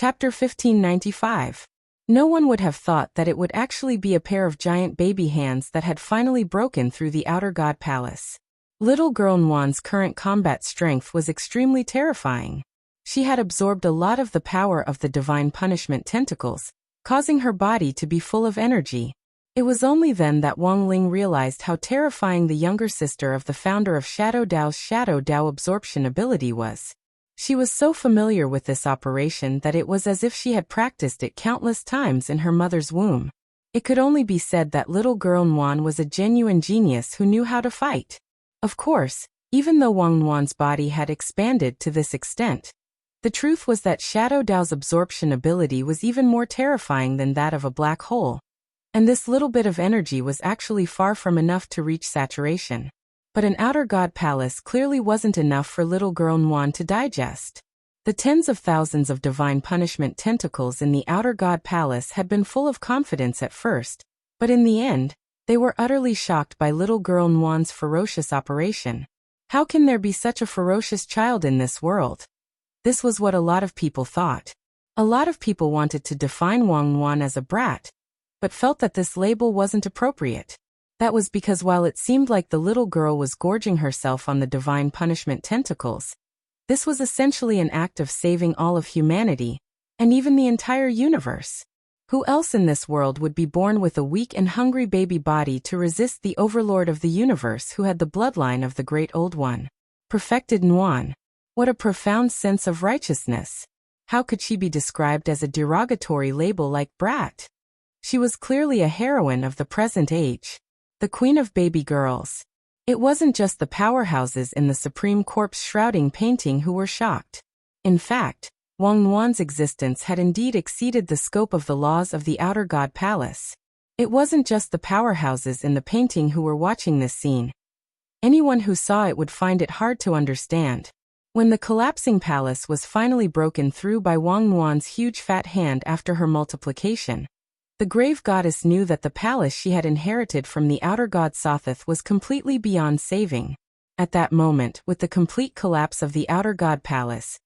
Chapter 1595. No one would have thought that it would actually be a pair of giant baby hands that had finally broken through the outer god palace. Little girl Nwan's current combat strength was extremely terrifying. She had absorbed a lot of the power of the divine punishment tentacles, causing her body to be full of energy. It was only then that Wang Ling realized how terrifying the younger sister of the founder of Shadow Dao's Shadow Dao absorption ability was. She was so familiar with this operation that it was as if she had practiced it countless times in her mother's womb. It could only be said that little girl Nwan was a genuine genius who knew how to fight. Of course, even though Wang Nwan's body had expanded to this extent, the truth was that Shadow Dao's absorption ability was even more terrifying than that of a black hole. And this little bit of energy was actually far from enough to reach saturation. But an outer god palace clearly wasn't enough for little girl Nwan to digest. The tens of thousands of divine punishment tentacles in the outer god palace had been full of confidence at first, but in the end, they were utterly shocked by little girl Nwan's ferocious operation. How can there be such a ferocious child in this world? This was what a lot of people thought. A lot of people wanted to define Wang Nwan as a brat, but felt that this label wasn't appropriate. That was because while it seemed like the little girl was gorging herself on the divine punishment tentacles, this was essentially an act of saving all of humanity, and even the entire universe. Who else in this world would be born with a weak and hungry baby body to resist the overlord of the universe who had the bloodline of the Great Old One? Perfected Nwan. What a profound sense of righteousness. How could she be described as a derogatory label like brat? She was clearly a heroine of the present age. The queen of baby girls. It wasn't just the powerhouses in the supreme corpse-shrouding painting who were shocked. In fact, Wang Nwan's existence had indeed exceeded the scope of the laws of the outer god palace. It wasn't just the powerhouses in the painting who were watching this scene. Anyone who saw it would find it hard to understand. When the collapsing palace was finally broken through by Wang Nwan's huge fat hand after her multiplication, the grave goddess knew that the palace she had inherited from the outer god Sothoth was completely beyond saving. At that moment, with the complete collapse of the outer god palace,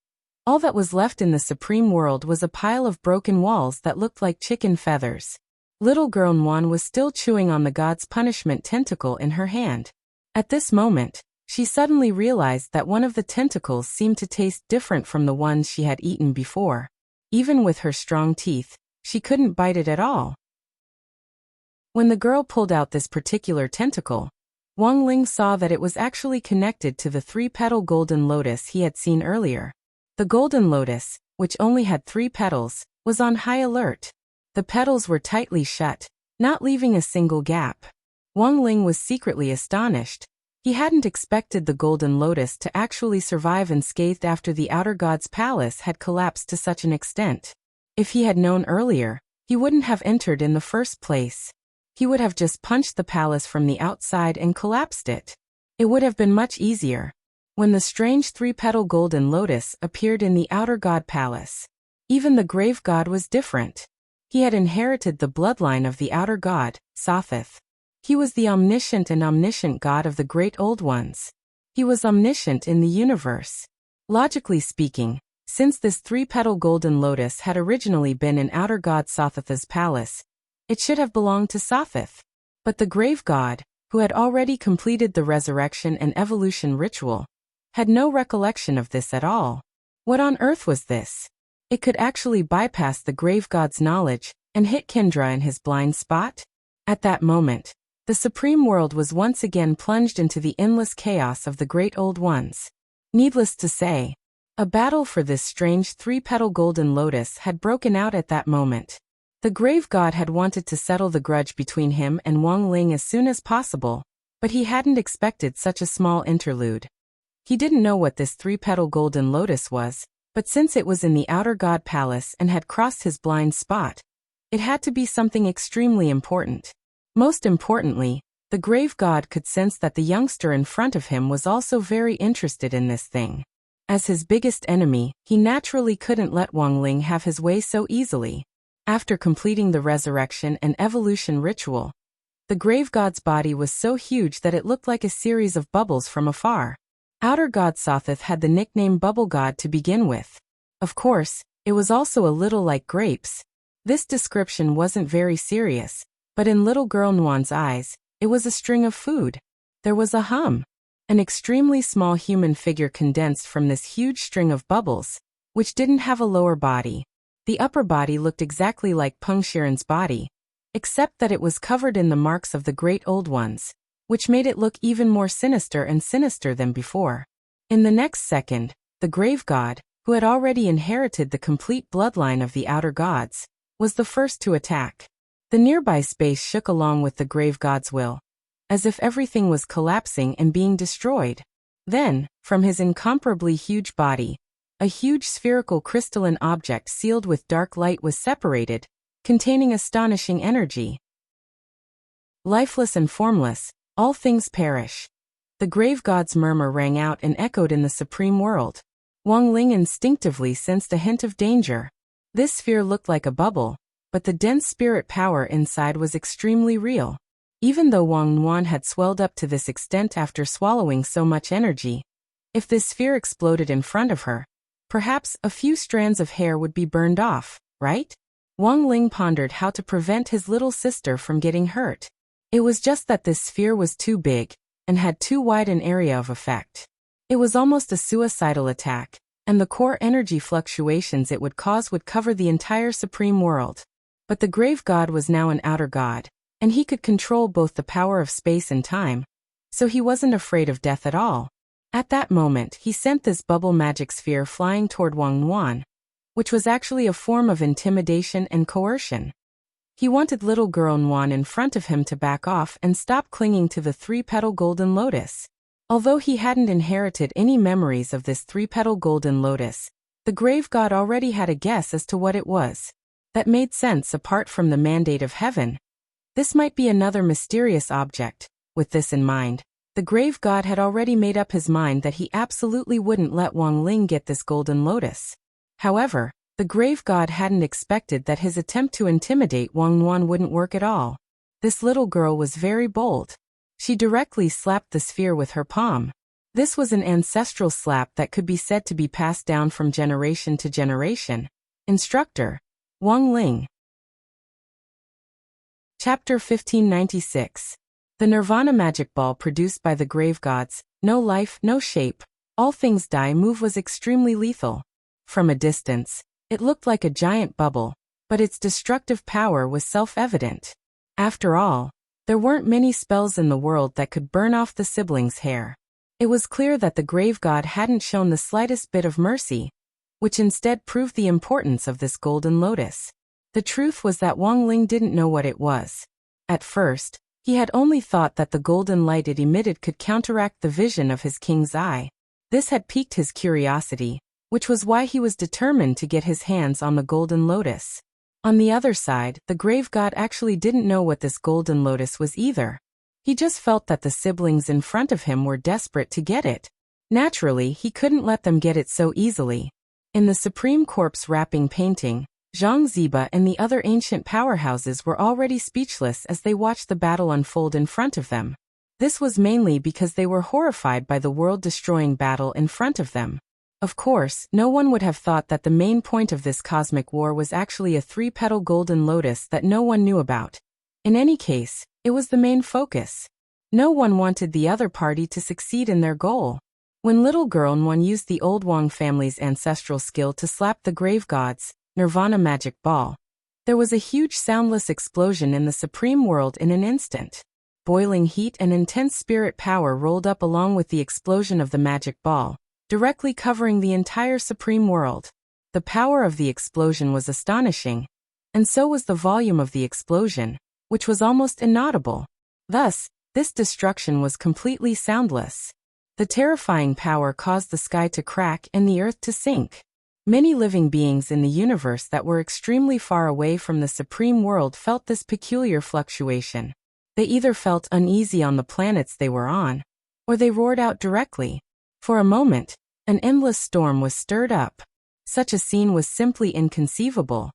all that was left in the supreme world was a pile of broken walls that looked like chicken feathers. Little girl Nwan was still chewing on the god's punishment tentacle in her hand. At this moment, she suddenly realized that one of the tentacles seemed to taste different from the ones she had eaten before. Even with her strong teeth, she couldn't bite it at all. When the girl pulled out this particular tentacle, Wang Ling saw that it was actually connected to the three-petal golden lotus he had seen earlier. The golden lotus, which only had 3 petals, was on high alert. The petals were tightly shut, not leaving a single gap. Wang Ling was secretly astonished. He hadn't expected the golden lotus to actually survive unscathed after the outer god's palace had collapsed to such an extent. If he had known earlier, he wouldn't have entered in the first place. He would have just punched the palace from the outside and collapsed it. It would have been much easier. When the strange 3-petal golden lotus appeared in the outer god palace, even the grave god was different. He had inherited the bloodline of the outer god, Sothoth. He was the omniscient and omniscient god of the Great Old Ones. He was omniscient in the universe. Logically speaking, since this 3-petal golden lotus had originally been in outer god Sothoth's palace, it should have belonged to Sothoth. But the grave god, who had already completed the resurrection and evolution ritual, had no recollection of this at all. What on earth was this? It could actually bypass the grave god's knowledge and hit Kendra in his blind spot? At that moment, the supreme world was once again plunged into the endless chaos of the Great Old Ones. Needless to say, a battle for this strange 3-petal golden lotus had broken out at that moment. The grave god had wanted to settle the grudge between him and Wang Ling as soon as possible, but he hadn't expected such a small interlude. He didn't know what this 3-petal golden lotus was, but since it was in the outer god palace and had crossed his blind spot, it had to be something extremely important. Most importantly, the grave god could sense that the youngster in front of him was also very interested in this thing. As his biggest enemy, he naturally couldn't let Wang Ling have his way so easily. After completing the resurrection and evolution ritual, the grave god's body was so huge that it looked like a series of bubbles from afar. Outer god Sothoth had the nickname Bubble God to begin with. Of course, It was also a little like grapes. This description wasn't very serious, but in little girl Nguyen's eyes, it was a string of food. There was a hum. An extremely small human figure condensed from this huge string of bubbles, which didn't have a lower body. The upper body looked exactly like Peng Shiren's body, except that it was covered in the marks of the Great Old Ones, which made it look even more sinister and sinister than before. In the next second, the grave god, who had already inherited the complete bloodline of the outer gods, was the first to attack. The nearby space shook along with the grave god's will, as if everything was collapsing and being destroyed. Then, from his incomparably huge body, a huge spherical crystalline object sealed with dark light was separated, containing astonishing energy. Lifeless and formless, all things perish. The grave god's murmur rang out and echoed in the supreme world. Wang Ling instinctively sensed a hint of danger. This sphere looked like a bubble, but the dense spirit power inside was extremely real. Even though Wang Nguyen had swelled up to this extent after swallowing so much energy, if this sphere exploded in front of her, perhaps a few strands of hair would be burned off, right? Wang Ling pondered how to prevent his little sister from getting hurt. It was just that this sphere was too big and had too wide an area of effect. It was almost a suicidal attack, and the core energy fluctuations it would cause would cover the entire supreme world. But the grave god was now an outer god, and he could control both the power of space and time, so he wasn't afraid of death at all. At that moment, he sent this bubble magic sphere flying toward Wang Nguyen, which was actually a form of intimidation and coercion. He wanted little girl Nguyen in front of him to back off and stop clinging to the three-petal golden lotus. Although he hadn't inherited any memories of this three-petal golden lotus, the grave god already had a guess as to what it was. That made sense apart from the mandate of heaven. This might be another mysterious object. With this in mind, the grave god had already made up his mind that he absolutely wouldn't let Wang Ling get this golden lotus. However, the grave god hadn't expected that his attempt to intimidate Wang Nguyen wouldn't work at all. This little girl was very bold. She directly slapped the sphere with her palm. This was an ancestral slap that could be said to be passed down from generation to generation. Instructor, Wang Ling. Chapter 1596. The Nirvana magic ball produced by the grave gods, no life, no shape, all things die move was extremely lethal. From a distance, it looked like a giant bubble, but its destructive power was self-evident. After all, there weren't many spells in the world that could burn off the siblings' hair. It was clear that the grave god hadn't shown the slightest bit of mercy, which instead proved the importance of this golden lotus. The truth was that Wang Ling didn't know what it was. At first, he had only thought that the golden light it emitted could counteract the vision of his king's eye. This had piqued his curiosity, which was why he was determined to get his hands on the golden lotus. On the other side, the grave god actually didn't know what this golden lotus was either. He just felt that the siblings in front of him were desperate to get it. Naturally, he couldn't let them get it so easily. In the supreme corpse wrapping painting, Zhang Ziba and the other ancient powerhouses were already speechless as they watched the battle unfold in front of them. This was mainly because they were horrified by the world-destroying battle in front of them. Of course, no one would have thought that the main point of this cosmic war was actually a three-petal golden lotus that no one knew about. In any case, it was the main focus. No one wanted the other party to succeed in their goal. When little girl Nguyen used the old Wang family's ancestral skill to slap the grave god's Nirvana magic ball, there was a huge soundless explosion in the supreme world in an instant. Boiling heat and intense spirit power rolled up along with the explosion of the magic ball, directly covering the entire supreme world. The power of the explosion was astonishing, and so was the volume of the explosion, which was almost inaudible. Thus, this destruction was completely soundless. The terrifying power caused the sky to crack and the earth to sink. Many living beings in the universe that were extremely far away from the supreme world felt this peculiar fluctuation. They either felt uneasy on the planets they were on, or they roared out directly. For a moment, an endless storm was stirred up. Such a scene was simply inconceivable,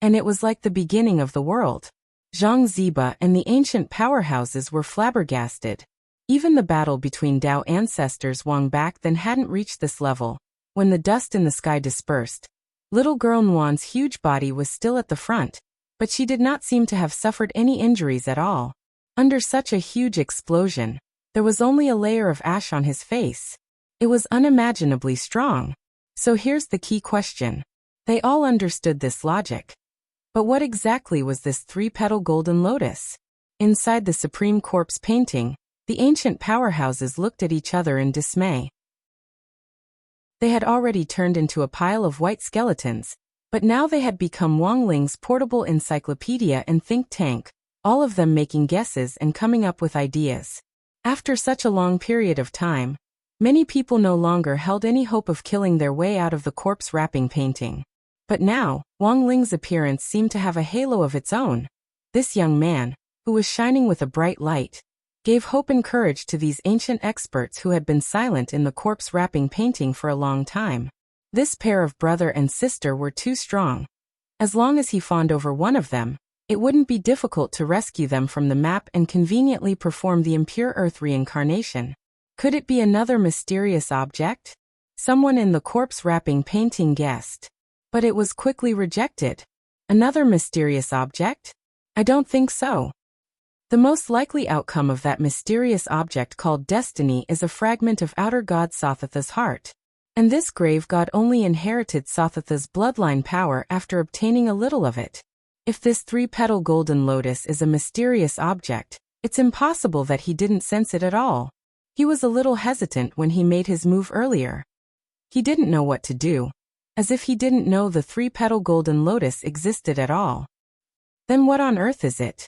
and it was like the beginning of the world. Zhang Ziba and the ancient powerhouses were flabbergasted. Even the battle between Dao ancestors Wang back then hadn't reached this level. When the dust in the sky dispersed, Little girl Nguyen's huge body was still at the front, but she did not seem to have suffered any injuries at all. Under such a huge explosion, there was only a layer of ash on his face. It was unimaginably strong. So here's the key question. They all understood this logic. But what exactly was this three-petal golden lotus? Inside the Supreme Corpse painting, the ancient powerhouses looked at each other in dismay. They had already turned into a pile of white skeletons, but now they had become Wang Ling's portable encyclopedia and think tank, all of them making guesses and coming up with ideas. After such a long period of time, many people no longer held any hope of killing their way out of the corpse wrapping painting. But now, Wang Ling's appearance seemed to have a halo of its own. This young man, who was shining with a bright light, gave hope and courage to these ancient experts who had been silent in the corpse wrapping painting for a long time. This pair of brother and sister were too strong. As long as he fawned over one of them, it wouldn't be difficult to rescue them from the map and conveniently perform the impure earth reincarnation. Could it be another mysterious object? Someone in the corpse wrapping painting guessed. But it was quickly rejected. Another mysterious object? I don't think so. The most likely outcome of that mysterious object called destiny is a fragment of outer god Sothatha's heart. And this grave god only inherited Sothatha's bloodline power after obtaining a little of it. If this three-petal golden lotus is a mysterious object, it's impossible that he didn't sense it at all. He was a little hesitant when he made his move earlier. He didn't know what to do, as if he didn't know the three-petal golden lotus existed at all. Then what on earth is it?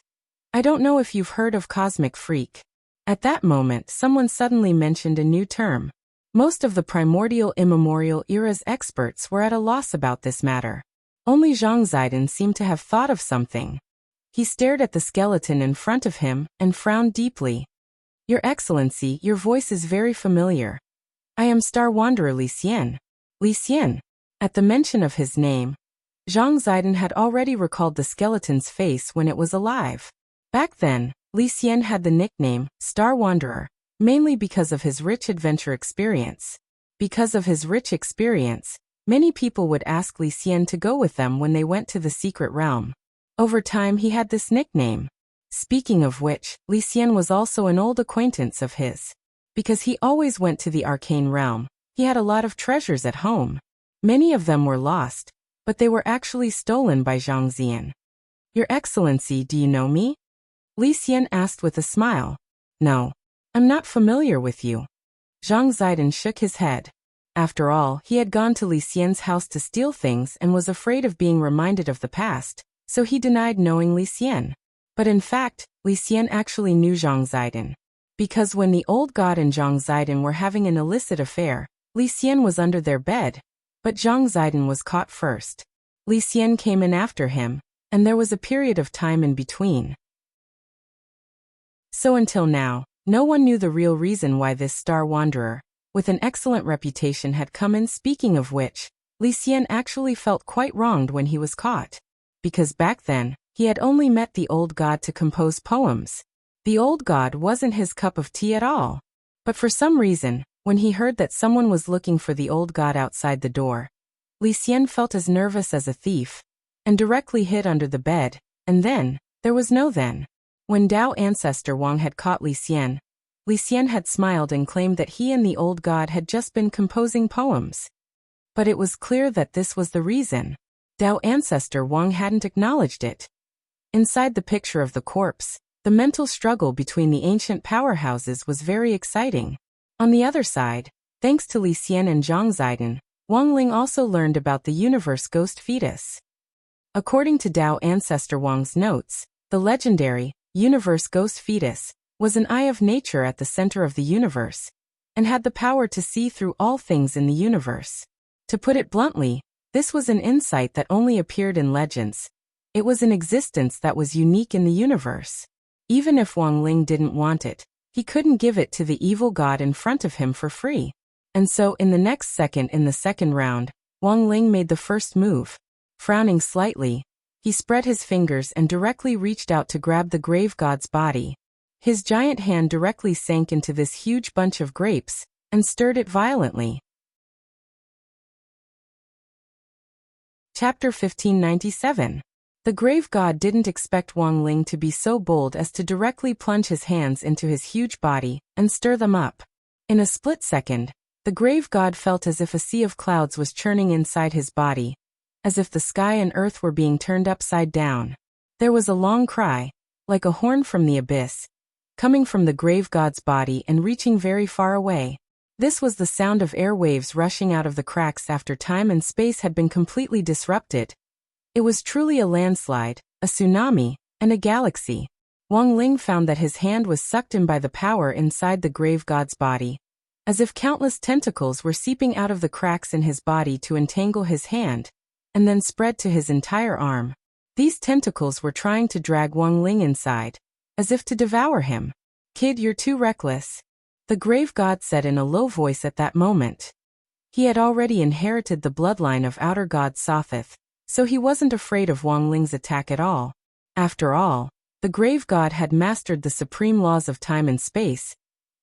I don't know if you've heard of cosmic freak. At that moment, someone suddenly mentioned a new term. Most of the primordial immemorial era's experts were at a loss about this matter. Only Zhang Zidong seemed to have thought of something. He stared at the skeleton in front of him and frowned deeply. Your Excellency, your voice is very familiar. I am Star Wanderer Li Xian. Li Xian. At the mention of his name, Zhang Zidong had already recalled the skeleton's face when it was alive. Back then, Li Xian had the nickname Star Wanderer, mainly because of his rich adventure experience. Because of his rich experience, many people would ask Li Xian to go with them when they went to the secret realm. Over time he had this nickname. Speaking of which, Li Xian was also an old acquaintance of his. Because he always went to the arcane realm, he had a lot of treasures at home. Many of them were lost, but they were actually stolen by Zhang Zian. Your Excellency, do you know me? Li Xian asked with a smile. No. I'm not familiar with you. Zhang Zidong shook his head. After all, he had gone to Li Xian's house to steal things and was afraid of being reminded of the past, so he denied knowing Li Xian. But in fact, Li Xian actually knew Zhang Zidong. Because when the old god and Zhang Zidong were having an illicit affair, Li Xian was under their bed. But Zhang Zidong was caught first. Li Xian came in after him, and there was a period of time in between. So until now, no one knew the real reason why this star wanderer, with an excellent reputation, had come in. Speaking of which, Li Xian actually felt quite wronged when he was caught. Because back then, he had only met the old god to compose poems. The old god wasn't his cup of tea at all. But for some reason, when he heard that someone was looking for the old god outside the door, Li Xian felt as nervous as a thief, and directly hid under the bed, and then, there was no then. When Dao ancestor Wang had caught Li Xian had smiled and claimed that he and the old god had just been composing poems. But it was clear that this was the reason. Dao ancestor Wang hadn't acknowledged it. Inside the picture of the corpse, the mental struggle between the ancient powerhouses was very exciting. On the other side, thanks to Li Xian and Zhang Zidong, Wang Ling also learned about the universe ghost fetus. According to Dao ancestor Wang's notes, the legendary universe ghost fetus was an eye of nature at the center of the universe, and had the power to see through all things in the universe. To put it bluntly, this was an insight that only appeared in legends. It was an existence that was unique in the universe. Even if Wang Ling didn't want it, he couldn't give it to the evil god in front of him for free. And so in the next second in the second round, Wang Ling made the first move. Frowning slightly, he spread his fingers and directly reached out to grab the grave god's body. His giant hand directly sank into this huge bunch of grapes, and stirred it violently. Chapter 1597. The grave god didn't expect Wang Ling to be so bold as to directly plunge his hands into his huge body and stir them up. In a split second, the grave god felt as if a sea of clouds was churning inside his body, as if the sky and earth were being turned upside down. There was a long cry, like a horn from the abyss, coming from the grave god's body and reaching very far away. This was the sound of air waves rushing out of the cracks after time and space had been completely disrupted. It was truly a landslide, a tsunami, and a galaxy. Wang Ling found that his hand was sucked in by the power inside the grave god's body, as if countless tentacles were seeping out of the cracks in his body to entangle his hand, and then spread to his entire arm. These tentacles were trying to drag Wang Ling inside, as if to devour him. "Kid, you're too reckless," the grave god said in a low voice at that moment. He had already inherited the bloodline of outer god Sothoth, so he wasn't afraid of Wang Ling's attack at all. After all, the grave god had mastered the supreme laws of time and space,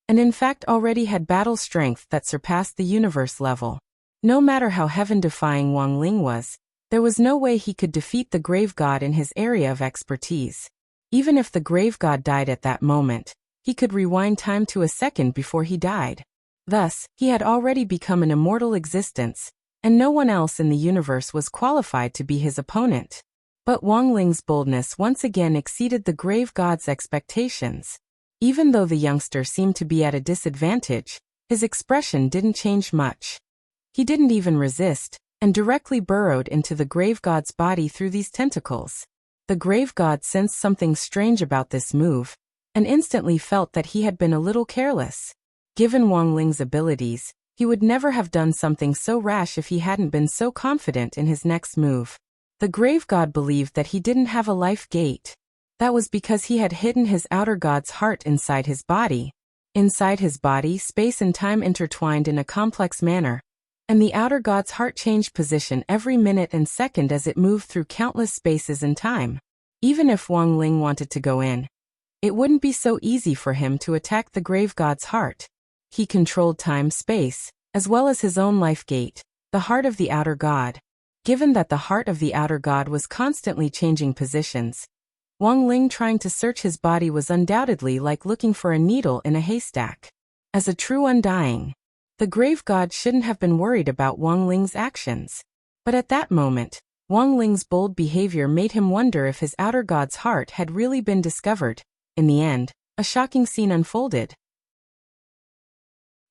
and in fact already had battle strength that surpassed the universe level. No matter how heaven-defying Wang Ling was, there was no way he could defeat the grave god in his area of expertise. Even if the grave god died at that moment, he could rewind time to a second before he died. Thus, he had already become an immortal existence, and no one else in the universe was qualified to be his opponent. But Wang Ling's boldness once again exceeded the grave god's expectations. Even though the youngster seemed to be at a disadvantage, his expression didn't change much. He didn't even resist, and directly burrowed into the grave god's body through these tentacles. The grave god sensed something strange about this move, and instantly felt that he had been a little careless. Given Wang Ling's abilities, he would never have done something so rash if he hadn't been so confident in his next move. The grave god believed that he didn't have a life gate. That was because he had hidden his outer god's heart inside his body. Inside his body, space and time intertwined in a complex manner, and the outer god's heart changed position every minute and second as it moved through countless spaces and time. Even if Wang Ling wanted to go in, it wouldn't be so easy for him to attack the grave god's heart. He controlled time, space, as well as his own life gate, the heart of the outer god. Given that the heart of the outer god was constantly changing positions, Wang Ling trying to search his body was undoubtedly like looking for a needle in a haystack. As a true undying, the grave god shouldn't have been worried about Wang Ling's actions. But at that moment, Wang Ling's bold behavior made him wonder if his outer god's heart had really been discovered. In the end, a shocking scene unfolded.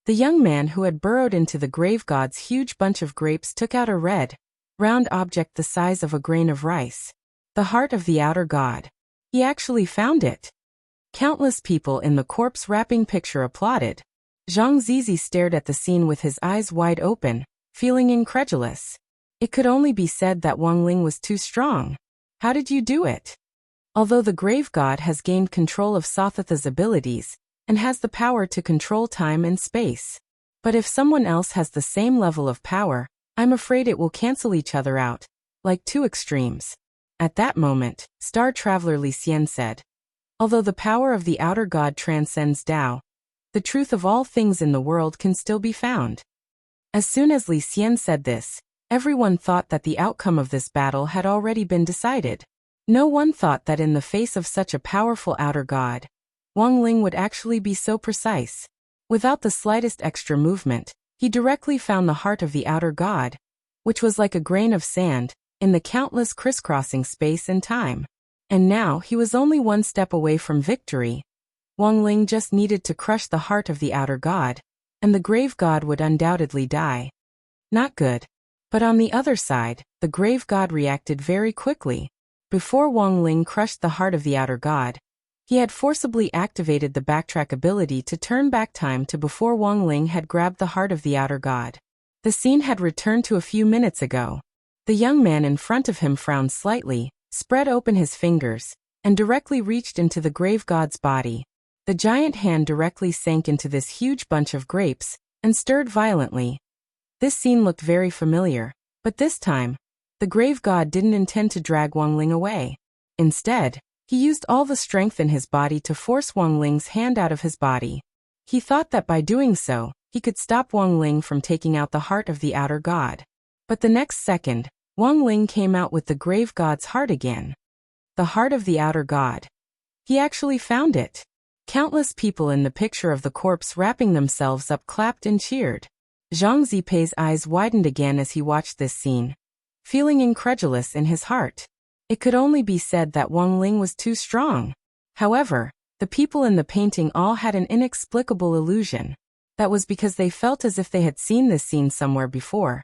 The young man who had burrowed into the grave god's huge bunch of grapes took out a red, round object the size of a grain of rice. The heart of the outer god. He actually found it. Countless people in the corpse-wrapping picture applauded. Zhang Zizi stared at the scene with his eyes wide open, feeling incredulous. It could only be said that Wang Ling was too strong. How did you do it? Although the grave god has gained control of Sothotha's abilities, and has the power to control time and space. But if someone else has the same level of power, I'm afraid it will cancel each other out, like two extremes. At that moment, Star Traveler Li Xian said, "Although the power of the outer god transcends Tao, the truth of all things in the world can still be found." As soon as Li Xian said this, everyone thought that the outcome of this battle had already been decided. No one thought that in the face of such a powerful outer god, Wang Ling would actually be so precise. Without the slightest extra movement, he directly found the heart of the outer god, which was like a grain of sand, in the countless crisscrossing space and time. And now he was only one step away from victory. Wang Ling just needed to crush the heart of the outer god, and the grave god would undoubtedly die. Not good. But on the other side, the grave god reacted very quickly. Before Wang Ling crushed the heart of the outer god, he had forcibly activated the backtrack ability to turn back time to before Wang Ling had grabbed the heart of the outer god. The scene had returned to a few minutes ago. The young man in front of him frowned slightly, spread open his fingers, and directly reached into the grave god's body. The giant hand directly sank into this huge bunch of grapes, and stirred violently. This scene looked very familiar, but this time, the grave god didn't intend to drag Wang Ling away. Instead, he used all the strength in his body to force Wang Ling's hand out of his body. He thought that by doing so, he could stop Wang Ling from taking out the heart of the outer god. But the next second, Wang Ling came out with the grave god's heart again. The heart of the outer god. He actually found it. Countless people in the picture of the corpse wrapping themselves up clapped and cheered. Zhang Zipei's eyes widened again as he watched this scene, feeling incredulous in his heart. It could only be said that Wang Ling was too strong. However, the people in the painting all had an inexplicable illusion. That was because they felt as if they had seen this scene somewhere before.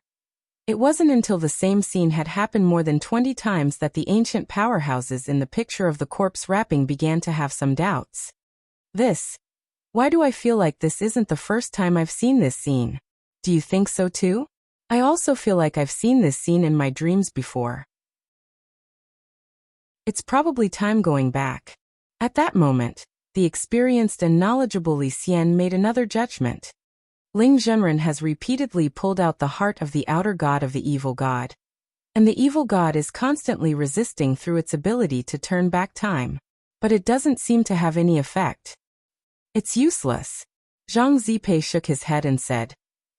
It wasn't until the same scene had happened more than 20 times that the ancient powerhouses in the picture of the corpse wrapping began to have some doubts. Why do I feel like this isn't the first time I've seen this scene? Do you think so too? I also feel like I've seen this scene in my dreams before. It's probably time going back. At that moment, the experienced and knowledgeable Li Xian made another judgment. Ling Zhenren has repeatedly pulled out the heart of the outer god of the evil god. And the evil god is constantly resisting through its ability to turn back time. But it doesn't seem to have any effect. It's useless. Zhang Zipei shook his head and said,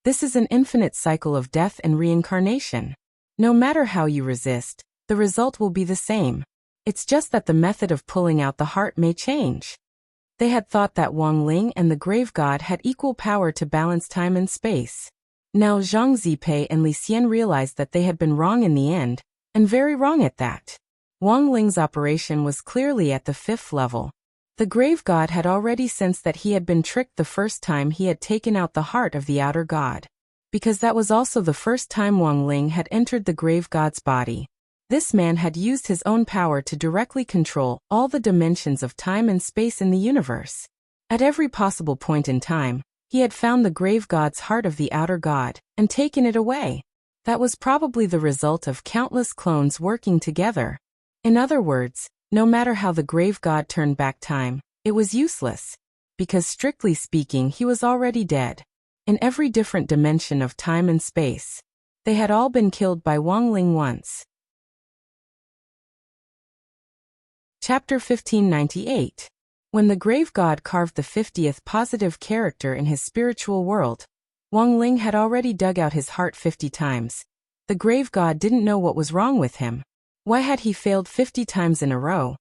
"This is an infinite cycle of death and reincarnation. No matter how you resist, the result will be the same. It's just that the method of pulling out the heart may change." They had thought that Wang Ling and the grave god had equal power to balance time and space. Now Zhang Zipei and Li Xian realized that they had been wrong in the end, and very wrong at that. Wang Ling's operation was clearly at the 5th level. The grave god had already sensed that he had been tricked the first time he had taken out the heart of the outer god. Because that was also the first time Wang Ling had entered the grave god's body. This man had used his own power to directly control all the dimensions of time and space in the universe. At every possible point in time, he had found the grave god's heart of the outer god, and taken it away. That was probably the result of countless clones working together. In other words, no matter how the grave god turned back time, it was useless. Because strictly speaking he was already dead. In every different dimension of time and space. They had all been killed by Wang Ling once. Chapter 1598. When the grave god carved the 50th positive character in his spiritual world, Wang Ling had already dug out his heart 50 times. The grave god didn't know what was wrong with him. Why had he failed 50 times in a row?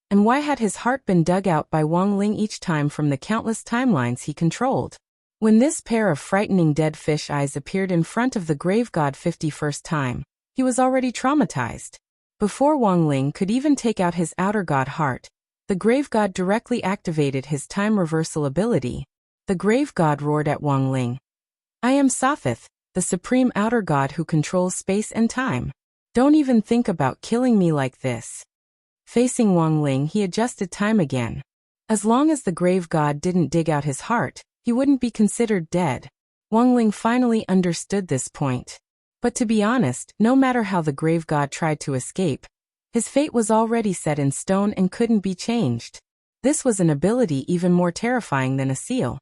And why had his heart been dug out by Wang Ling each time from the countless timelines he controlled? When this pair of frightening dead fish eyes appeared in front of the grave god 51st time, he was already traumatized. Before Wang Ling could even take out his outer god heart, the grave god directly activated his time reversal ability. The grave god roared at Wang Ling. "I am Sothith, the supreme outer god who controls space and time. Don't even think about killing me like this." Facing Wang Ling, he adjusted time again. As long as the grave god didn't dig out his heart, he wouldn't be considered dead. Wang Ling finally understood this point. But to be honest, no matter how the grave god tried to escape, his fate was already set in stone and couldn't be changed. This was an ability even more terrifying than a seal.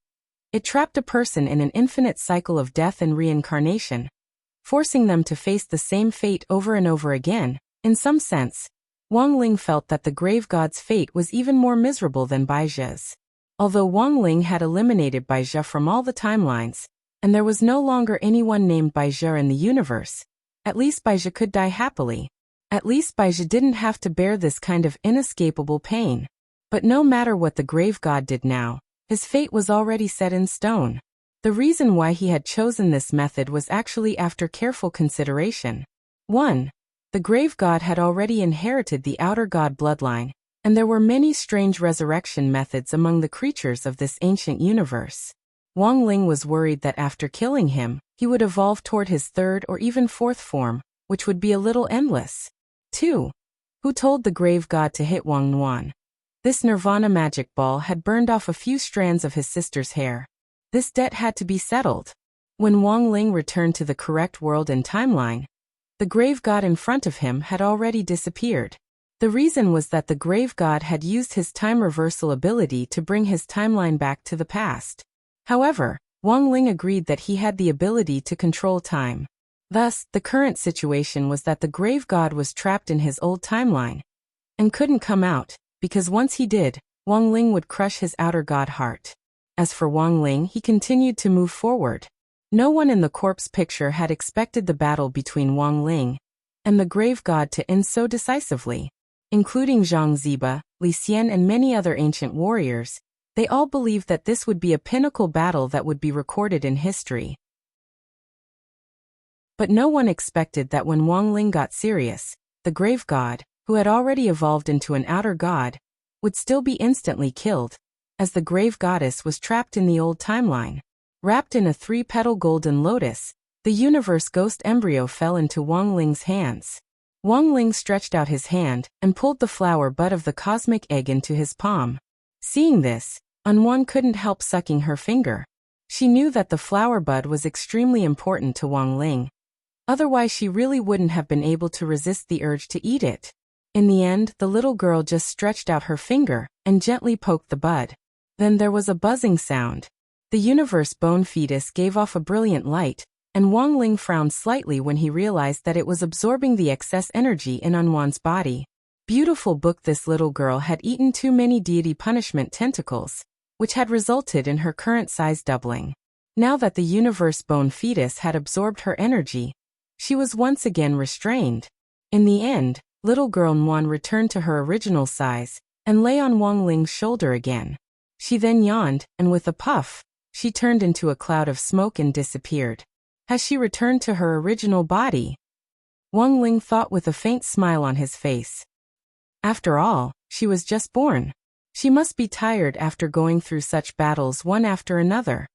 It trapped a person in an infinite cycle of death and reincarnation, forcing them to face the same fate over and over again. In some sense, Wang Ling felt that the grave god's fate was even more miserable than Baizhe's. Although Wang Ling had eliminated Baizhe from all the timelines, and there was no longer anyone named Baizhe in the universe, at least Baizhe could die happily. At least Baizhe didn't have to bear this kind of inescapable pain. But no matter what the grave god did now, his fate was already set in stone. The reason why he had chosen this method was actually after careful consideration. 1. The grave god had already inherited the outer god bloodline, and there were many strange resurrection methods among the creatures of this ancient universe. Wang Ling was worried that after killing him, he would evolve toward his 3rd or even 4th form, which would be a little endless. 2. Who told the grave god to hit Wang Nuan? This Nirvana magic ball had burned off a few strands of his sister's hair. This debt had to be settled. When Wang Ling returned to the correct world and timeline, the grave god in front of him had already disappeared. The reason was that the grave god had used his time reversal ability to bring his timeline back to the past. However, Wang Ling agreed that he had the ability to control time. Thus, the current situation was that the grave god was trapped in his old timeline and couldn't come out, because once he did, Wang Ling would crush his outer god heart. As for Wang Ling, he continued to move forward. No one in the corpse picture had expected the battle between Wang Ling and the grave god to end so decisively. Including Zhang Ziba, Li Xian and many other ancient warriors, they all believed that this would be a pinnacle battle that would be recorded in history. But no one expected that when Wang Ling got serious, the grave god, who had already evolved into an outer god, would still be instantly killed, as the grave goddess was trapped in the old timeline. Wrapped in a 3-petal golden lotus, the universe ghost embryo fell into Wang Ling's hands. Wang Ling stretched out his hand and pulled the flower bud of the cosmic egg into his palm. Seeing this, Anwan couldn't help sucking her finger. She knew that the flower bud was extremely important to Wang Ling. Otherwise she really wouldn't have been able to resist the urge to eat it. In the end, the little girl just stretched out her finger and gently poked the bud. Then there was a buzzing sound. The universe bone fetus gave off a brilliant light, and Wang Ling frowned slightly when he realized that it was absorbing the excess energy in Anwan's body. Beautiful book. This little girl had eaten too many deity punishment tentacles, which had resulted in her current size doubling. Now that the universe bone fetus had absorbed her energy, she was once again restrained. In the end, little girl Nwan returned to her original size and lay on Wang Ling's shoulder again. She then yawned, and with a puff, she turned into a cloud of smoke and disappeared. Has she returned to her original body? Wang Ling thought with a faint smile on his face. After all, she was just born. She must be tired after going through such battles one after another.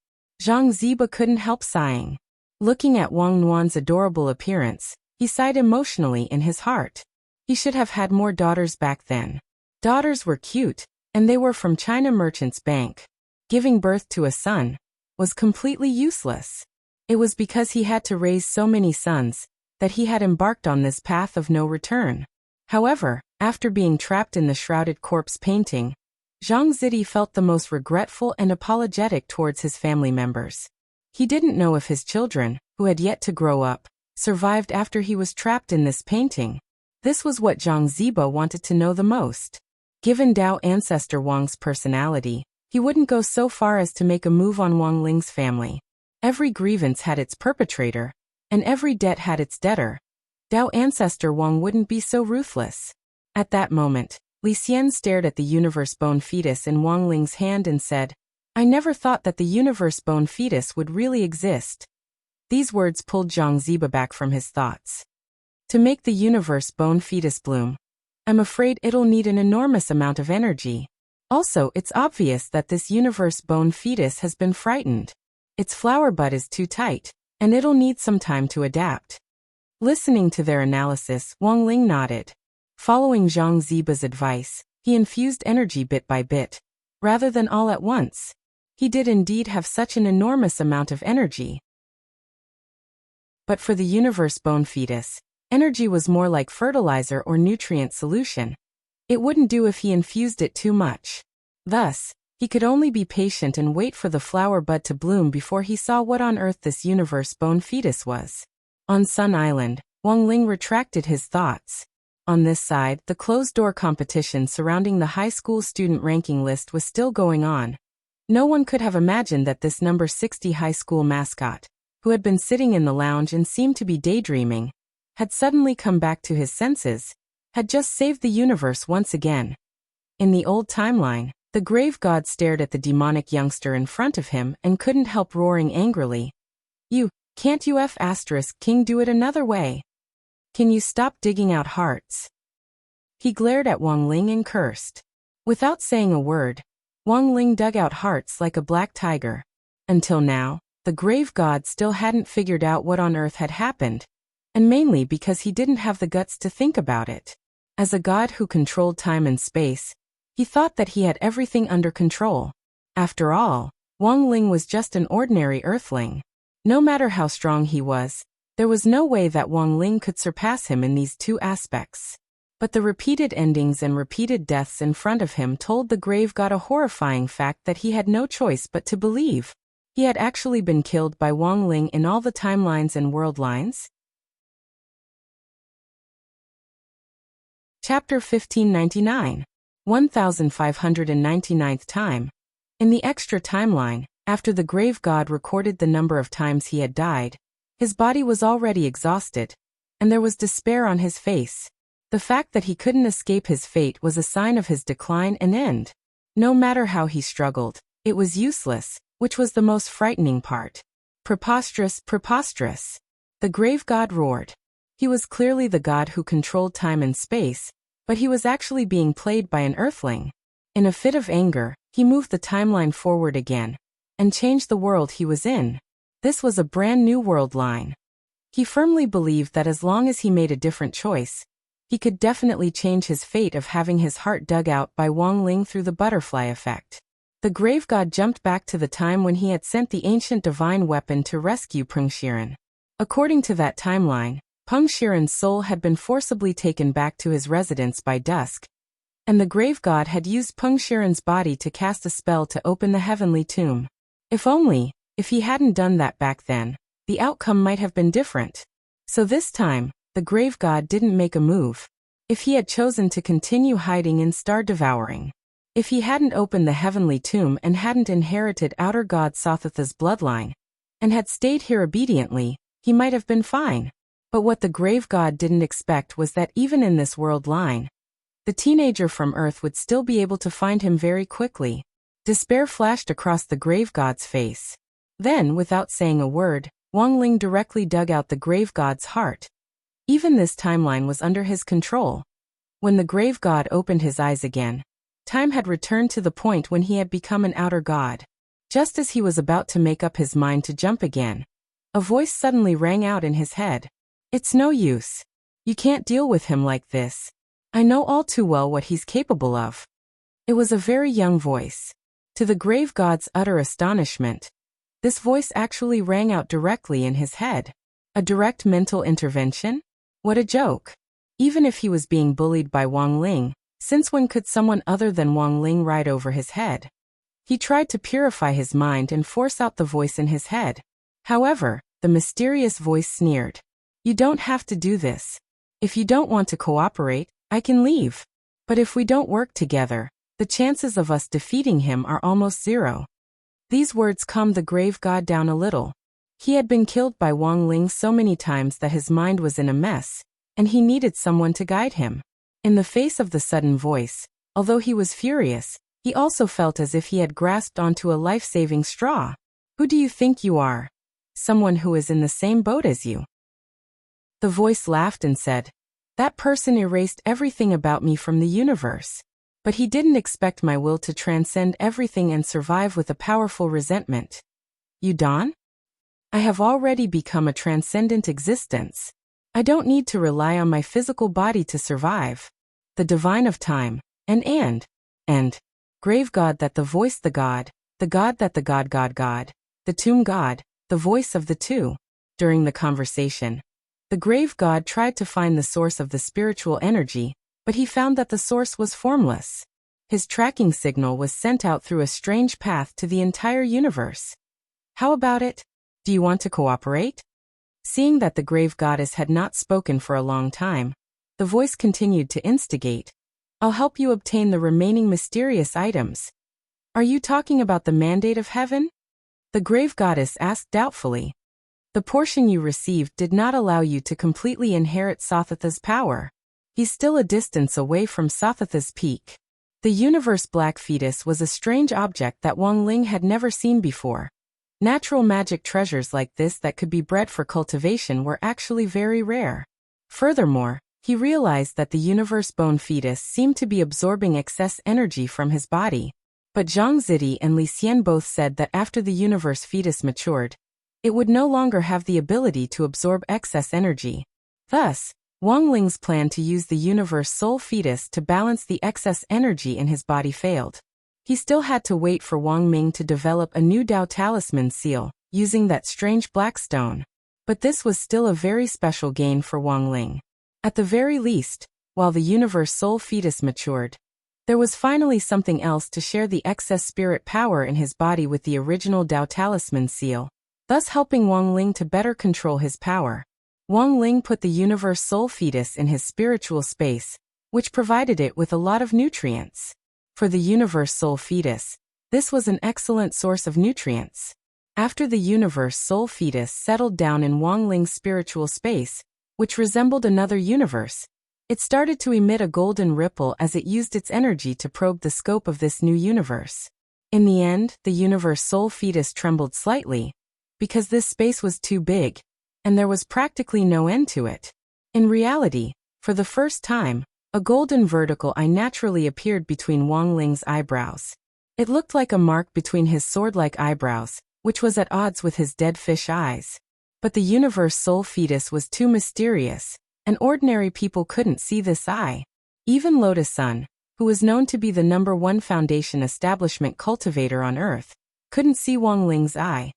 Zhang Ziba couldn't help sighing. Looking at Wang Nuan's adorable appearance, he sighed emotionally in his heart. He should have had more daughters back then. Daughters were cute, and they were from China Merchants Bank. Giving birth to a son was completely useless. It was because he had to raise so many sons that he had embarked on this path of no return. However, after being trapped in the shrouded corpse painting, Zhang Zidi felt the most regretful and apologetic towards his family members. He didn't know if his children, who had yet to grow up, survived after he was trapped in this painting. This was what Zhang Ziba wanted to know the most. Given Dao ancestor Wang's personality, he wouldn't go so far as to make a move on Wang Ling's family. Every grievance had its perpetrator, and every debt had its debtor. Dao ancestor Wang wouldn't be so ruthless. At that moment, Li Xian stared at the universe bone fetus in Wang Ling's hand and said, "I never thought that the universe bone fetus would really exist." These words pulled Zhang Ziba back from his thoughts. To make the universe bone fetus bloom, I'm afraid it'll need an enormous amount of energy. Also, it's obvious that this universe bone fetus has been frightened. Its flower bud is too tight, and it'll need some time to adapt. Listening to their analysis, Wang Ling nodded. Following Zhang Ziba's advice, he infused energy bit by bit, rather than all at once. He did indeed have such an enormous amount of energy. But for the universe bone fetus, energy was more like fertilizer or nutrient solution. It wouldn't do if he infused it too much. Thus, he could only be patient and wait for the flower bud to bloom before he saw what on earth this universe bone fetus was. On Sun Island, Wang Ling retracted his thoughts. On this side, the closed-door competition surrounding the high school student ranking list was still going on. No one could have imagined that this number 60 high school mascot, who had been sitting in the lounge and seemed to be daydreaming, had suddenly come back to his senses, had just saved the universe once again. In the old timeline, the grave god stared at the demonic youngster in front of him and couldn't help roaring angrily. Can't you King do it another way? Can you stop digging out hearts? He glared at Wang Ling and cursed. Without saying a word, Wang Ling dug out hearts like a black tiger. Until now, the grave god still hadn't figured out what on earth had happened, and mainly because he didn't have the guts to think about it. As a god who controlled time and space, he thought that he had everything under control. After all, Wang Ling was just an ordinary earthling. No matter how strong he was, there was no way that Wang Ling could surpass him in these two aspects. But the repeated endings and repeated deaths in front of him told the grave god a horrifying fact that he had no choice but to believe. He had actually been killed by Wang Ling in all the timelines and world lines. Chapter 1599. 1599th time. In the extra timeline, after the grave god recorded the number of times he had died, his body was already exhausted, and there was despair on his face. The fact that he couldn't escape his fate was a sign of his decline and end. No matter how he struggled, it was useless, which was the most frightening part. Preposterous, preposterous. The grave god roared. He was clearly the god who controlled time and space, but he was actually being played by an earthling. In a fit of anger, he moved the timeline forward again, and changed the world he was in. This was a brand new world line. He firmly believed that as long as he made a different choice, he could definitely change his fate of having his heart dug out by Wang Ling through the butterfly effect. The grave god jumped back to the time when he had sent the ancient divine weapon to rescue Peng Shiren. According to that timeline, Peng Shiren's soul had been forcibly taken back to his residence by dusk, and the grave god had used Peng Shiren's body to cast a spell to open the heavenly tomb. If he hadn't done that back then, the outcome might have been different. So this time, the grave god didn't make a move. If he had chosen to continue hiding in star devouring, if he hadn't opened the heavenly tomb and hadn't inherited outer god Sothatha's bloodline, and had stayed here obediently, he might have been fine. But what the grave god didn't expect was that even in this world line, the teenager from Earth would still be able to find him very quickly. Despair flashed across the grave god's face. Then, without saying a word, Wang Ling directly dug out the grave god's heart. Even this timeline was under his control. When the grave god opened his eyes again, time had returned to the point when he had become an outer god. Just as he was about to make up his mind to jump again, a voice suddenly rang out in his head. It's no use. You can't deal with him like this. I know all too well what he's capable of. It was a very young voice. To the grave god's utter astonishment, this voice actually rang out directly in his head. A direct mental intervention? What a joke. Even if he was being bullied by Wang Ling, since when could someone other than Wang Ling ride over his head? He tried to purify his mind and force out the voice in his head. However, the mysterious voice sneered. You don't have to do this. If you don't want to cooperate, I can leave. But if we don't work together, the chances of us defeating him are almost zero. These words calmed the grave god down a little. He had been killed by Wang Ling so many times that his mind was in a mess, and he needed someone to guide him. In the face of the sudden voice, although he was furious, he also felt as if he had grasped onto a life-saving straw. Who do you think you are? Someone who is in the same boat as you. The voice laughed and said, that person erased everything about me from the universe. But he didn't expect my will to transcend everything and survive with a powerful resentment. You Don? I have already become a transcendent existence. I don't need to rely on my physical body to survive. The divine of time, and, grave god that the voice the god that the god, the tomb god, the voice of the two. During the conversation, the grave god tried to find the source of the spiritual energy, but he found that the source was formless. His tracking signal was sent out through a strange path to the entire universe. How about it? Do you want to cooperate? Seeing that the grave goddess had not spoken for a long time, the voice continued to instigate. I'll help you obtain the remaining mysterious items. Are you talking about the mandate of heaven? The grave goddess asked doubtfully. The portion you received did not allow you to completely inherit Sothatha's power. He's still a distance away from Sothatha's peak. The universe black fetus was a strange object that Wang Ling had never seen before. Natural magic treasures like this that could be bred for cultivation were actually very rare. Furthermore, he realized that the universe bone fetus seemed to be absorbing excess energy from his body. But Zhang Zidi and Li Xian both said that after the universe fetus matured, it would no longer have the ability to absorb excess energy. Thus, Wang Ling's plan to use the universe soul fetus to balance the excess energy in his body failed. He still had to wait for Wang Ming to develop a new Dao talisman seal, using that strange black stone. But this was still a very special gain for Wang Ling. At the very least, while the universe soul fetus matured, there was finally something else to share the excess spirit power in his body with the original Dao talisman seal, thus helping Wang Ling to better control his power. Wang Ling put the universe soul fetus in his spiritual space, which provided it with a lot of nutrients. For the universe soul fetus, this was an excellent source of nutrients. After the universe soul fetus settled down in Wang Ling's spiritual space, which resembled another universe. It started to emit a golden ripple as it used its energy to probe the scope of this new universe. In the end, the universe soul fetus trembled slightly, because this space was too big, and there was practically no end to it. In reality, for the first time, a golden vertical eye naturally appeared between Wang Ling's eyebrows. It looked like a mark between his sword-like eyebrows, which was at odds with his dead fish eyes. But the universe soul fetus was too mysterious, and ordinary people couldn't see this eye. Even Lotus Sun, who was known to be the #1 foundation establishment cultivator on Earth, couldn't see Wang Ling's eye.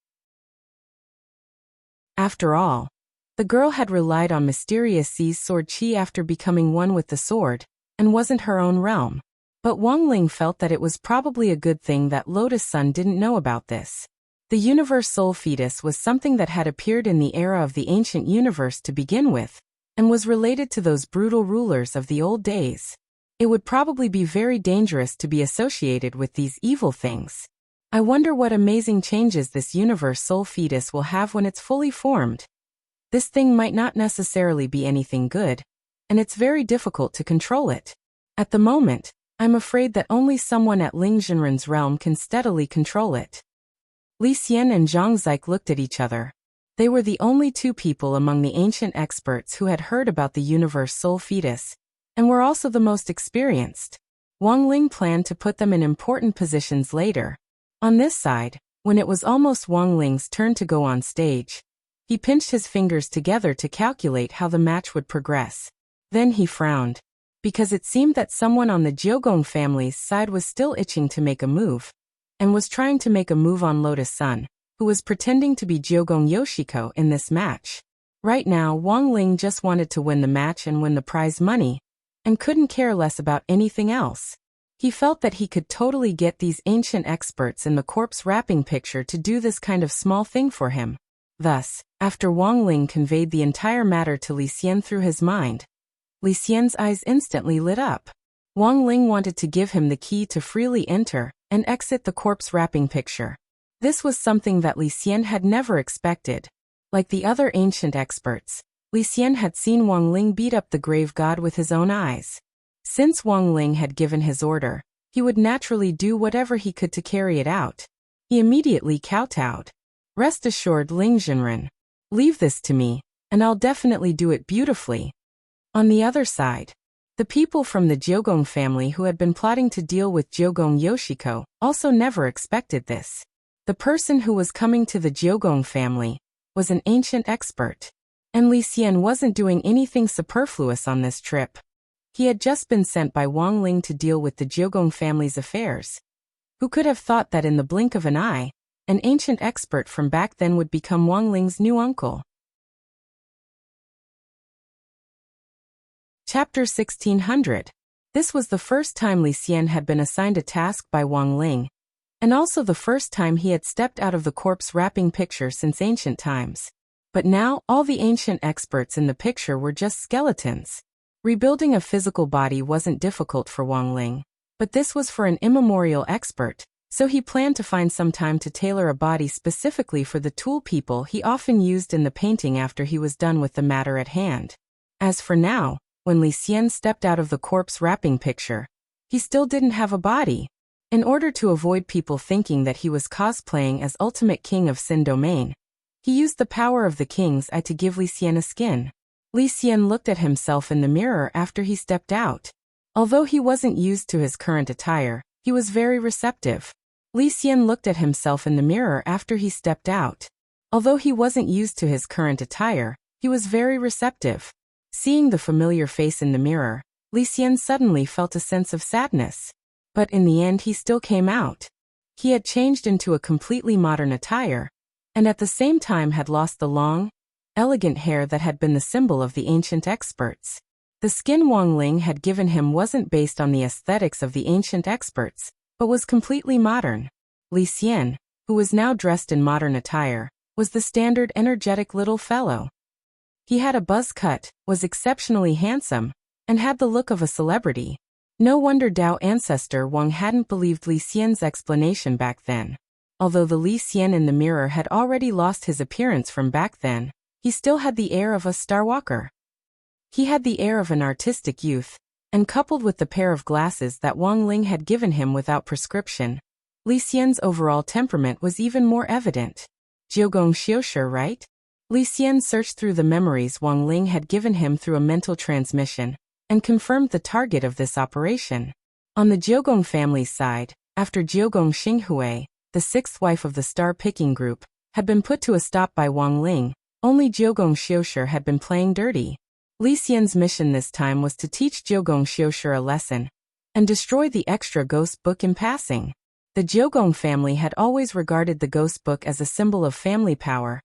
After all, the girl had relied on Mysterious Sea's sword chi after becoming one with the sword, and wasn't her own realm. But Wang Ling felt that it was probably a good thing that Lotus Sun didn't know about this. The universe soul fetus was something that had appeared in the era of the ancient universe to begin with, and was related to those brutal rulers of the old days. It would probably be very dangerous to be associated with these evil things. I wonder what amazing changes this universe soul fetus will have when it's fully formed. This thing might not necessarily be anything good, and it's very difficult to control it. At the moment, I'm afraid that only someone at Ling Jinren's realm can steadily control it. Li Xian and Zhang Zik looked at each other. They were the only two people among the ancient experts who had heard about the universe soul fetus, and were also the most experienced. Wang Ling planned to put them in important positions later. On this side, when it was almost Wang Ling's turn to go on stage, he pinched his fingers together to calculate how the match would progress. Then he frowned, because it seemed that someone on the Jiugong family's side was still itching to make a move, and was trying to make a move on Lotus Sun, who was pretending to be Jiugong Yoshiko in this match. Right now, Wang Ling just wanted to win the match and win the prize money, and couldn't care less about anything else. He felt that he could totally get these ancient experts in the corpse wrapping picture to do this kind of small thing for him. Thus, after Wang Ling conveyed the entire matter to Li Xian through his mind, Li Xian's eyes instantly lit up. Wang Ling wanted to give him the key to freely enter and exit the corpse wrapping picture. This was something that Li Xian had never expected. Like the other ancient experts, Li Xian had seen Wang Ling beat up the grave god with his own eyes. Since Wang Ling had given his order, he would naturally do whatever he could to carry it out. He immediately kowtowed. Rest assured, Ling Jinren. Leave this to me, and I'll definitely do it beautifully. On the other side, the people from the Jiugong family who had been plotting to deal with Jiugong Yoshiko also never expected this. The person who was coming to the Jiugong family was an ancient expert, and Li Xian wasn't doing anything superfluous on this trip. He had just been sent by Wang Ling to deal with the Jiugong family's affairs. Who could have thought that in the blink of an eye, an ancient expert from back then would become Wang Ling's new uncle? Chapter 1600. This was the first time Li Xian had been assigned a task by Wang Ling, and also the first time he had stepped out of the corpse wrapping picture since ancient times. But now, all the ancient experts in the picture were just skeletons. Rebuilding a physical body wasn't difficult for Wang Ling, but this was for an immemorial expert, so he planned to find some time to tailor a body specifically for the tool people he often used in the painting after he was done with the matter at hand. As for now, when Li Xian stepped out of the corpse wrapping picture, he still didn't have a body. In order to avoid people thinking that he was cosplaying as ultimate king of Sin Domain, he used the power of the king's eye to give Li Xian a skin. Li Xian looked at himself in the mirror after he stepped out. Although he wasn't used to his current attire, he was very receptive. Li Xian looked at himself in the mirror after he stepped out. Although he wasn't used to his current attire, he was very receptive. Seeing the familiar face in the mirror, Li Xian suddenly felt a sense of sadness. But in the end he still came out. He had changed into a completely modern attire, and at the same time had lost the long, elegant hair that had been the symbol of the ancient experts. The skin Wang Ling had given him wasn't based on the aesthetics of the ancient experts, but was completely modern. Li Xian, who was now dressed in modern attire, was the standard energetic little fellow. He had a buzz cut, was exceptionally handsome, and had the look of a celebrity. No wonder Dao ancestor Wang hadn't believed Li Xian's explanation back then. Although the Li Xian in the mirror had already lost his appearance from back then, he still had the air of a star walker. He had the air of an artistic youth, and coupled with the pair of glasses that Wang Ling had given him without prescription, Li Xian's overall temperament was even more evident. Jiugong Xiushi, right? Li Xian searched through the memories Wang Ling had given him through a mental transmission, and confirmed the target of this operation. On the Jiugong family's side, after Jiugong Xinghui, the sixth wife of the star-picking group, had been put to a stop by Wang Ling, only Jiugong Xiushi had been playing dirty. Li Xian's mission this time was to teach Jiugong Xiushi a lesson, and destroy the extra ghost book in passing. The Jiugong family had always regarded the ghost book as a symbol of family power,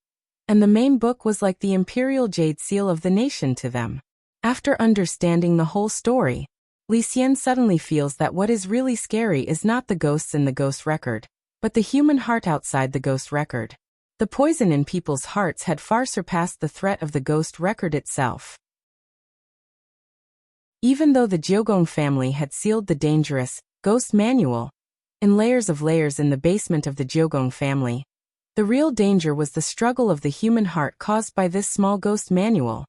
and the main book was like the imperial jade seal of the nation to them. After understanding the whole story, Li Xian suddenly feels that what is really scary is not the ghosts in the ghost record, but the human heart outside the ghost record. The poison in people's hearts had far surpassed the threat of the ghost record itself. Even though the Jiugong family had sealed the dangerous ghost manual in layers in the basement of the Jiugong family, the real danger was the struggle of the human heart caused by this small ghost manual.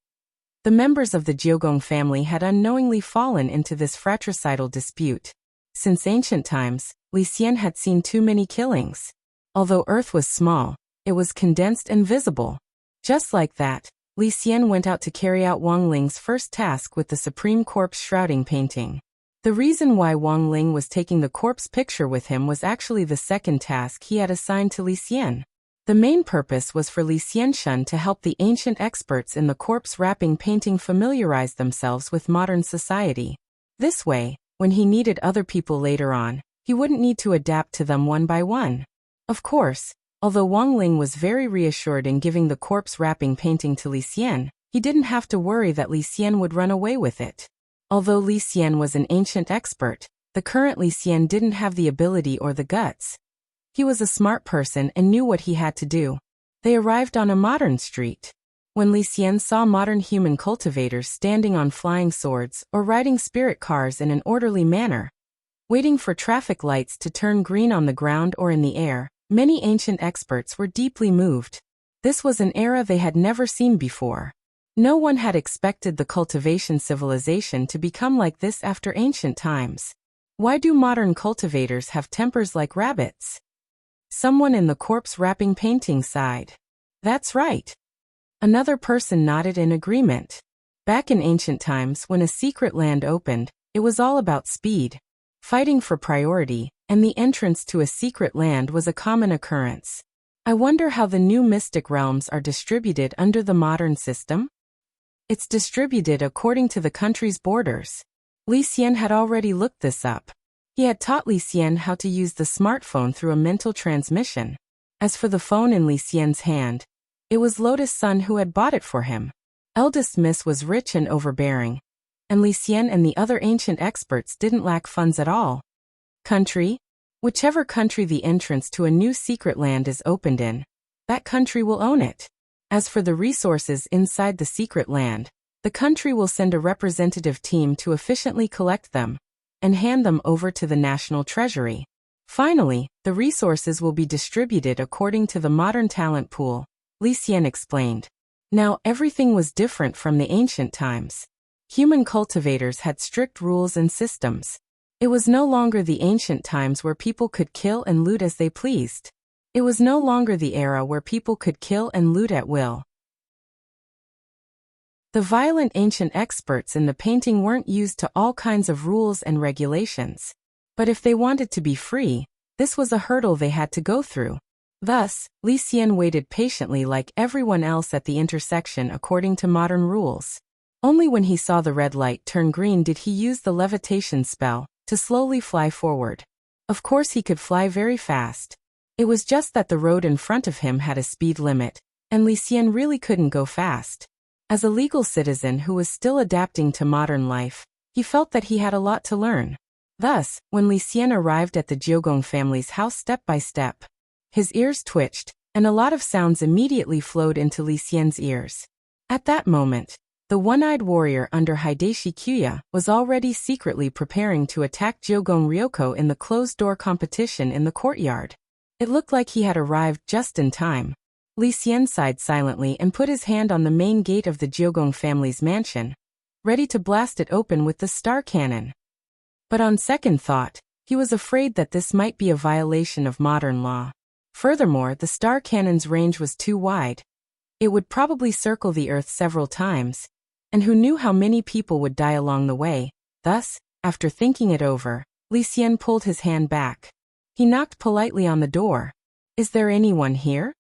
The members of the Jiugong family had unknowingly fallen into this fratricidal dispute. Since ancient times, Li Xian had seen too many killings. Although Earth was small, it was condensed and visible. Just like that, Li Xian went out to carry out Wang Ling's first task with the Supreme Corpse shrouding painting. The reason why Wang Ling was taking the corpse picture with him was actually the second task he had assigned to Li Xian. The main purpose was for Li Xianshun to help the ancient experts in the corpse wrapping painting familiarize themselves with modern society. This way, when he needed other people later on, he wouldn't need to adapt to them one by one. Of course, although Wang Ling was very reassured in giving the corpse wrapping painting to Li Xian, he didn't have to worry that Li Xian would run away with it. Although Li Xian was an ancient expert, the current Li Xian didn't have the ability or the guts. He was a smart person and knew what he had to do. They arrived on a modern street. When Li Xian saw modern human cultivators standing on flying swords or riding spirit cars in an orderly manner, waiting for traffic lights to turn green on the ground or in the air, many ancient experts were deeply moved. This was an era they had never seen before. No one had expected the cultivation civilization to become like this after ancient times. Why do modern cultivators have tempers like rabbits? Someone in the corpse wrapping painting sighed. That's right. Another person nodded in agreement. Back in ancient times when a secret land opened, it was all about speed. Fighting for priority, and the entrance to a secret land was a common occurrence. I wonder how the new mystic realms are distributed under the modern system? It's distributed according to the country's borders. Li Xian had already looked this up. He had taught Li Xian how to use the smartphone through a mental transmission. As for the phone in Li Xian's hand, it was Lotus Sun who had bought it for him. Eldest Miss was rich and overbearing, and Li Xian and the other ancient experts didn't lack funds at all. Country? Whichever country the entrance to a new secret land is opened in, that country will own it. As for the resources inside the secret land, the country will send a representative team to efficiently collect them and hand them over to the national treasury. Finally, the resources will be distributed according to the modern talent pool, Li Xian explained. Now everything was different from the ancient times. Human cultivators had strict rules and systems. It was no longer the ancient times where people could kill and loot as they pleased. It was no longer the era where people could kill and loot at will. The violent ancient experts in the painting weren't used to all kinds of rules and regulations. But if they wanted to be free, this was a hurdle they had to go through. Thus, Li Xian waited patiently like everyone else at the intersection according to modern rules. Only when he saw the red light turn green did he use the levitation spell to slowly fly forward. Of course he could fly very fast. It was just that the road in front of him had a speed limit, and Li Xian really couldn't go fast. As a legal citizen who was still adapting to modern life, he felt that he had a lot to learn. Thus, when Li Xian arrived at the Jiugong family's house step by step, his ears twitched, and a lot of sounds immediately flowed into Li Xian's ears. At that moment, the one-eyed warrior under Hideshi Kyuya was already secretly preparing to attack Jiugong Ryoko in the closed-door competition in the courtyard. It looked like he had arrived just in time. Li Xian sighed silently and put his hand on the main gate of the Jiugong family's mansion. ready to blast it open with the star cannon. But on second thought, he was afraid that this might be a violation of modern law. Furthermore, the star cannon's range was too wide. It would probably circle the Earth several times, and who knew how many people would die along the way. Thus, after thinking it over, Li Xian pulled his hand back. He knocked politely on the door. "Is there anyone here?"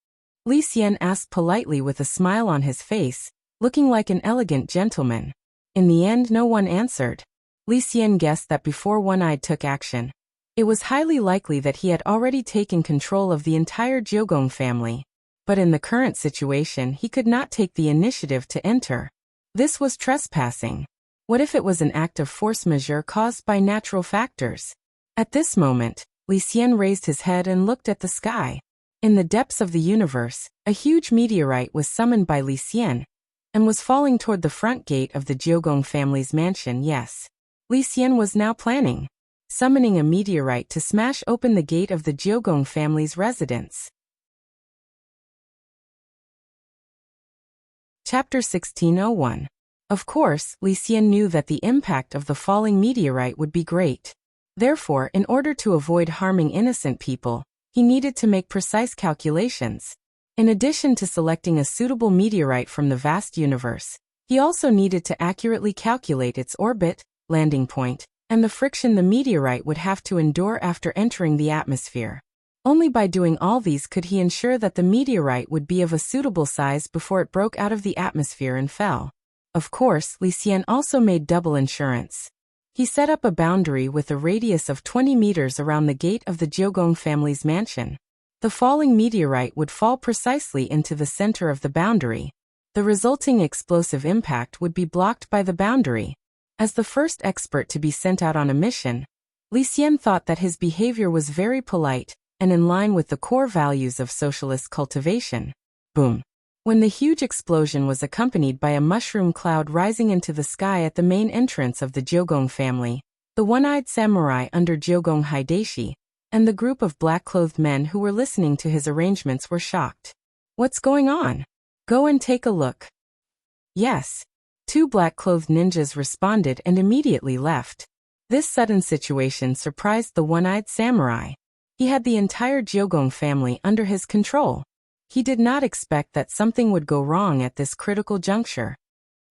Li Xian asked politely with a smile on his face, looking like an elegant gentleman. In the end, no one answered. Li Xian guessed that before One-Eyed took action, it was highly likely that he had already taken control of the entire Jiugong family. But in the current situation, he could not take the initiative to enter. This was trespassing. What if it was an act of force majeure caused by natural factors? At this moment, Li Xian raised his head and looked at the sky. In the depths of the universe, a huge meteorite was summoned by Li Xian and was falling toward the front gate of the Jiugong family's mansion. Yes, Li Xian was now planning summoning a meteorite to smash open the gate of the Jiugong family's residence. Chapter 1601. Of course, Li Xian knew that the impact of the falling meteorite would be great. Therefore, in order to avoid harming innocent people, he needed to make precise calculations. In addition to selecting a suitable meteorite from the vast universe, he also needed to accurately calculate its orbit, landing point, and the friction the meteorite would have to endure after entering the atmosphere. Only by doing all these could he ensure that the meteorite would be of a suitable size before it broke out of the atmosphere and fell. Of course, Li Xian also made double insurance. He set up a boundary with a radius of 20 meters around the gate of the Jiugong family's mansion. The falling meteorite would fall precisely into the center of the boundary. The resulting explosive impact would be blocked by the boundary. As the first expert to be sent out on a mission, Li Xian thought that his behavior was very polite and in line with the core values of socialist cultivation. Boom. When the huge explosion was accompanied by a mushroom cloud rising into the sky at the main entrance of the Jiugong family, the one-eyed samurai under Jiugong Hideshi and the group of black-clothed men who were listening to his arrangements were shocked. "What's going on? Go and take a look." Yes. Two black-clothed ninjas responded and immediately left. This sudden situation surprised the one-eyed samurai. He had the entire Jiugong family under his control. He did not expect that something would go wrong at this critical juncture.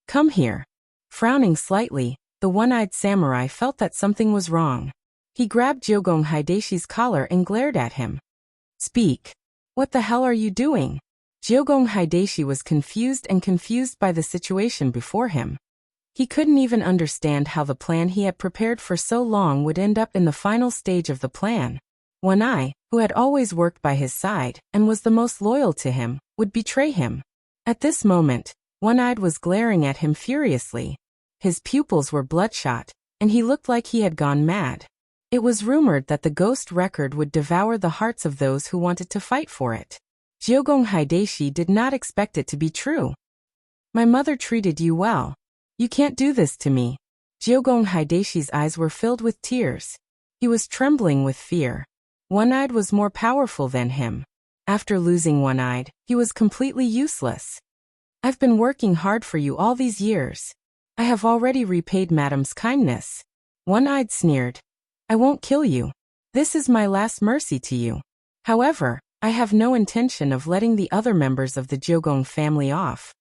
"Come here." Frowning slightly, the one-eyed samurai felt that something was wrong. He grabbed Jiugong Hideshi's collar and glared at him. "Speak. What the hell are you doing?" Jiugong Hideshi was confused by the situation before him. He couldn't even understand how the plan he had prepared for so long would end up in the final stage of the plan. One-Eye, who had always worked by his side and was the most loyal to him, would betray him. At this moment, One-Eyed was glaring at him furiously. His pupils were bloodshot, and he looked like he had gone mad. It was rumored that the ghost record would devour the hearts of those who wanted to fight for it. Jiugong Hideshi did not expect it to be true. "My mother treated you well. You can't do this to me." Jiugong Hideshi's eyes were filled with tears. He was trembling with fear. One-Eyed was more powerful than him. After losing One-Eyed, he was completely useless. "I've been working hard for you all these years. I have already repaid Madam's kindness." One-Eyed sneered. "I won't kill you. This is my last mercy to you. However, I have no intention of letting the other members of the Jiugong family off."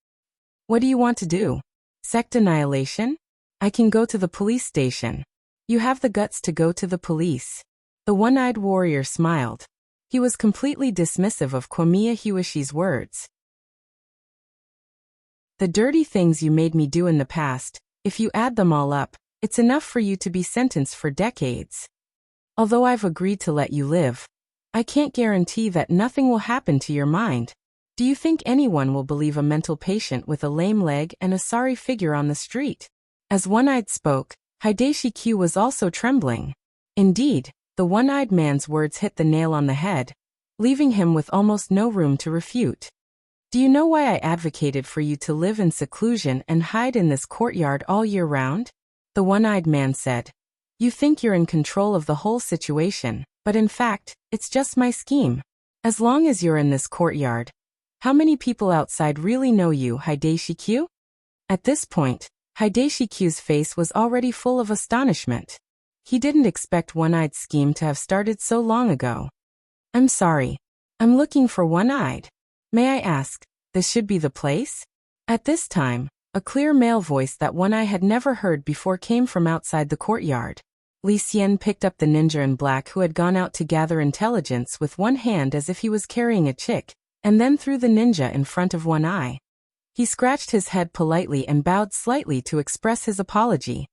"What do you want to do? Sect annihilation? I can go to the police station." "You have the guts to go to the police." The one-eyed warrior smiled. He was completely dismissive of Komiya Hiwashi's words. "The dirty things you made me do in the past, if you add them all up, it's enough for you to be sentenced for decades. Although I've agreed to let you live, I can't guarantee that nothing will happen to your mind. Do you think anyone will believe a mental patient with a lame leg and a sorry figure on the street?" As One-Eyed spoke, Hideshi Q was also trembling. Indeed, the one-eyed man's words hit the nail on the head, leaving him with almost no room to refute. "Do you know why I advocated for you to live in seclusion and hide in this courtyard all year round?" The one-eyed man said. "You think you're in control of the whole situation, but in fact, it's just my scheme. As long as you're in this courtyard, how many people outside really know you, Hideshi Q?" At this point, Hideshikyu's face was already full of astonishment. He didn't expect One-Eye's scheme to have started so long ago. I'm sorry. I'm looking for One-Eyed. May I ask, this should be the place? At this time, a clear male voice that One-Eye had never heard before came from outside the courtyard. Li Xian picked up the ninja in black who had gone out to gather intelligence with one hand as if he was carrying a chick, and then threw the ninja in front of One-Eye. He scratched his head politely and bowed slightly to express his apology.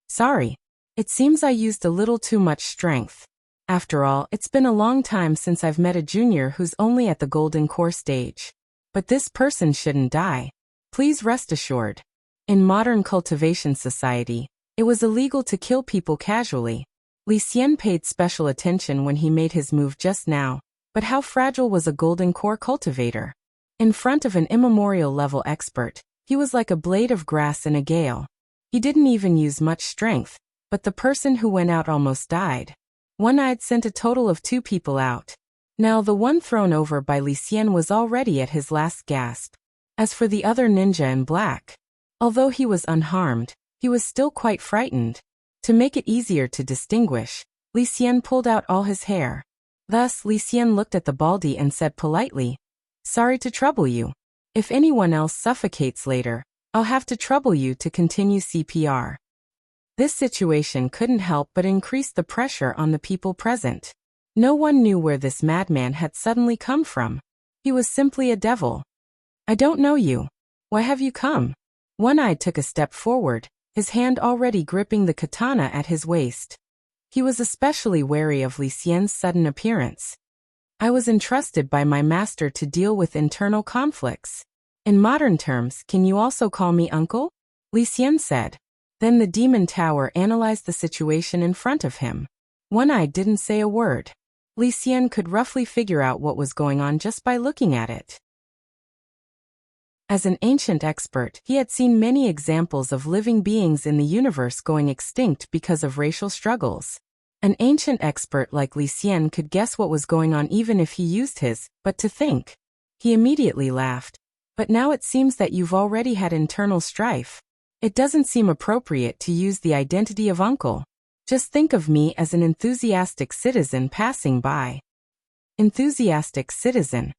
Sorry. It seems I used a little too much strength. After all, it's been a long time since I've met a junior who's only at the golden core stage. But this person shouldn't die. Please rest assured. In modern cultivation society, it was illegal to kill people casually. Li Xian paid special attention when he made his move just now, but how fragile was a golden core cultivator? In front of an immemorial level expert, he was like a blade of grass in a gale. He didn't even use much strength, but the person who went out almost died. One-Eyed sent a total of 2 people out. Now the one thrown over by Li Xian was already at his last gasp. As for the other ninja in black, although he was unharmed, he was still quite frightened. To make it easier to distinguish, Li Xian pulled out all his hair. Thus, Li Xian looked at the baldy and said politely, "Sorry to trouble you. If anyone else suffocates later, I'll have to trouble you to continue CPR." This situation couldn't help but increase the pressure on the people present. No one knew where this madman had suddenly come from. He was simply a devil. "I don't know you. Why have you come?" One-Eye took a step forward, his hand already gripping the katana at his waist. He was especially wary of Li Xian's sudden appearance. "I was entrusted by my master to deal with internal conflicts. In modern terms, can you also call me uncle?" Li Xian said. Then the demon tower analyzed the situation in front of him. One-Eye didn't say a word. Li Xian could roughly figure out what was going on just by looking at it. As an ancient expert, he had seen many examples of living beings in the universe going extinct because of racial struggles. An ancient expert like Li Xian could guess what was going on even if he used his, but to think. He immediately laughed. "But now it seems that you've already had internal strife. It doesn't seem appropriate to use the identity of uncle. Just think of me as an enthusiastic citizen passing by." Enthusiastic citizen.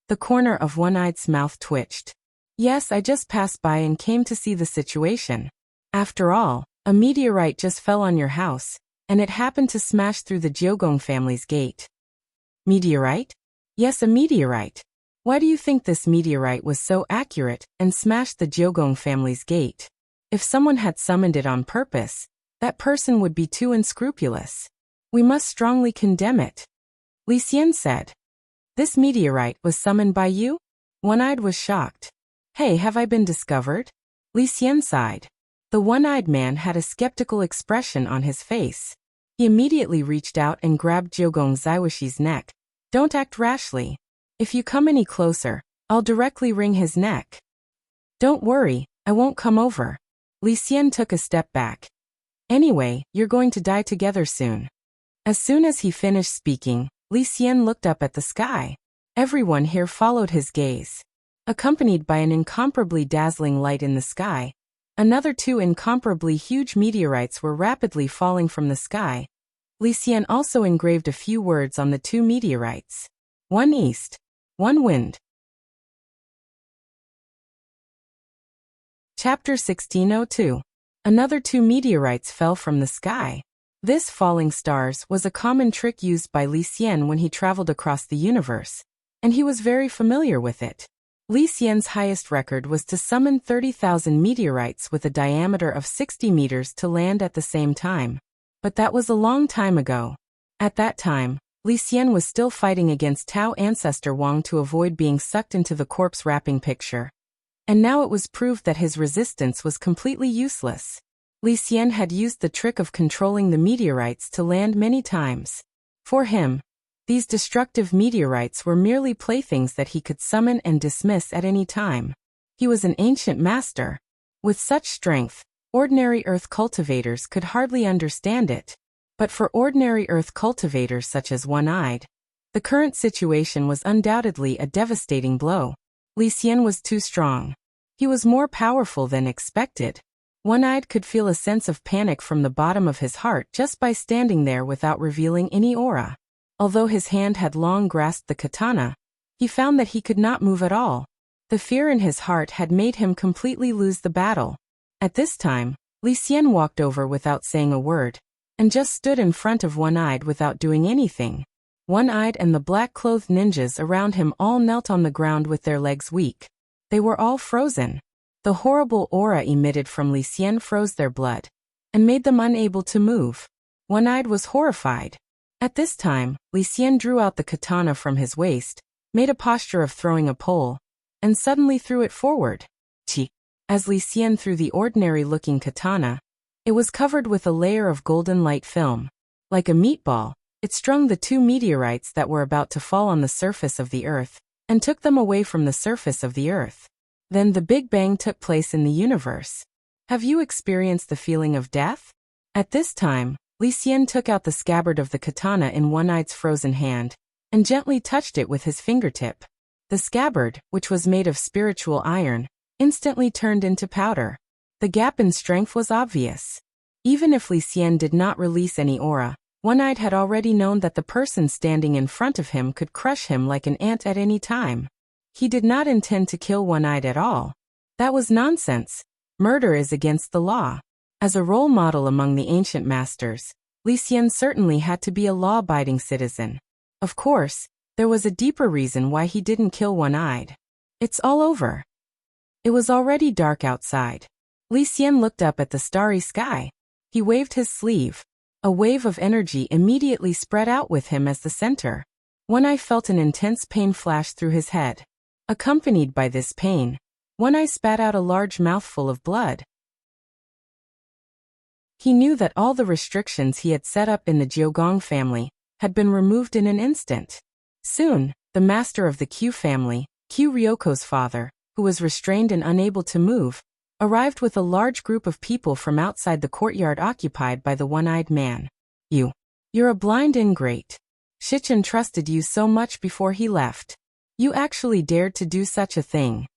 The corner of One-Eye's mouth twitched. "Yes, I just passed by and came to see the situation. After all, a meteorite just fell on your house, and it happened to smash through the Jiogong family's gate." Meteorite? Yes, a meteorite. Why do you think this meteorite was so accurate and smashed the Jiogong family's gate? If someone had summoned it on purpose, that person would be too unscrupulous. We must strongly condemn it. Li Xian said. "This meteorite was summoned by you?" One-Eyed was shocked. "Hey, have I been discovered?" Li Xian sighed. The one-eyed man had a skeptical expression on his face. He immediately reached out and grabbed Jiogong Zaiwashi's neck. "Don't act rashly. If you come any closer, I'll directly wring his neck." "Don't worry, I won't come over." Li Xian took a step back. "Anyway, you're going to die together soon." As soon as he finished speaking, Li Xian looked up at the sky. Everyone here followed his gaze. Accompanied by an incomparably dazzling light in the sky, another 2 incomparably huge meteorites were rapidly falling from the sky. Li Xian also engraved a few words on the 2 meteorites. One east, one wind. Chapter 1602. Another 2 meteorites fell from the sky. This falling stars was a common trick used by Li Xian when he traveled across the universe, and he was very familiar with it. Li Xian's highest record was to summon 30,000 meteorites with a diameter of 60 meters to land at the same time. But that was a long time ago. At that time, Li Xian was still fighting against Tao ancestor Wang to avoid being sucked into the corpse wrapping picture. And now it was proved that his resistance was completely useless. Li Xian had used the trick of controlling the meteorites to land many times. For him, these destructive meteorites were merely playthings that he could summon and dismiss at any time. He was an ancient master. With such strength, ordinary earth cultivators could hardly understand it. But for ordinary earth cultivators such as One-Eyed, the current situation was undoubtedly a devastating blow. Li Xian was too strong. He was more powerful than expected. One-Eyed could feel a sense of panic from the bottom of his heart just by standing there without revealing any aura. Although his hand had long grasped the katana, he found that he could not move at all. The fear in his heart had made him completely lose the battle. At this time, Li Xian walked over without saying a word, and just stood in front of One-Eyed without doing anything. One-Eyed and the black-clothed ninjas around him all knelt on the ground with their legs weak. They were all frozen. The horrible aura emitted from Li Xian froze their blood and made them unable to move. One-Eyed was horrified. At this time, Li Xian drew out the katana from his waist, made a posture of throwing a pole, and suddenly threw it forward. Chi. As Li Xian threw the ordinary-looking katana, it was covered with a layer of golden light film. Like a meatball, it strung the two meteorites that were about to fall on the surface of the earth, and took them away from the surface of the earth. Then the Big Bang took place in the universe. Have you experienced the feeling of death? At this time, Li Xian took out the scabbard of the katana in One-Eye's frozen hand, and gently touched it with his fingertip. The scabbard, which was made of spiritual iron, instantly turned into powder. The gap in strength was obvious. Even if Li Xian did not release any aura, One-Eyed had already known that the person standing in front of him could crush him like an ant at any time. He did not intend to kill One-Eyed at all. That was nonsense. Murder is against the law. As a role model among the ancient masters, Li Xian certainly had to be a law-abiding citizen. Of course, there was a deeper reason why he didn't kill One-Eyed. It's all over. It was already dark outside. Li Xian looked up at the starry sky. He waved his sleeve. A wave of energy immediately spread out with him as the center. One-Eye felt an intense pain flash through his head. Accompanied by this pain, One-Eye spat out a large mouthful of blood. He knew that all the restrictions he had set up in the Jiugong family had been removed in an instant. Soon, the master of the Q family, Q Ryoko's father, who was restrained and unable to move, arrived with a large group of people from outside the courtyard occupied by the one-eyed man. You're a blind ingrate. Shichen trusted you so much before he left. You actually dared to do such a thing.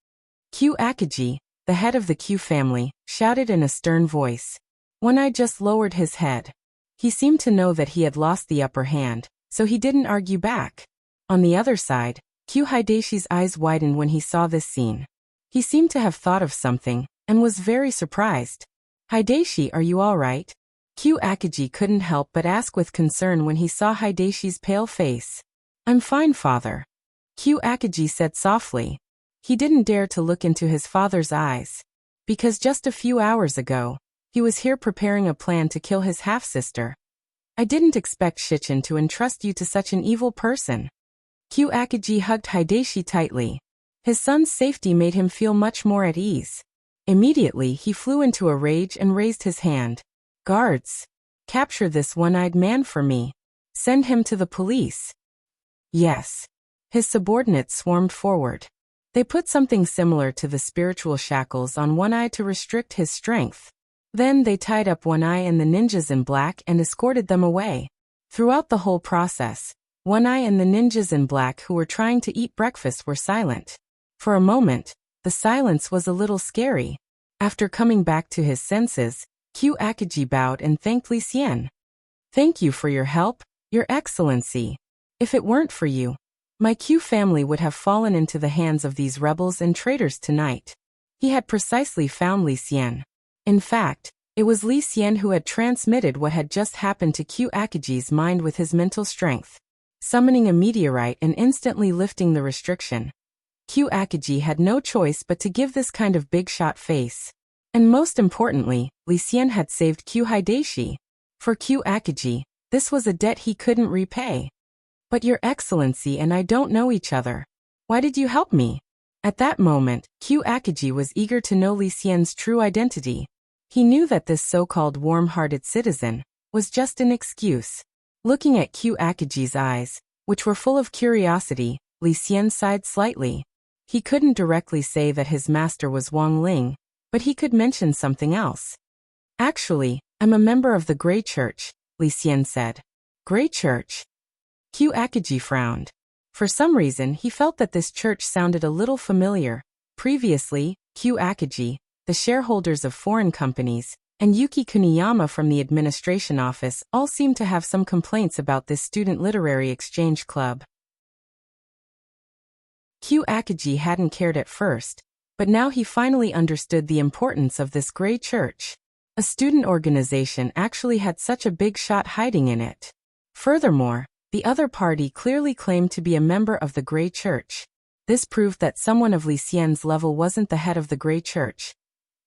Q Akiji, the head of the Q family, shouted in a stern voice. One-Eye just lowered his head. He seemed to know that he had lost the upper hand, so he didn't argue back. On the other side, Q Hideshi's eyes widened when he saw this scene. He seemed to have thought of something, and was very surprised. Hideshi, are you all right? Q Akiji couldn't help but ask with concern when he saw Hideshi's pale face. I'm fine, father. Q Akiji said softly. He didn't dare to look into his father's eyes. Because just a few hours ago, he was here preparing a plan to kill his half-sister. I didn't expect Shichen to entrust you to such an evil person. Q Akiji hugged Hideshi tightly. His son's safety made him feel much more at ease. Immediately he flew into a rage and raised his hand. Guards! Capture this one-eyed man for me. Send him to the police. Yes. His subordinates swarmed forward. They put something similar to the spiritual shackles on One-Eye to restrict his strength. Then they tied up One-Eye and the ninjas in black and escorted them away. Throughout the whole process, One-Eye and the ninjas in black who were trying to eat breakfast were silent. For a moment, the silence was a little scary. After coming back to his senses, Q Akiji bowed and thanked Li Xian. Thank you for your help, Your Excellency. If it weren't for you, my Q family would have fallen into the hands of these rebels and traitors tonight. He had precisely found Li Xian. In fact, it was Li Xian who had transmitted what had just happened to Q Akiji's mind with his mental strength, summoning a meteorite and instantly lifting the restriction. Q Akiji had no choice but to give this kind of big shot face. And most importantly, Li Xian had saved Q Hideshi. For Q Akiji, this was a debt he couldn't repay. But Your Excellency and I don't know each other. Why did you help me? At that moment, Q Akiji was eager to know Li Xian's true identity. He knew that this so-called warm-hearted citizen was just an excuse. Looking at Q Akiji's eyes, which were full of curiosity, Li Xian sighed slightly. He couldn't directly say that his master was Wang Ling, but he could mention something else. Actually, I'm a member of the Grey Church, Li Xian said. Grey Church? Q Akiji frowned. For some reason he felt that this church sounded a little familiar. Previously, Q Akiji, the shareholders of foreign companies, and Yuki Kuniyama from the administration office all seemed to have some complaints about this student literary exchange club. Q Akagi hadn't cared at first, but now he finally understood the importance of this gray church. A student organization actually had such a big shot hiding in it. Furthermore, the other party clearly claimed to be a member of the gray church. This proved that someone of Li Xian's level wasn't the head of the gray church.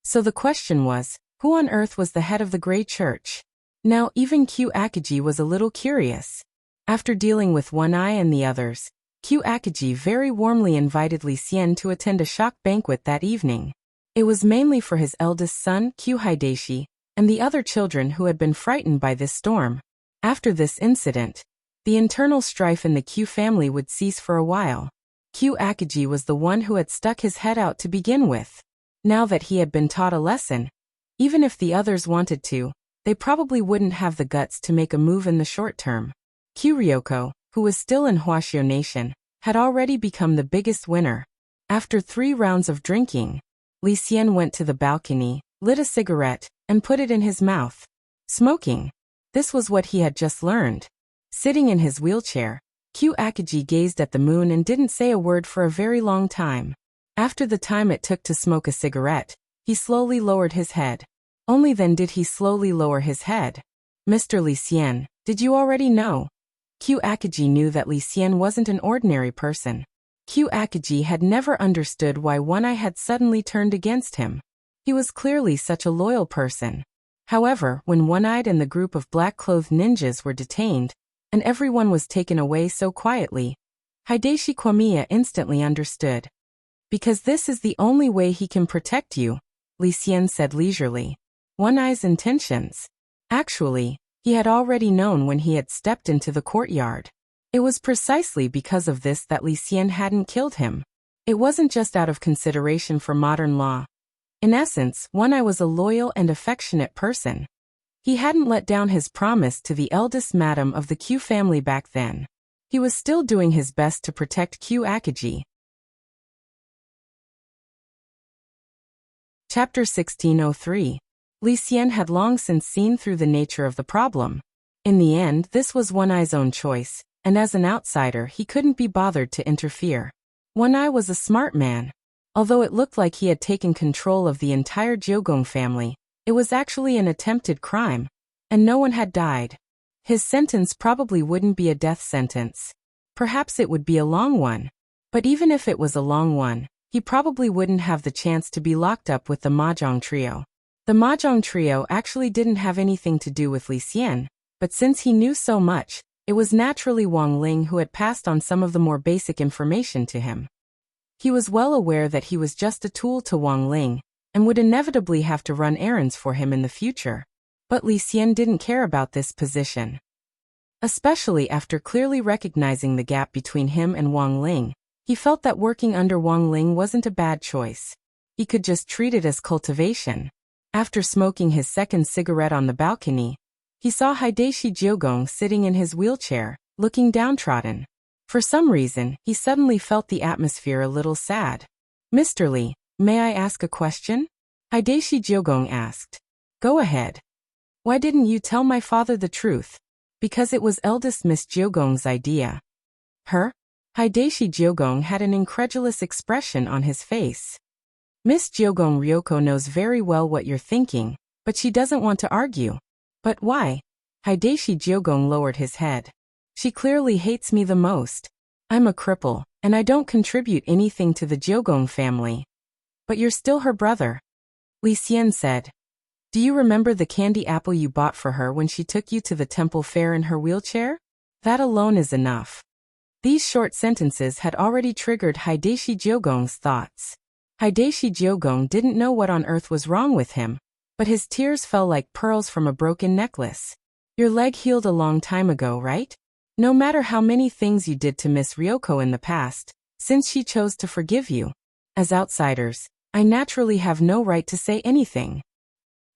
So the question was, who on earth was the head of the gray church? Now even Q Akagi was a little curious. After dealing with One Eye and the others, Q Akagi very warmly invited Li Xian to attend a shock banquet that evening. It was mainly for his eldest son, Q Hideshi, and the other children who had been frightened by this storm. After this incident, the internal strife in the Q family would cease for a while. Q Akagi was the one who had stuck his head out to begin with. Now that he had been taught a lesson, even if the others wanted to, they probably wouldn't have the guts to make a move in the short term. Q Ryoko, who was still in Huashio Nation, had already become the biggest winner. After 3 rounds of drinking, Li Xian went to the balcony, lit a cigarette, and put it in his mouth. Smoking. This was what he had just learned. Sitting in his wheelchair, Q Akagi gazed at the moon and didn't say a word for a very long time. After the time it took to smoke a cigarette, he slowly lowered his head. Only then did he slowly lower his head. Mr. Li Xian, did you already know? Q Akagi knew that Li Xian wasn't an ordinary person. Q Akagi had never understood why One Eye had suddenly turned against him. He was clearly such a loyal person. However, when One-Eyed and the group of black-clothed ninjas were detained, and everyone was taken away so quietly, Hideshi Kwamiya instantly understood. Because this is the only way he can protect you, Li Xian said leisurely. One-Eye's intentions. Actually, he had already known when he had stepped into the courtyard. It was precisely because of this that Li Xian hadn't killed him. It wasn't just out of consideration for modern law. In essence, One-Eye was a loyal and affectionate person. He hadn't let down his promise to the eldest madam of the Q family back then. He was still doing his best to protect Q Akagi. Chapter 1603. Li Xian had long since seen through the nature of the problem. In the end, this was One-Eye's own choice, and as an outsider he couldn't be bothered to interfere. One-Eye was a smart man. Although it looked like he had taken control of the entire Jiogong family, it was actually an attempted crime, and no one had died. His sentence probably wouldn't be a death sentence. Perhaps it would be a long one. But even if it was a long one, he probably wouldn't have the chance to be locked up with the Mahjong trio. The Mahjong trio actually didn't have anything to do with Li Xian, but since he knew so much, it was naturally Wang Ling who had passed on some of the more basic information to him. He was well aware that he was just a tool to Wang Ling, and would inevitably have to run errands for him in the future. But Li Xian didn't care about this position. Especially after clearly recognizing the gap between him and Wang Ling, he felt that working under Wang Ling wasn't a bad choice. He could just treat it as cultivation. After smoking his second cigarette on the balcony, he saw Hideshi Jiogong sitting in his wheelchair, looking downtrodden. For some reason, he suddenly felt the atmosphere a little sad. Mr. Li, may I ask a question? Hideshi Jiogong asked. Go ahead. Why didn't you tell my father the truth? Because it was eldest Miss Jiogong's idea. Her? Hideshi Jiogong had an incredulous expression on his face. Miss Jiogong Ryoko knows very well what you're thinking, but she doesn't want to argue. But why? Hideshi Jiogong lowered his head. She clearly hates me the most. I'm a cripple, and I don't contribute anything to the Jiogong family. But you're still her brother. Li Xian said. Do you remember the candy apple you bought for her when she took you to the temple fair in her wheelchair? That alone is enough. These short sentences had already triggered Hideshi Jiogong's thoughts. Hideshi Jiogong didn't know what on earth was wrong with him, but his tears fell like pearls from a broken necklace. Your leg healed a long time ago, right? No matter how many things you did to Miss Ryoko in the past, since she chose to forgive you. As outsiders, I naturally have no right to say anything.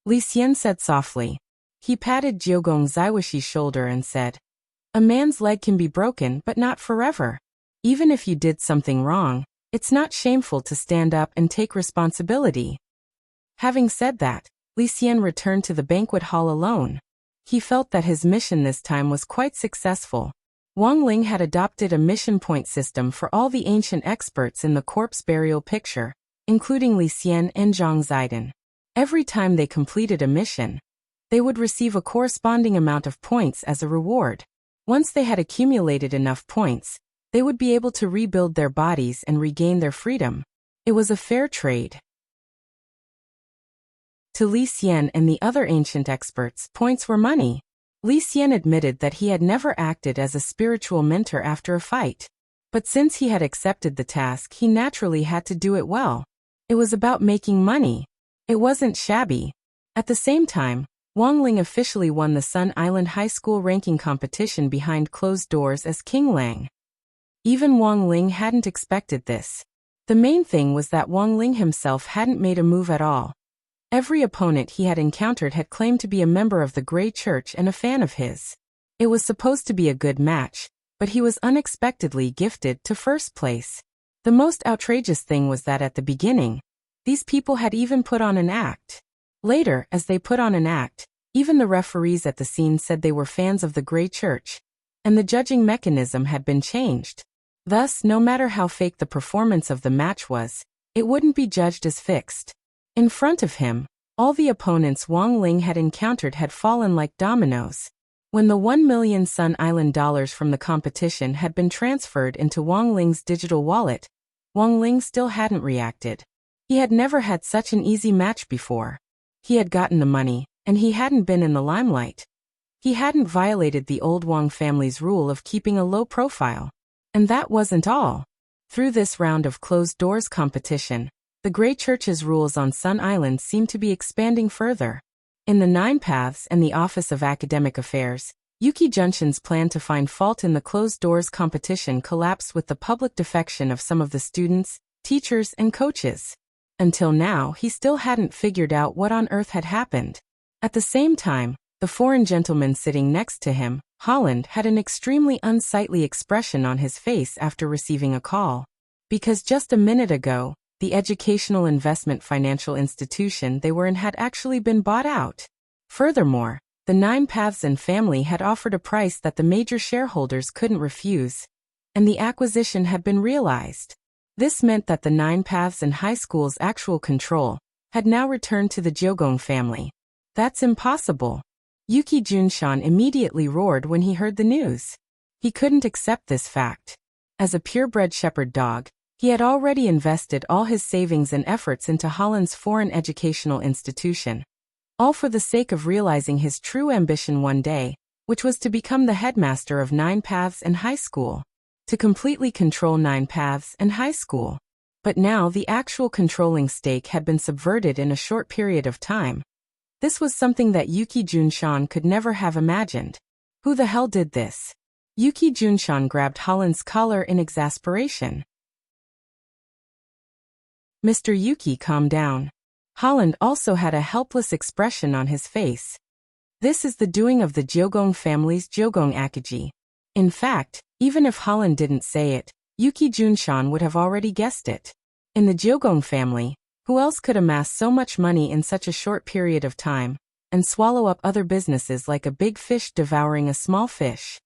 Li Xian said softly. He patted Jiogong Zaiwashi's shoulder and said, a man's leg can be broken but not forever. Even if you did something wrong, it's not shameful to stand up and take responsibility. Having said that, Li Xian returned to the banquet hall alone. He felt that his mission this time was quite successful. Wang Ling had adopted a mission point system for all the ancient experts in the corpse burial picture, including Li Xian and Zhang Zidong. Every time they completed a mission, they would receive a corresponding amount of points as a reward. Once they had accumulated enough points, they would be able to rebuild their bodies and regain their freedom. It was a fair trade. To Li Xian and the other ancient experts, points were money. Li Xian admitted that he had never acted as a spiritual mentor after a fight. But since he had accepted the task, he naturally had to do it well. It was about making money. It wasn't shabby. At the same time, Wang Ling officially won the Sun Island High School ranking competition behind closed doors as King Lang. Even Wang Ling hadn't expected this. The main thing was that Wang Ling himself hadn't made a move at all. Every opponent he had encountered had claimed to be a member of the Grey Church and a fan of his. It was supposed to be a good match, but he was unexpectedly gifted to first place. The most outrageous thing was that at the beginning, these people had even put on an act. Later, as they put on an act, even the referees at the scene said they were fans of the Grey Church, and the judging mechanism had been changed. Thus, no matter how fake the performance of the match was, it wouldn't be judged as fixed. In front of him, all the opponents Wang Ling had encountered had fallen like dominoes. When the 1 million Sun Island dollars from the competition had been transferred into Wang Ling's digital wallet, Wang Ling still hadn't reacted. He had never had such an easy match before. He had gotten the money, and he hadn't been in the limelight. He hadn't violated the old Wang family's rule of keeping a low profile. And that wasn't all. Through this round of closed-doors competition, the Grey Church's rules on Sun Island seemed to be expanding further. In the Nine Paths and the Office of Academic Affairs, Yuki Junshin's plan to find fault in the closed-doors competition collapsed with the public defection of some of the students, teachers, and coaches. Until now, he still hadn't figured out what on earth had happened. At the same time, the foreign gentleman sitting next to him, Holland, had an extremely unsightly expression on his face after receiving a call. Because just a minute ago, the educational investment financial institution they were in had actually been bought out. Furthermore, the Nine Paths and family had offered a price that the major shareholders couldn't refuse, and the acquisition had been realized. This meant that the Nine Paths and high school's actual control had now returned to the Jiogong family. That's impossible. Yuki Junshan immediately roared when he heard the news. He couldn't accept this fact. As a purebred shepherd dog, he had already invested all his savings and efforts into Holland's foreign educational institution, all for the sake of realizing his true ambition one day, which was to become the headmaster of Nine Paths and high school, to completely control Nine Paths and high school. But now the actual controlling stake had been subverted in a short period of time. This was something that Yuki Junshan could never have imagined. Who the hell did this? Yuki Junshan grabbed Holland's collar in exasperation. Mr. Yuki, calm down. Holland also had a helpless expression on his face. This is the doing of the Jiogong family's Jiogong Akaji. In fact, even if Holland didn't say it, Yuki Junshan would have already guessed it. In the Jiogong family, who else could amass so much money in such a short period of time, and swallow up other businesses like a big fish devouring a small fish?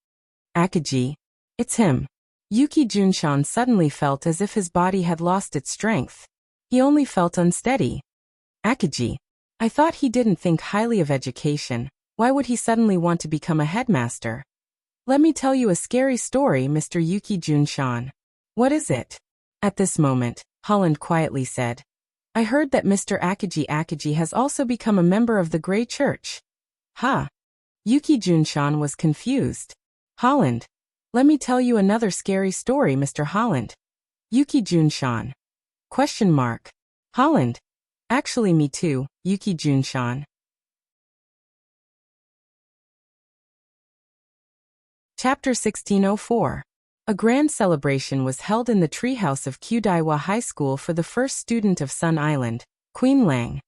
Akaji. It's him. Yuki Junshan suddenly felt as if his body had lost its strength. He only felt unsteady. Akaji. I thought he didn't think highly of education. Why would he suddenly want to become a headmaster? Let me tell you a scary story, Mr. Yuki Junshan. What is it? At this moment, Holland quietly said, I heard that Mr. Akaji has also become a member of the Grey Church. Huh? Yuki Junshan was confused. Holland. Let me tell you another scary story, Mr. Holland. Yuki Junshan. Question mark. Holland. Actually me too, Yuki Junshan. Chapter 1604. A grand celebration was held in the treehouse of Qdaiwa High School for the first student of Sun Island, Queen Lang.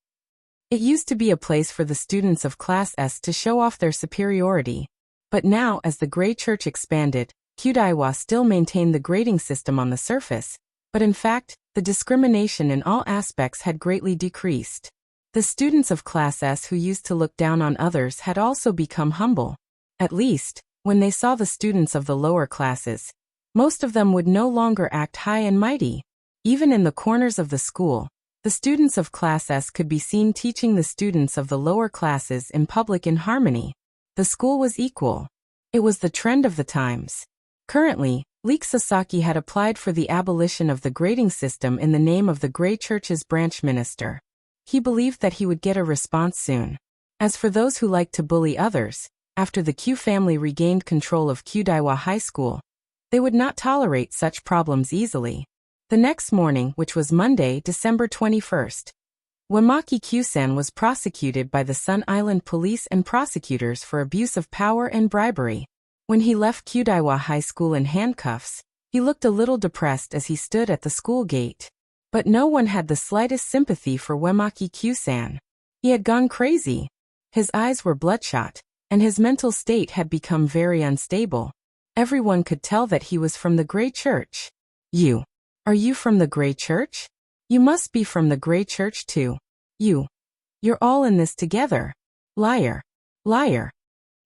It used to be a place for the students of Class S to show off their superiority. But now, as the Grey Church expanded, Qdaiwa still maintained the grading system on the surface, but in fact, the discrimination in all aspects had greatly decreased. The students of Class S who used to look down on others had also become humble. At least, when they saw the students of the lower classes, most of them would no longer act high and mighty. Even in the corners of the school, the students of Class S could be seen teaching the students of the lower classes in public in harmony. The school was equal. It was the trend of the times. Currently, Leek Sasaki had applied for the abolition of the grading system in the name of the Grey Church's branch minister. He believed that he would get a response soon. As for those who liked to bully others, after the Q family regained control of Kyudaiwa High School, they would not tolerate such problems easily. The next morning, which was Monday, December 21st, Wamaki Kyusen was prosecuted by the Sun Island police and prosecutors for abuse of power and bribery. When he left Kyudaiwa High School in handcuffs, he looked a little depressed as he stood at the school gate. But no one had the slightest sympathy for Wamaki Kyusan. He had gone crazy. His eyes were bloodshot, and his mental state had become very unstable. Everyone could tell that he was from the Grey Church. Are you from the Grey Church? You must be from the Grey Church too. You're all in this together. Liar. Liar.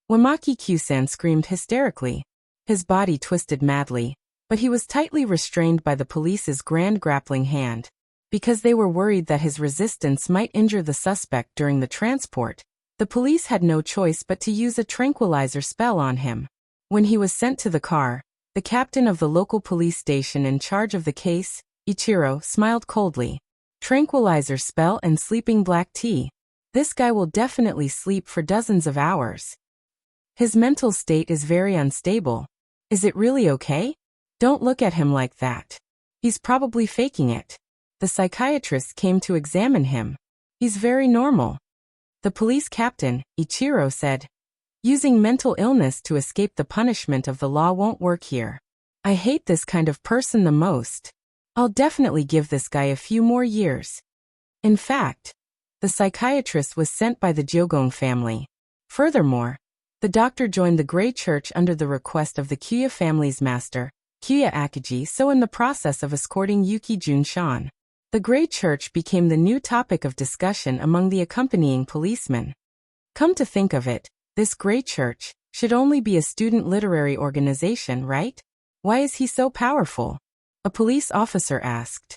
Wamaki Kyusan screamed hysterically. His body twisted madly, but he was tightly restrained by the police's grand grappling hand. Because they were worried that his resistance might injure the suspect during the transport, the police had no choice but to use a tranquilizer spell on him. When he was sent to the car, the captain of the local police station in charge of the case, Ichiro, smiled coldly. Tranquilizer spell and sleeping black tea. This guy will definitely sleep for dozens of hours. His mental state is very unstable. Is it really okay? Don't look at him like that. He's probably faking it. The psychiatrist came to examine him. He's very normal. The police captain, Ichiro, said, using mental illness to escape the punishment of the law won't work here. I hate this kind of person the most. I'll definitely give this guy a few more years. In fact, the psychiatrist was sent by the Jogong family. Furthermore, the doctor joined the Grey Church under the request of the Kyuya family's master, Kyuya Akiji, so in the process of escorting Yuki Jun-shan. The Grey Church became the new topic of discussion among the accompanying policemen. Come to think of it, this Grey Church should only be a student literary organization, right? Why is he so powerful? A police officer asked.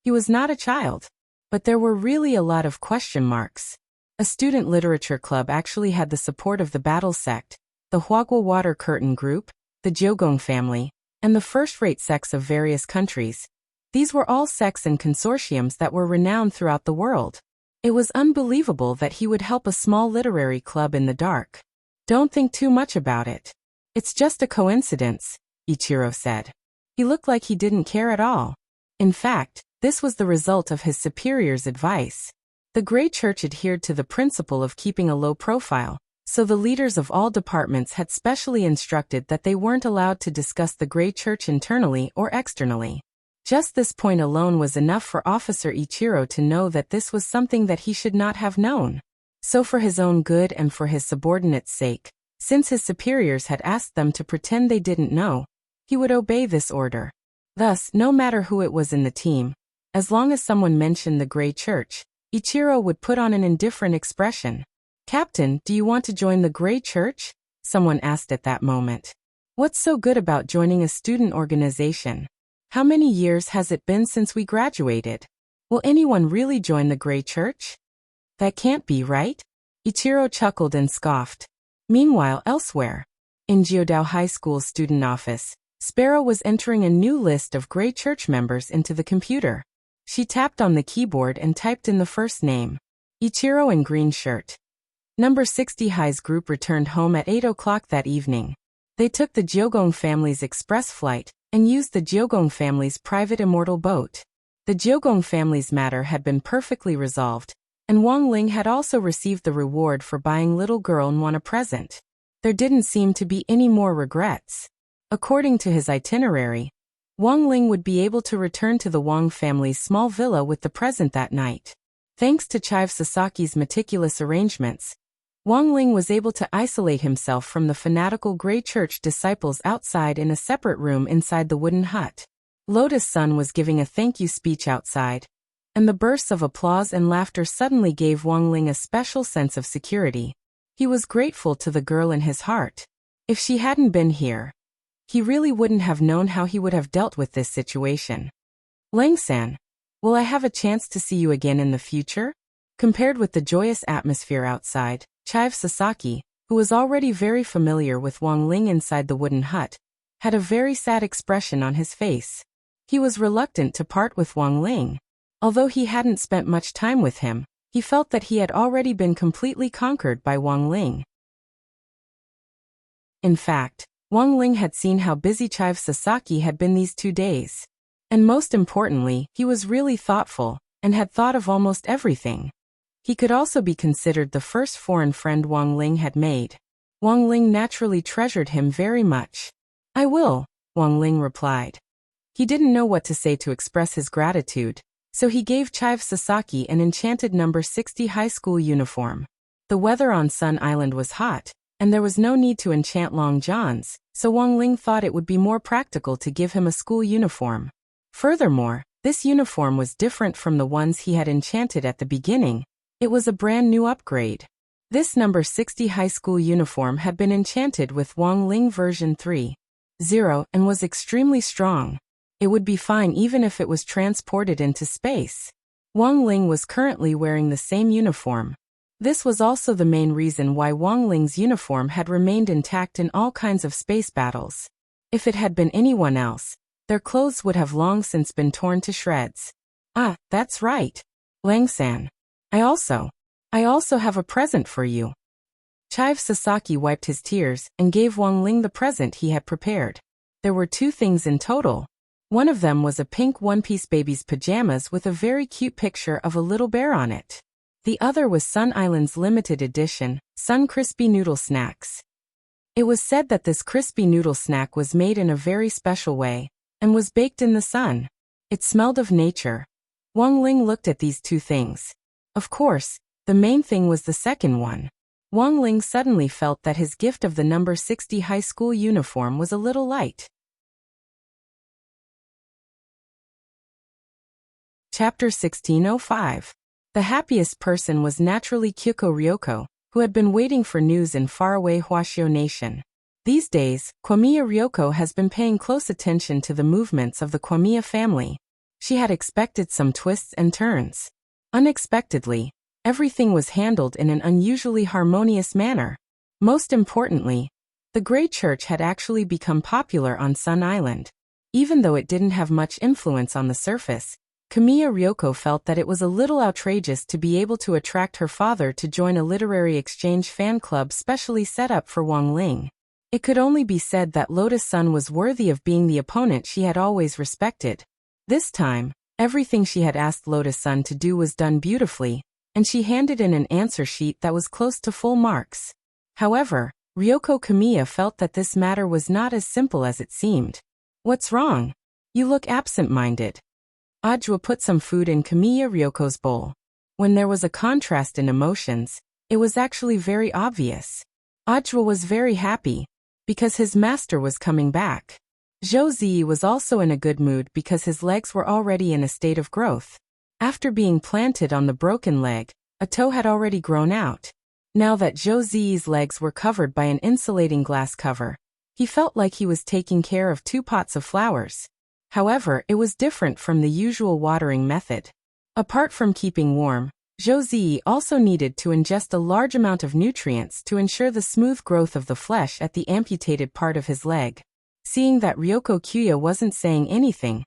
He was not a child, but there were really a lot of question marks. A student literature club actually had the support of the Battle Sect, the Huagwa Water Curtain Group, the Jogong family, and the first-rate sects of various countries. These were all sects and consortiums that were renowned throughout the world. It was unbelievable that he would help a small literary club in the dark. Don't think too much about it. It's just a coincidence, Ichiro said. He looked like he didn't care at all. In fact, this was the result of his superior's advice. The Grey Church adhered to the principle of keeping a low profile, so the leaders of all departments had specially instructed that they weren't allowed to discuss the Grey Church internally or externally. Just this point alone was enough for Officer Ichiro to know that this was something that he should not have known. So for his own good and for his subordinates' sake, since his superiors had asked them to pretend they didn't know, he would obey this order. Thus, no matter who it was in the team, as long as someone mentioned the Grey Church, Ichiro would put on an indifferent expression. Captain, do you want to join the Grey Church? Someone asked at that moment. What's so good about joining a student organization? How many years has it been since we graduated? Will anyone really join the Grey Church? That can't be right? Ichiro chuckled and scoffed. Meanwhile, elsewhere, in Jiodao High School's student office, Sparrow was entering a new list of Grey Church members into the computer. She tapped on the keyboard and typed in the first name. Ichiro in green shirt. Number 60 High's group returned home at 8 o'clock that evening. They took the Jogong family's express flight and used the Jogong family's private immortal boat. The Jogong family's matter had been perfectly resolved, and Wang Ling had also received the reward for buying little girl Nwan a present. There didn't seem to be any more regrets. According to his itinerary, Wang Ling would be able to return to the Wang family's small villa with the present that night. Thanks to Chive Sasaki's meticulous arrangements, Wang Ling was able to isolate himself from the fanatical Grey Church disciples outside in a separate room inside the wooden hut. Lotus Sun was giving a thank you speech outside. and the bursts of applause and laughter suddenly gave Wang Ling a special sense of security. He was grateful to the girl in his heart. If she hadn't been here, he really wouldn't have known how he would have dealt with this situation. Lang-san, will I have a chance to see you again in the future? Compared with the joyous atmosphere outside, Chive Sasaki, who was already very familiar with Wang Ling inside the wooden hut, had a very sad expression on his face. He was reluctant to part with Wang Ling. Although he hadn't spent much time with him, he felt that he had already been completely conquered by Wang Ling. In fact, Wang Ling had seen how busy Chive Sasaki had been these 2 days. And most importantly, he was really thoughtful, and had thought of almost everything. He could also be considered the first foreign friend Wang Ling had made. Wang Ling naturally treasured him very much. I will, Wang Ling replied. He didn't know what to say to express his gratitude, so he gave Chive Sasaki an enchanted number 60 high school uniform. The weather on Sun Island was hot, and there was no need to enchant long johns, so Wang Ling thought it would be more practical to give him a school uniform. Furthermore, this uniform was different from the ones he had enchanted at the beginning. It was a brand new upgrade. This number 60 high school uniform had been enchanted with Wang Ling version 3.0 and was extremely strong. It would be fine even if it was transported into space. Wang Ling was currently wearing the same uniform. This was also the main reason why Wang Ling's uniform had remained intact in all kinds of space battles. If it had been anyone else, their clothes would have long since been torn to shreds. Ah, that's right. Lang-san. I also have a present for you. Chive Sasaki wiped his tears and gave Wang Ling the present he had prepared. There were 2 things in total. One of them was a pink one-piece baby's pajamas with a very cute picture of a little bear on it. The other was Sun Island's limited edition, Sun Crispy Noodle Snacks. It was said that this crispy noodle snack was made in a very special way, and was baked in the sun. It smelled of nature. Wang Ling looked at these 2 things. Of course, the main thing was the second one. Wang Ling suddenly felt that his gift of the number 60 high school uniform was a little light. Chapter 1605. The happiest person was naturally Kyuko Ryoko, who had been waiting for news in faraway Huashio Nation. These days, Kwamiya Ryoko has been paying close attention to the movements of the Kwamiya family. She had expected some twists and turns. Unexpectedly, everything was handled in an unusually harmonious manner. Most importantly, the Grey Church had actually become popular on Sun Island. Even though it didn't have much influence on the surface, Kamiya Ryoko felt that it was a little outrageous to be able to attract her father to join a literary exchange fan club specially set up for Wang Ling. It could only be said that Lotus Sun was worthy of being the opponent she had always respected. This time, everything she had asked Lotus Sun to do was done beautifully, and she handed in an answer sheet that was close to full marks. However, Ryoko Kamiya felt that this matter was not as simple as it seemed. What's wrong? You look absent-minded. Ajwa put some food in Kamiya Ryoko's bowl. When there was a contrast in emotions, it was actually very obvious. Ajwa was very happy, because his master was coming back. Zhou Ziyi was also in a good mood because his legs were already in a state of growth. After being planted on the broken leg, a toe had already grown out. Now that Zhou Ziyi's legs were covered by an insulating glass cover, he felt like he was taking care of 2 pots of flowers. However, it was different from the usual watering method. Apart from keeping warm, Zhou Ziyi also needed to ingest a large amount of nutrients to ensure the smooth growth of the flesh at the amputated part of his leg. Seeing that Ryoko Kyuya wasn't saying anything,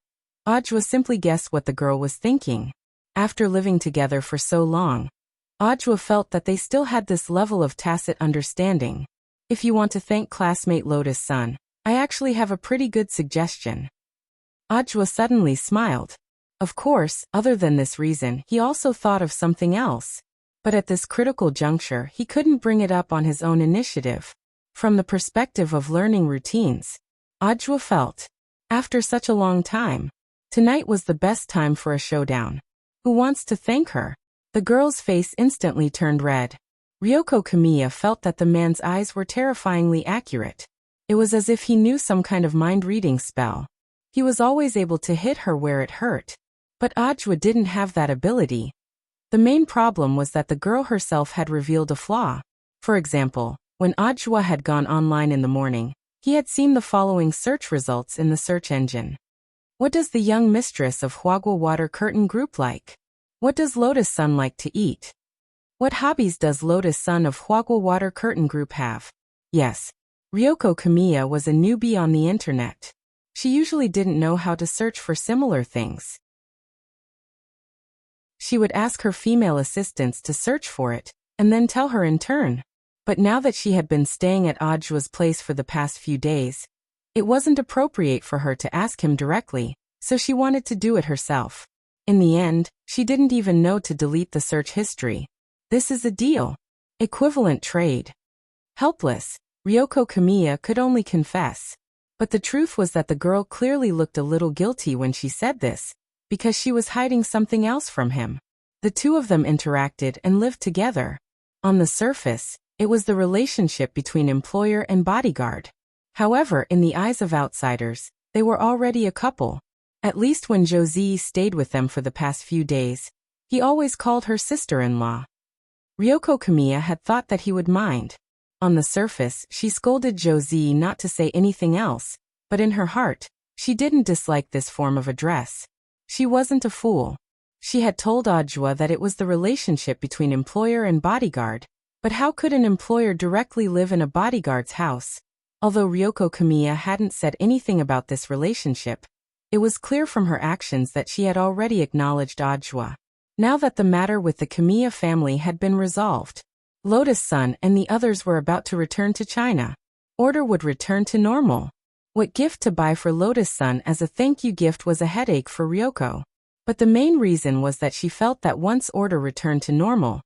Ajwa simply guessed what the girl was thinking. After living together for so long, Ajwa felt that they still had this level of tacit understanding. If you want to thank classmate Lotus Sun, I actually have a pretty good suggestion. Ajwa suddenly smiled. Of course, other than this reason, he also thought of something else. But at this critical juncture, he couldn't bring it up on his own initiative. From the perspective of learning routines, Ajwa felt, after such a long time, tonight was the best time for a showdown. Who wants to thank her? The girl's face instantly turned red. Ryoko Kamiya felt that the man's eyes were terrifyingly accurate. It was as if he knew some kind of mind-reading spell. He was always able to hit her where it hurt. But Ajwa didn't have that ability. The main problem was that the girl herself had revealed a flaw. For example, when Ajwa had gone online in the morning, he had seen the following search results in the search engine. What does the young mistress of Huagua Water Curtain Group like? What does Lotus Sun like to eat? What hobbies does Lotus Sun of Huagua Water Curtain Group have? Yes, Ryoko Kamiya was a newbie on the internet. She usually didn't know how to search for similar things. She would ask her female assistants to search for it, and then tell her in turn. But now that she had been staying at Ajwa's place for the past few days, it wasn't appropriate for her to ask him directly, so she wanted to do it herself. In the end, she didn't even know to delete the search history. This is a deal. Equivalent trade. Helpless, Ryoko Kamiya could only confess. But the truth was that the girl clearly looked a little guilty when she said this, because she was hiding something else from him. The two of them interacted and lived together. On the surface, it was the relationship between employer and bodyguard. However, in the eyes of outsiders, they were already a couple. At least when Josie stayed with them for the past few days, he always called her sister-in-law. Ryoko Kamiya had thought that he would mind. On the surface, she scolded Josie not to say anything else, but in her heart, she didn't dislike this form of address. She wasn't a fool. She had told Ajwa that it was the relationship between employer and bodyguard, but how could an employer directly live in a bodyguard's house? Although Ryoko Kamiya hadn't said anything about this relationship, it was clear from her actions that she had already acknowledged Ajwa. Now that the matter with the Kamiya family had been resolved, Lotus Sun and the others were about to return to China. Order would return to normal. What gift to buy for Lotus Sun as a thank you gift was a headache for Ryoko. But the main reason was that she felt that once Order returned to normal,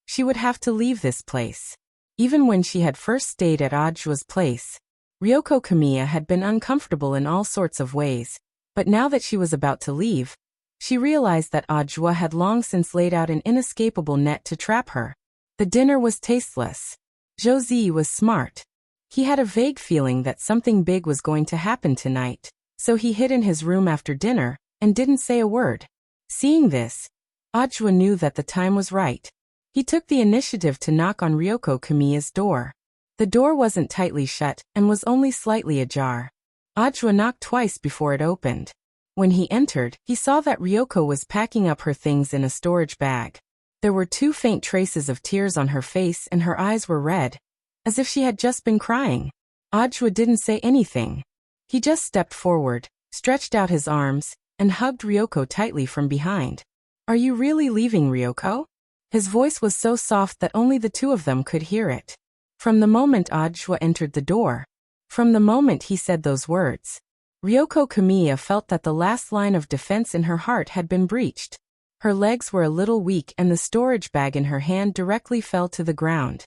she would have to leave this place. Even when she had first stayed at Ajwa's place, Ryoko Kamiya had been uncomfortable in all sorts of ways, but now that she was about to leave, she realized that Ajwa had long since laid out an inescapable net to trap her. The dinner was tasteless. Josie was smart. He had a vague feeling that something big was going to happen tonight, so he hid in his room after dinner and didn't say a word. Seeing this, Ajwa knew that the time was right. He took the initiative to knock on Ryoko Kamiya's door. The door wasn't tightly shut and was only slightly ajar. Ajwa knocked twice before it opened. When he entered, he saw that Ryoko was packing up her things in a storage bag. There were 2 faint traces of tears on her face and her eyes were red, as if she had just been crying. Ajwa didn't say anything. He just stepped forward, stretched out his arms, and hugged Ryoko tightly from behind. "Are you really leaving, Ryoko?" His voice was so soft that only the two of them could hear it. From the moment Ajwa entered the door, from the moment he said those words, Ryoko Kamiya felt that the last line of defense in her heart had been breached. Her legs were a little weak and the storage bag in her hand directly fell to the ground.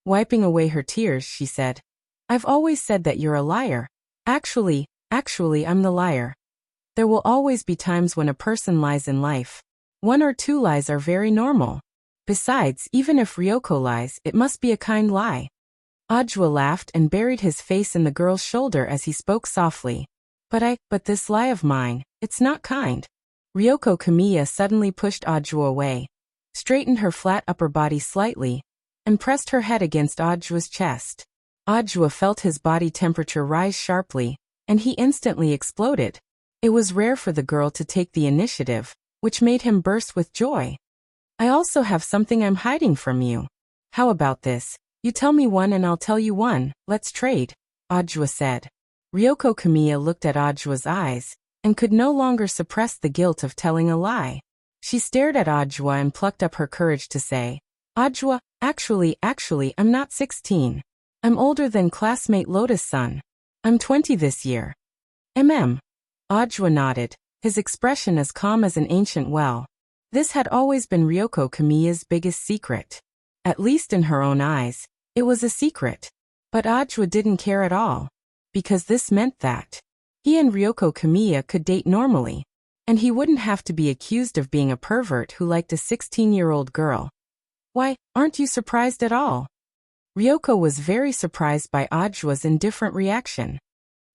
Wiping away her tears, she said, "I've always said that you're a liar. Actually, I'm the liar. There will always be times when a person lies in life. 1 or 2 lies are very normal. Besides, even if Ryoko lies, it must be a kind lie." Ajwa laughed and buried his face in the girl's shoulder as he spoke softly. But this lie of mine, it's not kind." Ryoko Kamiya suddenly pushed Ajwa away, straightened her flat upper body slightly, and pressed her head against Ajwa's chest. Ajwa felt his body temperature rise sharply, and he instantly exploded. It was rare for the girl to take the initiative, which made him burst with joy. "I also have something I'm hiding from you. How about this? You tell me one and I'll tell you one, let's trade," Ajwa said. Ryoko Kamiya looked at Ajwa's eyes, and could no longer suppress the guilt of telling a lie. She stared at Ajwa and plucked up her courage to say, "Ajwa, actually, I'm not 16. I'm older than classmate Lotus Sun. I'm 20 this year." Ajwa nodded, his expression as calm as an ancient well. This had always been Ryoko Kamiya's biggest secret. At least in her own eyes, it was a secret. But Ajwa didn't care at all, because this meant that he and Ryoko Kamiya could date normally, and he wouldn't have to be accused of being a pervert who liked a 16-year-old girl. "Why, aren't you surprised at all?" Ryoko was very surprised by Ajwa's indifferent reaction.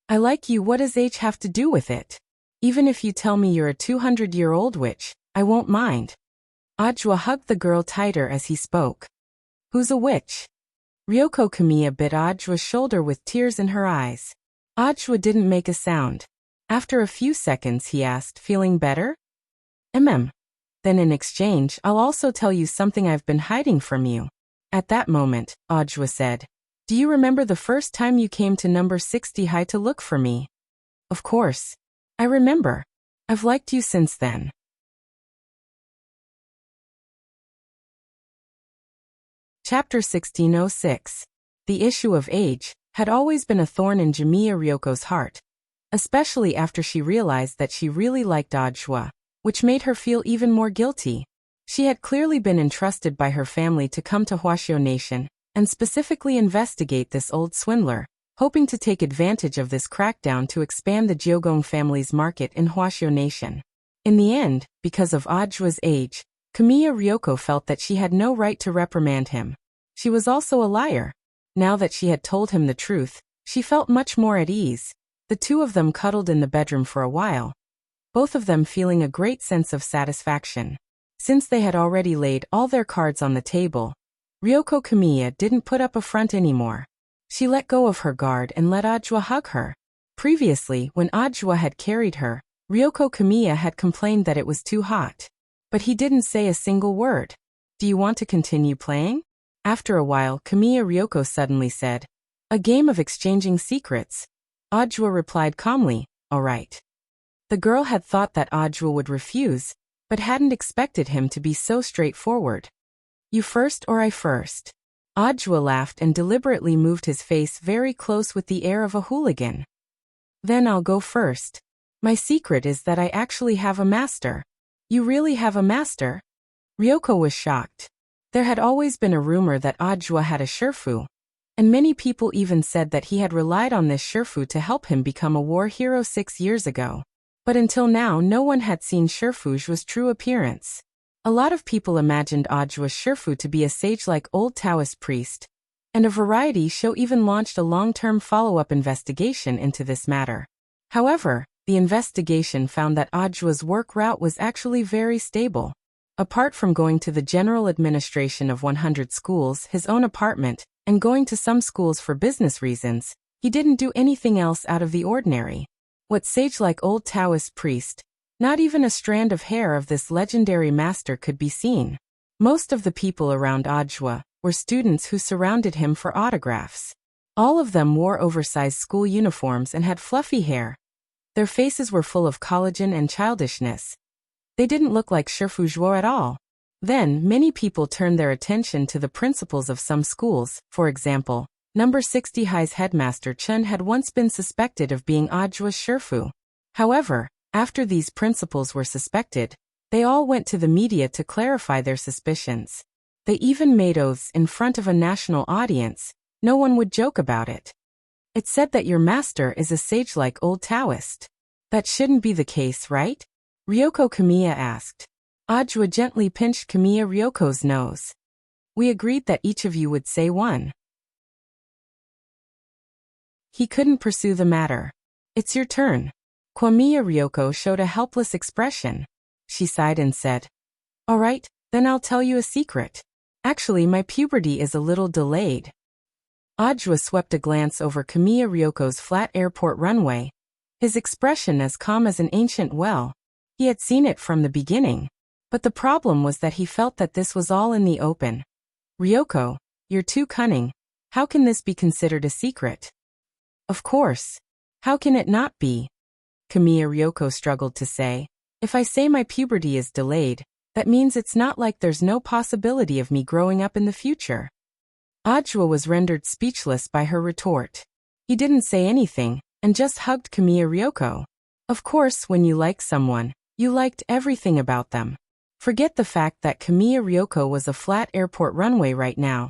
"I like you, what does age have to do with it?" Even if you tell me you're a 200-year-old witch, I won't mind. Ajwa hugged the girl tighter as he spoke. Who's a witch? Ryoko Kamiya bit Ajwa's shoulder with tears in her eyes. Ajwa didn't make a sound. After a few seconds he asked, feeling better? Then in exchange I'll also tell you something I've been hiding from you. At that moment, Ajwa said, do you remember the first time you came to number 60 high to look for me? Of course. I remember. I've liked you since then. Chapter 1606. The issue of age had always been a thorn in Jamiya Ryoko's heart, especially after she realized that she really liked Ajwa, which made her feel even more guilty. She had clearly been entrusted by her family to come to Hwasyo Nation and specifically investigate this old swindler, hoping to take advantage of this crackdown to expand the Jeogong family's market in Hwasyo Nation. In the end, because of Ajwa's age, Kamiya Ryoko felt that she had no right to reprimand him. She was also a liar. Now that she had told him the truth, she felt much more at ease. The two of them cuddled in the bedroom for a while, both of them feeling a great sense of satisfaction. Since they had already laid all their cards on the table, Ryoko Kamiya didn't put up a front anymore. She let go of her guard and let Ajwa hug her. Previously, when Ajwa had carried her, Ryoko Kamiya had complained that it was too hot. But he didn't say a single word. Do you want to continue playing? After a while, Kamiya Ryoko suddenly said, a game of exchanging secrets. Ajwa replied calmly, all right. The girl had thought that Ajwa would refuse, but hadn't expected him to be so straightforward. You first or I first? Ajwa laughed and deliberately moved his face very close with the air of a hooligan. Then I'll go first. My secret is that I actually have a master. You really have a master? Ryoko was shocked. There had always been a rumor that Ajwa had a Shifu, and many people even said that he had relied on this Shifu to help him become a war hero 6 years ago. But until now no one had seen Shifu's true appearance. A lot of people imagined Ajwa's Shifu to be a sage-like old Taoist priest, and a variety show even launched a long-term follow-up investigation into this matter. However, the investigation found that Ajwa's work route was actually very stable. Apart from going to the general administration of 100 schools, his own apartment, and going to some schools for business reasons, he didn't do anything else out of the ordinary. What sage-like old Taoist priest? Not even a strand of hair of this legendary master could be seen. Most of the people around Ajwa were students who surrounded him for autographs. All of them wore oversized school uniforms and had fluffy hair. Their faces were full of collagen and childishness. They didn't look like Shifu at all. Then, many people turned their attention to the principals of some schools. For example, number 60 High's headmaster Chun had once been suspected of being Ajwa's Shifu. However, after these principals were suspected, they all went to the media to clarify their suspicions. They even made oaths in front of a national audience. No one would joke about it. It's said that your master is a sage-like old Taoist. That shouldn't be the case, right? Ryoko Kamiya asked. Ajwa gently pinched Kamiya Ryoko's nose. We agreed that each of you would say one. He couldn't pursue the matter. It's your turn. Kamiya Ryoko showed a helpless expression. She sighed and said, all right, then I'll tell you a secret. Actually, my puberty is a little delayed. Ajwa swept a glance over Kamiya Ryoko's flat airport runway, his expression as calm as an ancient well. He had seen it from the beginning. But the problem was that he felt that this was all in the open. Ryoko, you're too cunning. How can this be considered a secret? Of course. How can it not be? Kamiya Ryoko struggled to say. If I say my puberty is delayed, that means it's not like there's no possibility of me growing up in the future. Ajwa was rendered speechless by her retort. He didn't say anything, and just hugged Kamiya Ryoko. Of course, when you like someone, you liked everything about them. Forget the fact that Kamiya Ryoko was a flat airport runway right now.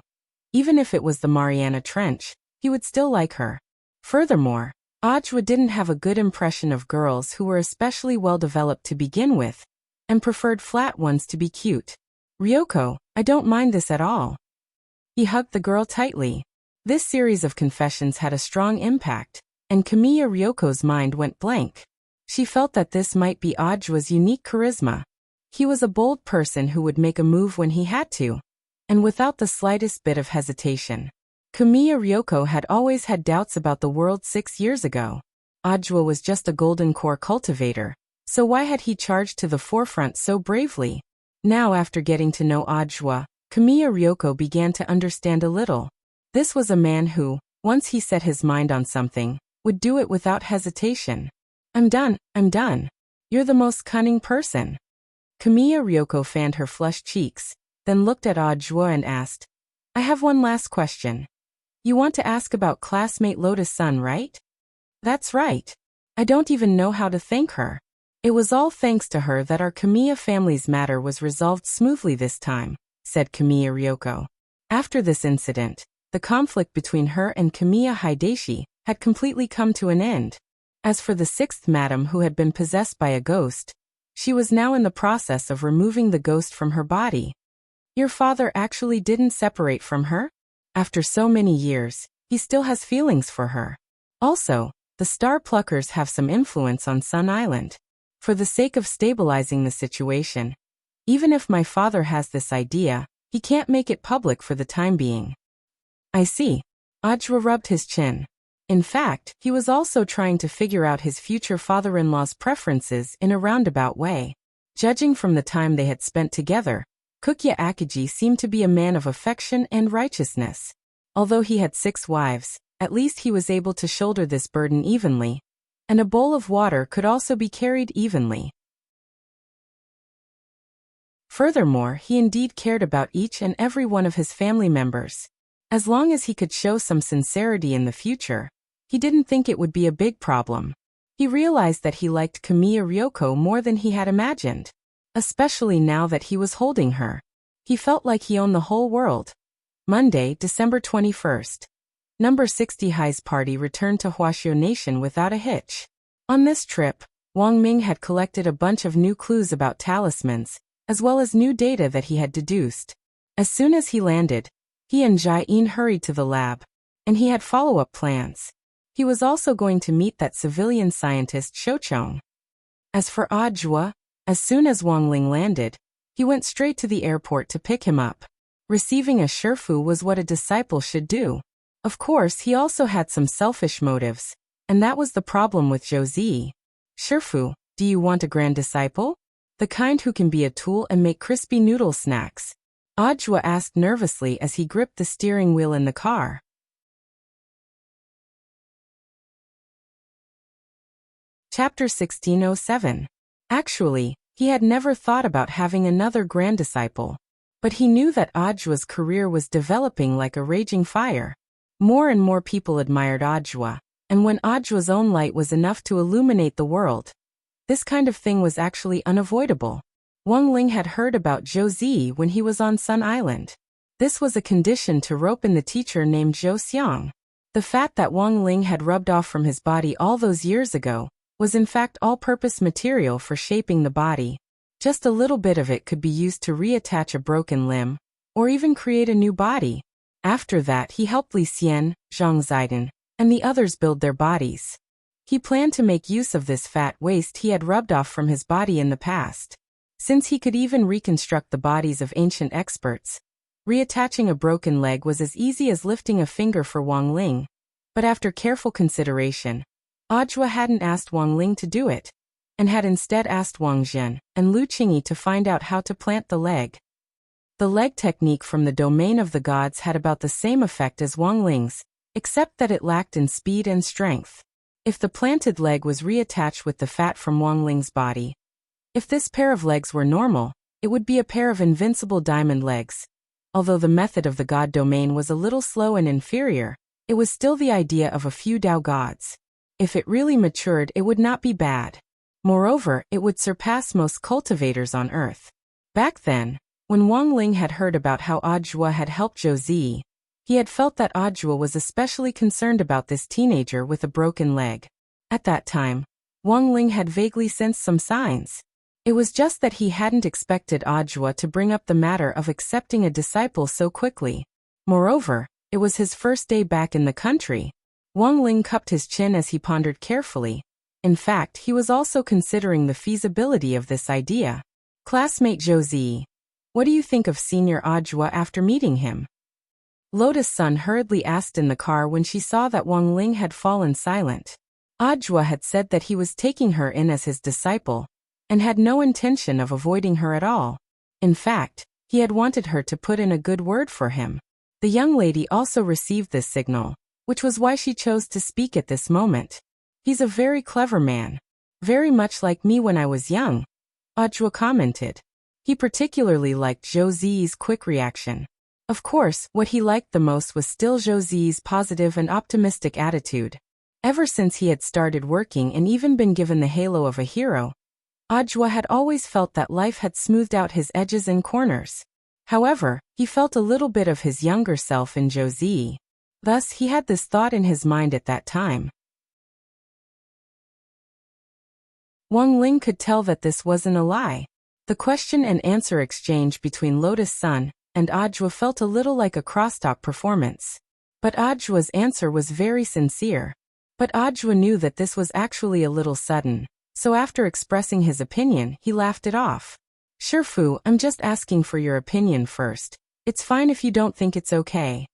Even if it was the Mariana Trench, he would still like her. Furthermore, Ajwa didn't have a good impression of girls who were especially well-developed to begin with, and preferred flat ones to be cute. Ryoko, I don't mind this at all. He hugged the girl tightly. This series of confessions had a strong impact, and Kamiya Ryoko's mind went blank. She felt that this might be Ajua's unique charisma. He was a bold person who would make a move when he had to, and without the slightest bit of hesitation. Kamiya Ryoko had always had doubts about the world 6 years ago. Ajua was just a golden core cultivator, so why had he charged to the forefront so bravely? Now, after getting to know Ajua, Kamiya Ryoko began to understand a little. This was a man who, once he set his mind on something, would do it without hesitation. I'm done. You're the most cunning person. Kamiya Ryoko fanned her flushed cheeks, then looked at Ajua and asked, I have one last question. You want to ask about classmate Lotus-san, right? That's right. I don't even know how to thank her. It was all thanks to her that our Kamiya family's matter was resolved smoothly this time, said Kamiya Ryoko. After this incident, the conflict between her and Kamiya Hideshi had completely come to an end. As for the sixth madam who had been possessed by a ghost, she was now in the process of removing the ghost from her body. Your father actually didn't separate from her? After so many years, he still has feelings for her. Also, the Star Pluckers have some influence on Sun Island. For the sake of stabilizing the situation, even if my father has this idea, he can't make it public for the time being. I see. Ajua rubbed his chin. In fact, he was also trying to figure out his future father-in-law's preferences in a roundabout way. Judging from the time they had spent together, Kukya Akiji seemed to be a man of affection and righteousness. Although he had 6 wives, at least he was able to shoulder this burden evenly, and a bowl of water could also be carried evenly. Furthermore, he indeed cared about each and every one of his family members. As long as he could show some sincerity in the future, he didn't think it would be a big problem. He realized that he liked Kamiya Ryoko more than he had imagined. Especially now that he was holding her. He felt like he owned the whole world. Monday, December 21st. Number 60 High's party returned to Huashio Nation without a hitch. On this trip, Wang Ming had collected a bunch of new clues about talismans, as well as new data that he had deduced. As soon as he landed, he and Jai-in hurried to the lab, and he had follow-up plans. He was also going to meet that civilian scientist Shochong. As for Ajua, as soon as Wang Ling landed, he went straight to the airport to pick him up. Receiving a Shifu was what a disciple should do. Of course, he also had some selfish motives, and that was the problem with Josie. Shifu, do you want a grand disciple? The kind who can be a tool and make crispy noodle snacks? Ajua asked nervously as he gripped the steering wheel in the car. Chapter 1607. Actually, he had never thought about having another grand disciple. But he knew that Ajua's career was developing like a raging fire. More and more people admired Ajua, and when Ajua's own light was enough to illuminate the world, this kind of thing was actually unavoidable. Wang Ling had heard about Josie when he was on Sun Island. This was a condition to rope in the teacher named Zhou Xiang. The fat that Wang Ling had rubbed off from his body all those years ago was in fact all-purpose material for shaping the body. Just a little bit of it could be used to reattach a broken limb, or even create a new body. After that, he helped Li Xian, Zhang Zidong, and the others build their bodies. He planned to make use of this fat waste he had rubbed off from his body in the past. Since he could even reconstruct the bodies of ancient experts, reattaching a broken leg was as easy as lifting a finger for Wang Ling. But after careful consideration, Ajua hadn't asked Wang Ling to do it, and had instead asked Wang Zhen and Lu Qingyi to find out how to plant the leg. The leg technique from the domain of the gods had about the same effect as Wang Ling's, except that it lacked in speed and strength. If the planted leg was reattached with the fat from Wang Ling's body, if this pair of legs were normal, it would be a pair of invincible diamond legs. Although the method of the god domain was a little slow and inferior, it was still the idea of a few Tao gods. If it really matured, it would not be bad. Moreover, it would surpass most cultivators on Earth. Back then, when Wang Ling had heard about how Ajua had helped Josie, he had felt that Ajua was especially concerned about this teenager with a broken leg. At that time, Wang Ling had vaguely sensed some signs. It was just that he hadn't expected Ajua to bring up the matter of accepting a disciple so quickly. Moreover, it was his first day back in the country. Wang Ling cupped his chin as he pondered carefully, In fact, he was also considering the feasibility of this idea. Classmate Josie, what do you think of Senior Ajwa after meeting him? Lotus Sun hurriedly asked in the car when she saw that Wang Ling had fallen silent. Ajwa had said that he was taking her in as his disciple, and had no intention of avoiding her at all. In fact, he had wanted her to put in a good word for him. The young lady also received this signal, which was why she chose to speak at this moment. He's a very clever man. Very much like me when I was young, Ajwa commented. He particularly liked Josie's quick reaction. Of course, what he liked the most was still Josie's positive and optimistic attitude. Ever since he had started working and even been given the halo of a hero, Ajwa had always felt that life had smoothed out his edges and corners. However, he felt a little bit of his younger self in Josie. Thus, he had this thought in his mind at that time. Wang Ling could tell that this wasn't a lie. The question and answer exchange between Lotus Sun and Ajwa felt a little like a crosstalk performance. But Ajwa's answer was very sincere. But Ajwa knew that this was actually a little sudden, so after expressing his opinion, he laughed it off. Sure Fu, I'm just asking for your opinion first. It's fine if you don't think it's okay.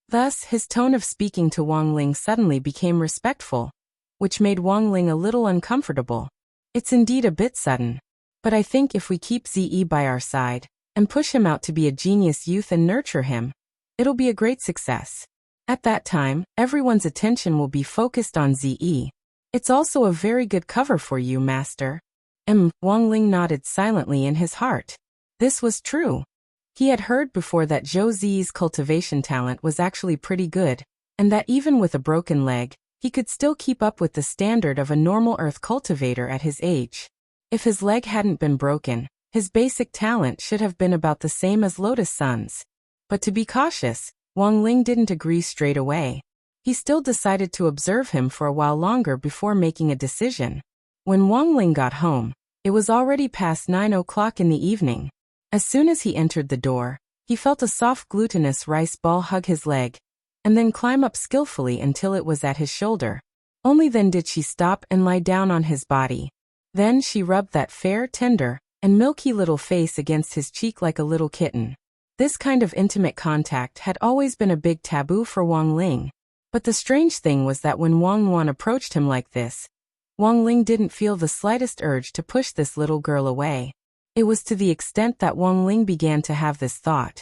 Thus, his tone of speaking to Wang Ling suddenly became respectful, which made Wang Ling a little uncomfortable. It's indeed a bit sudden. But I think if we keep Ze by our side, and push him out to be a genius youth and nurture him, it'll be a great success. At that time, everyone's attention will be focused on Ze. It's also a very good cover for you, master. Wang Ling nodded silently in his heart. This was true. He had heard before that Josie's cultivation talent was actually pretty good, and that even with a broken leg, he could still keep up with the standard of a normal earth cultivator at his age. If his leg hadn't been broken, his basic talent should have been about the same as Lotus Sun's. But to be cautious, Wang Ling didn't agree straight away. He still decided to observe him for a while longer before making a decision. When Wang Ling got home, it was already past 9 o'clock in the evening. As soon as he entered the door, he felt a soft glutinous rice ball hug his leg, and then climb up skillfully until it was at his shoulder. Only then did she stop and lie down on his body. Then she rubbed that fair, tender, and milky little face against his cheek like a little kitten. This kind of intimate contact had always been a big taboo for Wang Ling. But the strange thing was that when Wang Wan approached him like this, Wang Ling didn't feel the slightest urge to push this little girl away. It was to the extent that Wang Ling began to have this thought.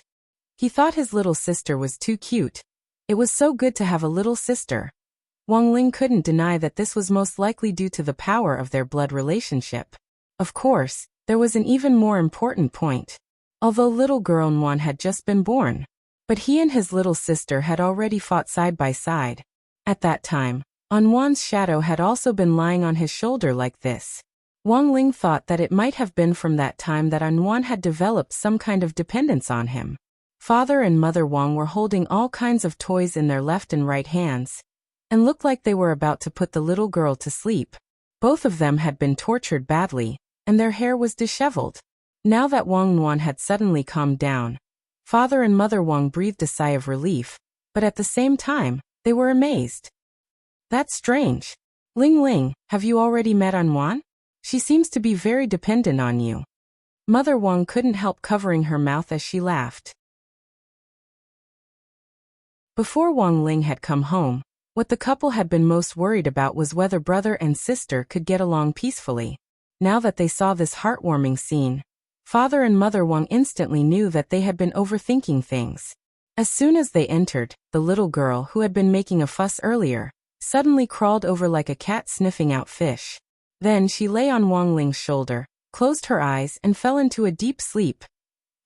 He thought his little sister was too cute. It was so good to have a little sister. Wang Ling couldn't deny that this was most likely due to the power of their blood relationship. Of course, there was an even more important point. Although little girl Nwan had just been born, but he and his little sister had already fought side by side. At that time, Anwan's shadow had also been lying on his shoulder like this. Wang Ling thought that it might have been from that time that Anwan had developed some kind of dependence on him. Father and Mother Wang were holding all kinds of toys in their left and right hands, and looked like they were about to put the little girl to sleep. Both of them had been tortured badly, and their hair was disheveled. Now that Wang Nuan had suddenly calmed down, Father and Mother Wang breathed a sigh of relief, but at the same time, they were amazed. That's strange. Ling Ling, have you already met Anwan? She seems to be very dependent on you. Mother Wang couldn't help covering her mouth as she laughed. Before Wang Ling had come home, what the couple had been most worried about was whether brother and sister could get along peacefully. Now that they saw this heartwarming scene, Father and Mother Wang instantly knew that they had been overthinking things. As soon as they entered, the little girl who had been making a fuss earlier suddenly crawled over like a cat sniffing out fish. Then she lay on Wang Ling's shoulder, closed her eyes and fell into a deep sleep.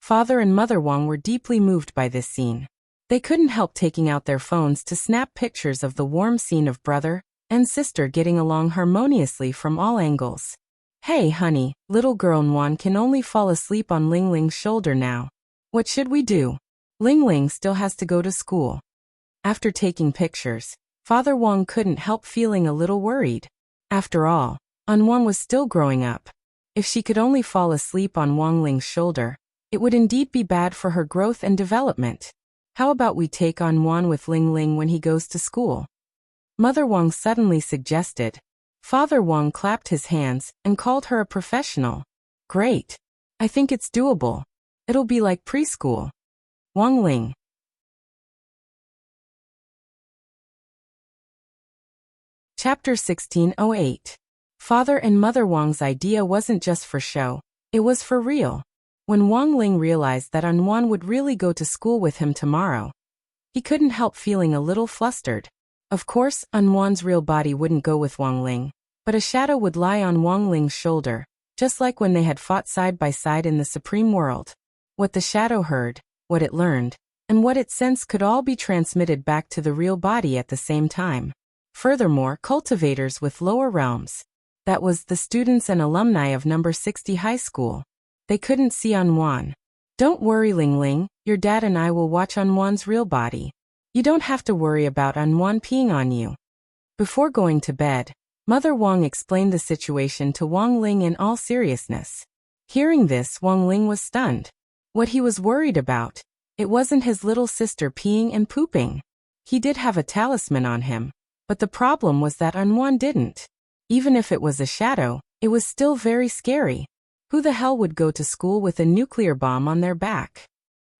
Father and Mother Wang were deeply moved by this scene. They couldn't help taking out their phones to snap pictures of the warm scene of brother and sister getting along harmoniously from all angles. Hey honey, little girl Nwan can only fall asleep on Ling Ling's shoulder now. What should we do? Ling Ling still has to go to school. After taking pictures, Father Wang couldn't help feeling a little worried. After all, Anwan was still growing up. If she could only fall asleep on Wang Ling's shoulder, it would indeed be bad for her growth and development. How about we take Anwan with Ling Ling when he goes to school? Mother Wang suddenly suggested. Father Wang clapped his hands and called her a professional. Great. I think it's doable. It'll be like preschool. Wang Ling. Chapter 1608. Father and Mother Wang's idea wasn't just for show, it was for real. When Wang Ling realized that Anwan would really go to school with him tomorrow, he couldn't help feeling a little flustered. Of course, Anwan's real body wouldn't go with Wang Ling, but a shadow would lie on Wang Ling's shoulder, just like when they had fought side by side in the Supreme World. What the shadow heard, what it learned, and what it sensed could all be transmitted back to the real body at the same time. Furthermore, cultivators with lower realms, that was, the students and alumni of number 60 high school, they couldn't see Anwan. Don't worry, Ling Ling, your dad and I will watch Anwan's real body. You don't have to worry about Anwan peeing on you. Before going to bed, Mother Wang explained the situation to Wang Ling in all seriousness. Hearing this, Wang Ling was stunned. What he was worried about, it wasn't his little sister peeing and pooping. He did have a talisman on him, but the problem was that Anwan didn't. Even if it was a shadow, it was still very scary. Who the hell would go to school with a nuclear bomb on their back?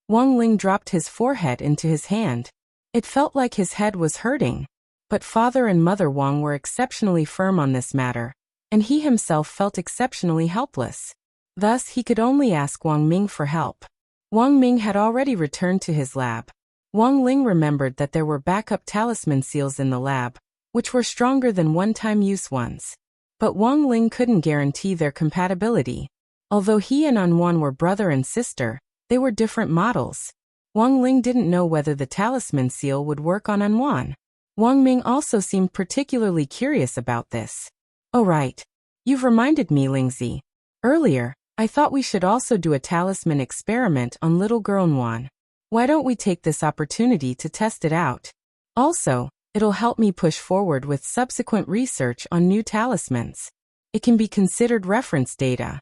Wang Ling dropped his forehead into his hand. It felt like his head was hurting. But Father and Mother Wang were exceptionally firm on this matter, and he himself felt exceptionally helpless. Thus, he could only ask Wang Ming for help. Wang Ming had already returned to his lab. Wang Ling remembered that there were backup talisman seals in the lab, which were stronger than one-time use ones. But Wang Ling couldn't guarantee their compatibility. Although he and Anwan were brother and sister, they were different models. Wang Ling didn't know whether the talisman seal would work on Anwan. Wang Ming also seemed particularly curious about this. Oh right. You've reminded me, Lingzi. Earlier, I thought we should also do a talisman experiment on little girl Anwan. Why don't we take this opportunity to test it out? Also, it'll help me push forward with subsequent research on new talismans. It can be considered reference data.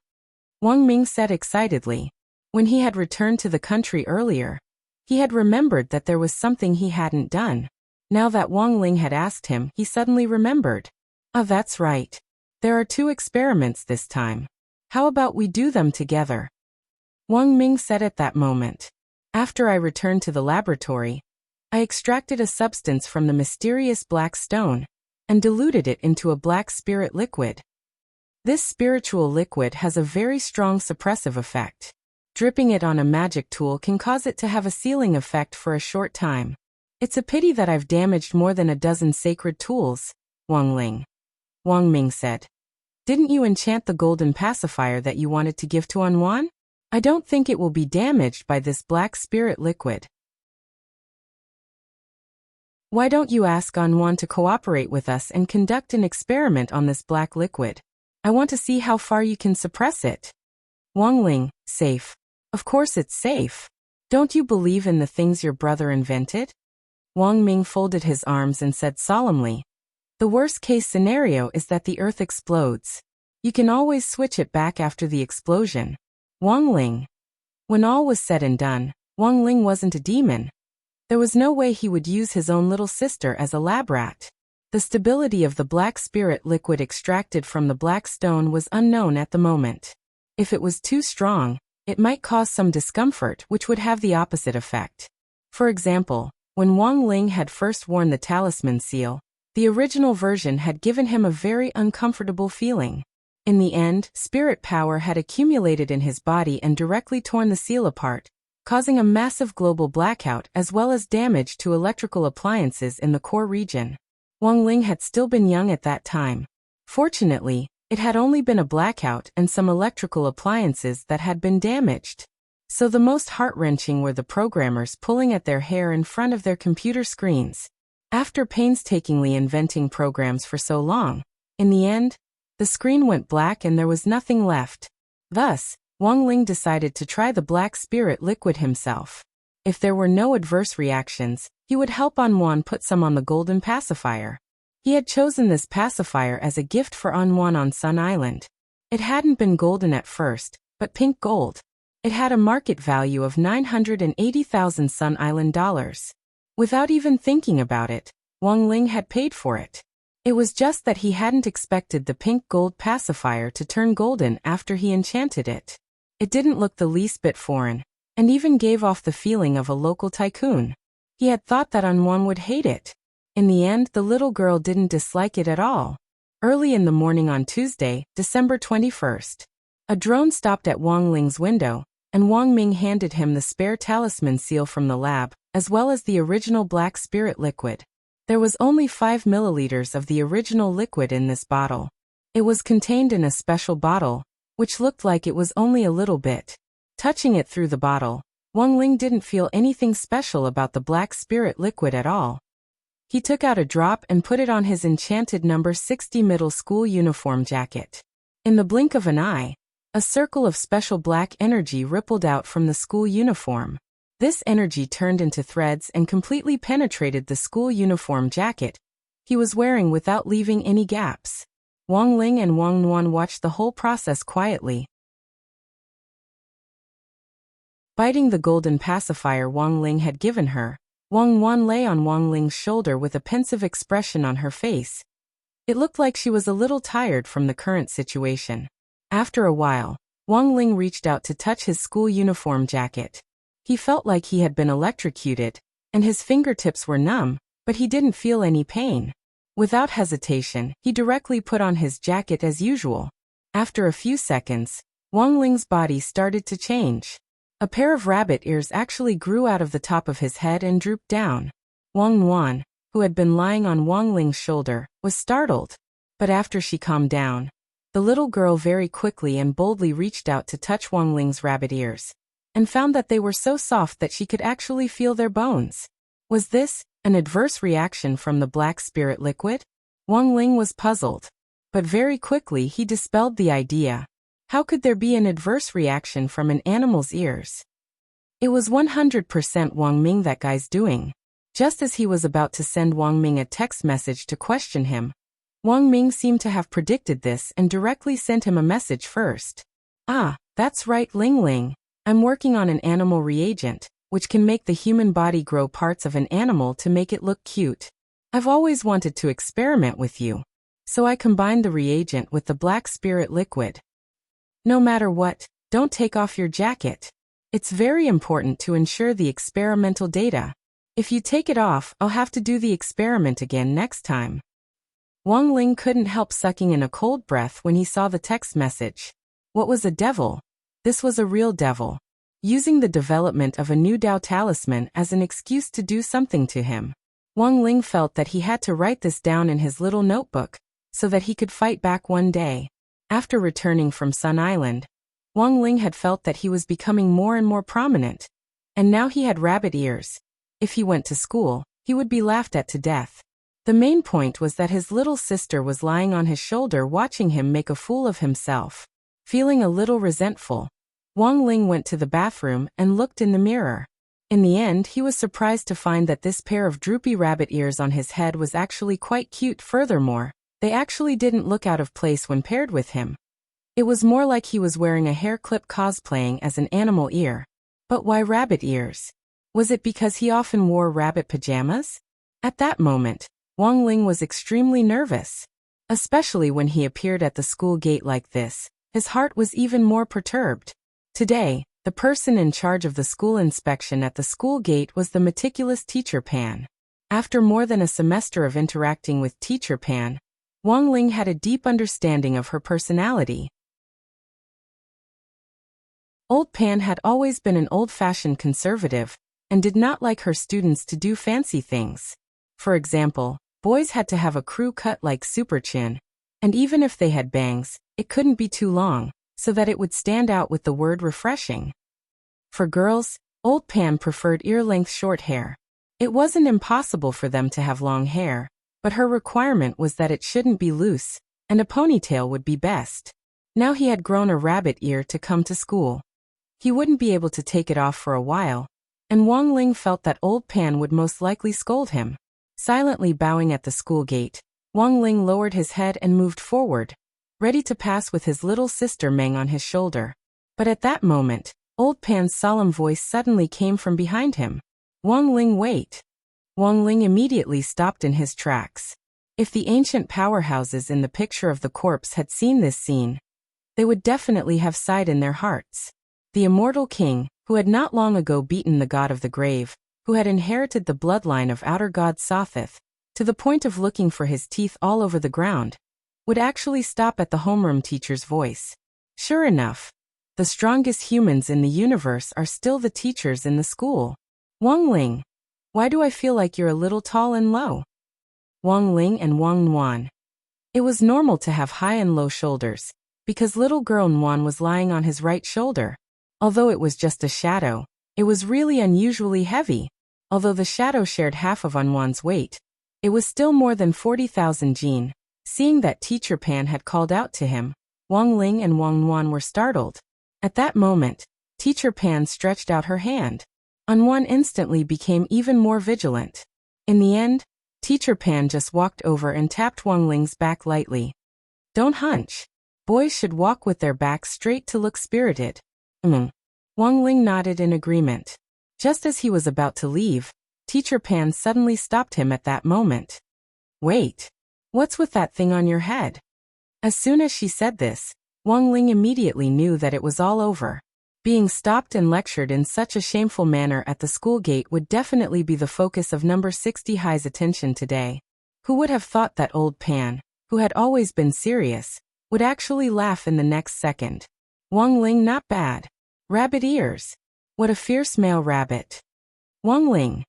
Wang Ming said excitedly. When he had returned to the country earlier, he had remembered that there was something he hadn't done. Now that Wang Ling had asked him, he suddenly remembered. Ah, that's right. There are 2 experiments this time. How about we do them together? Wang Ming said at that moment. After I returned to the laboratory, I extracted a substance from the mysterious black stone and diluted it into a black spirit liquid. This spiritual liquid has a very strong suppressive effect. Dripping it on a magic tool can cause it to have a sealing effect for a short time. It's a pity that I've damaged more than a dozen sacred tools, Wang Ming said. Didn't you enchant the golden pacifier that you wanted to give to Anwan? I don't think it will be damaged by this black spirit liquid. Why don't you ask Anwan to cooperate with us and conduct an experiment on this black liquid? I want to see how far you can suppress it. Wang Ling, safe. Of course it's safe. Don't you believe in the things your brother invented? Wang Ming folded his arms and said solemnly, the worst-case scenario is that the earth explodes. You can always switch it back after the explosion. Wang Ling. When all was said and done, Wang Ling wasn't a demon. There was no way he would use his own little sister as a lab rat. The stability of the black spirit liquid extracted from the black stone was unknown at the moment. If it was too strong, it might cause some discomfort which would have the opposite effect. For example, when Wang Ling had first worn the talisman seal, the original version had given him a very uncomfortable feeling. In the end, spirit power had accumulated in his body and directly torn the seal apart, causing a massive global blackout as well as damage to electrical appliances in the core region. Wang Ling had still been young at that time. Fortunately, it had only been a blackout and some electrical appliances that had been damaged. So the most heart-wrenching were the programmers pulling at their hair in front of their computer screens. After painstakingly inventing programs for so long, in the end, the screen went black and there was nothing left. Thus, Wang Ling decided to try the black spirit liquid himself. If there were no adverse reactions, he would help Anwan put some on the golden pacifier. He had chosen this pacifier as a gift for Anwan on Sun Island. It hadn't been golden at first, but pink gold. It had a market value of 980,000 Sun Island dollars. Without even thinking about it, Wang Ling had paid for it. It was just that he hadn't expected the pink gold pacifier to turn golden after he enchanted it. It didn't look the least bit foreign, and even gave off the feeling of a local tycoon. He had thought that Anwan would hate it. In the end, the little girl didn't dislike it at all. Early in the morning on Tuesday, December 21st, a drone stopped at Wang Ling's window, and Wang Ming handed him the spare talisman seal from the lab, as well as the original black spirit liquid. There was only 5 milliliters of the original liquid in this bottle. It was contained in a special bottle, which looked like it was only a little bit. Touching it through the bottle, Wang Ling didn't feel anything special about the black spirit liquid at all. He took out a drop and put it on his enchanted number 60 middle school uniform jacket. In the blink of an eye, a circle of special black energy rippled out from the school uniform. This energy turned into threads and completely penetrated the school uniform jacket he was wearing without leaving any gaps. Wang Ling and Wang Nuan watched the whole process quietly. Biting the golden pacifier Wang Ling had given her, Wang Nuan lay on Wang Ling's shoulder with a pensive expression on her face. It looked like she was a little tired from the current situation. After a while, Wang Ling reached out to touch his school uniform jacket. He felt like he had been electrocuted, and his fingertips were numb, but he didn't feel any pain. Without hesitation, he directly put on his jacket as usual. After a few seconds, Wang Ling's body started to change. A pair of rabbit ears actually grew out of the top of his head and drooped down. Wang Nuan, who had been lying on Wang Ling's shoulder, was startled. But after she calmed down, the little girl very quickly and boldly reached out to touch Wang Ling's rabbit ears, and found that they were so soft that she could actually feel their bones. Was this an adverse reaction from the black spirit liquid? Wang Ling was puzzled. But very quickly he dispelled the idea. How could there be an adverse reaction from an animal's ears? It was 100% Wang Ming that guy's doing. Just as he was about to send Wang Ming a text message to question him, Wang Ming seemed to have predicted this and directly sent him a message first. Ah, that's right, Ling Ling. I'm working on an animal reagent, which can make the human body grow parts of an animal to make it look cute. I've always wanted to experiment with you. So I combined the reagent with the black spirit liquid. No matter what, don't take off your jacket. It's very important to ensure the experimental data. If you take it off, I'll have to do the experiment again next time. Wang Ling couldn't help sucking in a cold breath when he saw the text message. What was a devil? This was a real devil, using the development of a new Dao talisman as an excuse to do something to him. Wang Ling felt that he had to write this down in his little notebook, so that he could fight back one day. After returning from Sun Island, Wang Ling had felt that he was becoming more and more prominent, and now he had rabbit ears. If he went to school, he would be laughed at to death. The main point was that his little sister was lying on his shoulder watching him make a fool of himself. Feeling a little resentful, Wang Ling went to the bathroom and looked in the mirror. In the end, he was surprised to find that this pair of droopy rabbit ears on his head was actually quite cute. Furthermore, they actually didn't look out of place when paired with him. It was more like he was wearing a hair clip cosplaying as an animal ear. But why rabbit ears? Was it because he often wore rabbit pajamas? At that moment, Wang Ling was extremely nervous. Especially when he appeared at the school gate like this, his heart was even more perturbed. Today, the person in charge of the school inspection at the school gate was the meticulous Teacher Pan. After more than a semester of interacting with Teacher Pan, Wang Ling had a deep understanding of her personality. Old Pan had always been an old-fashioned conservative, and did not like her students to do fancy things. For example, boys had to have a crew cut like super chin, and even if they had bangs, it couldn't be too long, so that it would stand out with the word refreshing. For girls, Old Pan preferred ear-length short hair. It wasn't impossible for them to have long hair, but her requirement was that it shouldn't be loose, and a ponytail would be best. Now he had grown a rabbit ear to come to school. He wouldn't be able to take it off for a while, and Wang Ling felt that Old Pan would most likely scold him. Silently bowing at the school gate, Wang Ling lowered his head and moved forward, ready to pass with his little sister Meng on his shoulder. But at that moment, Old Pan's solemn voice suddenly came from behind him. Wang Ling, wait. Wang Ling immediately stopped in his tracks. If the ancient powerhouses in the picture of the corpse had seen this scene, they would definitely have sighed in their hearts. The immortal king, who had not long ago beaten the god of the grave, who had inherited the bloodline of outer god Sothith, to the point of looking for his teeth all over the ground, would actually stop at the homeroom teacher's voice. Sure enough, the strongest humans in the universe are still the teachers in the school. Wang Ling, why do I feel like you're a little tall and low? Wang Ling and Wang Nuan. It was normal to have high and low shoulders, because little girl Nuan was lying on his right shoulder. Although it was just a shadow, it was really unusually heavy. Although the shadow shared half of Nuan's weight, it was still more than 40,000 jin. Seeing that Teacher Pan had called out to him, Wang Ling and Wang Nuan were startled. At that moment, Teacher Pan stretched out her hand. Nuan instantly became even more vigilant. In the end, Teacher Pan just walked over and tapped Wang Ling's back lightly. Don't hunch. Boys should walk with their backs straight to look spirited. Wang Ling nodded in agreement. Just as he was about to leave, Teacher Pan suddenly stopped him at that moment. Wait. What's with that thing on your head? As soon as she said this, Wang Ling immediately knew that it was all over. Being stopped and lectured in such a shameful manner at the school gate would definitely be the focus of number 60 High's attention today. Who would have thought that old Pan, who had always been serious, would actually laugh in the next second? Wang Ling, not bad. Rabbit ears. What a fierce male rabbit. Wang Ling.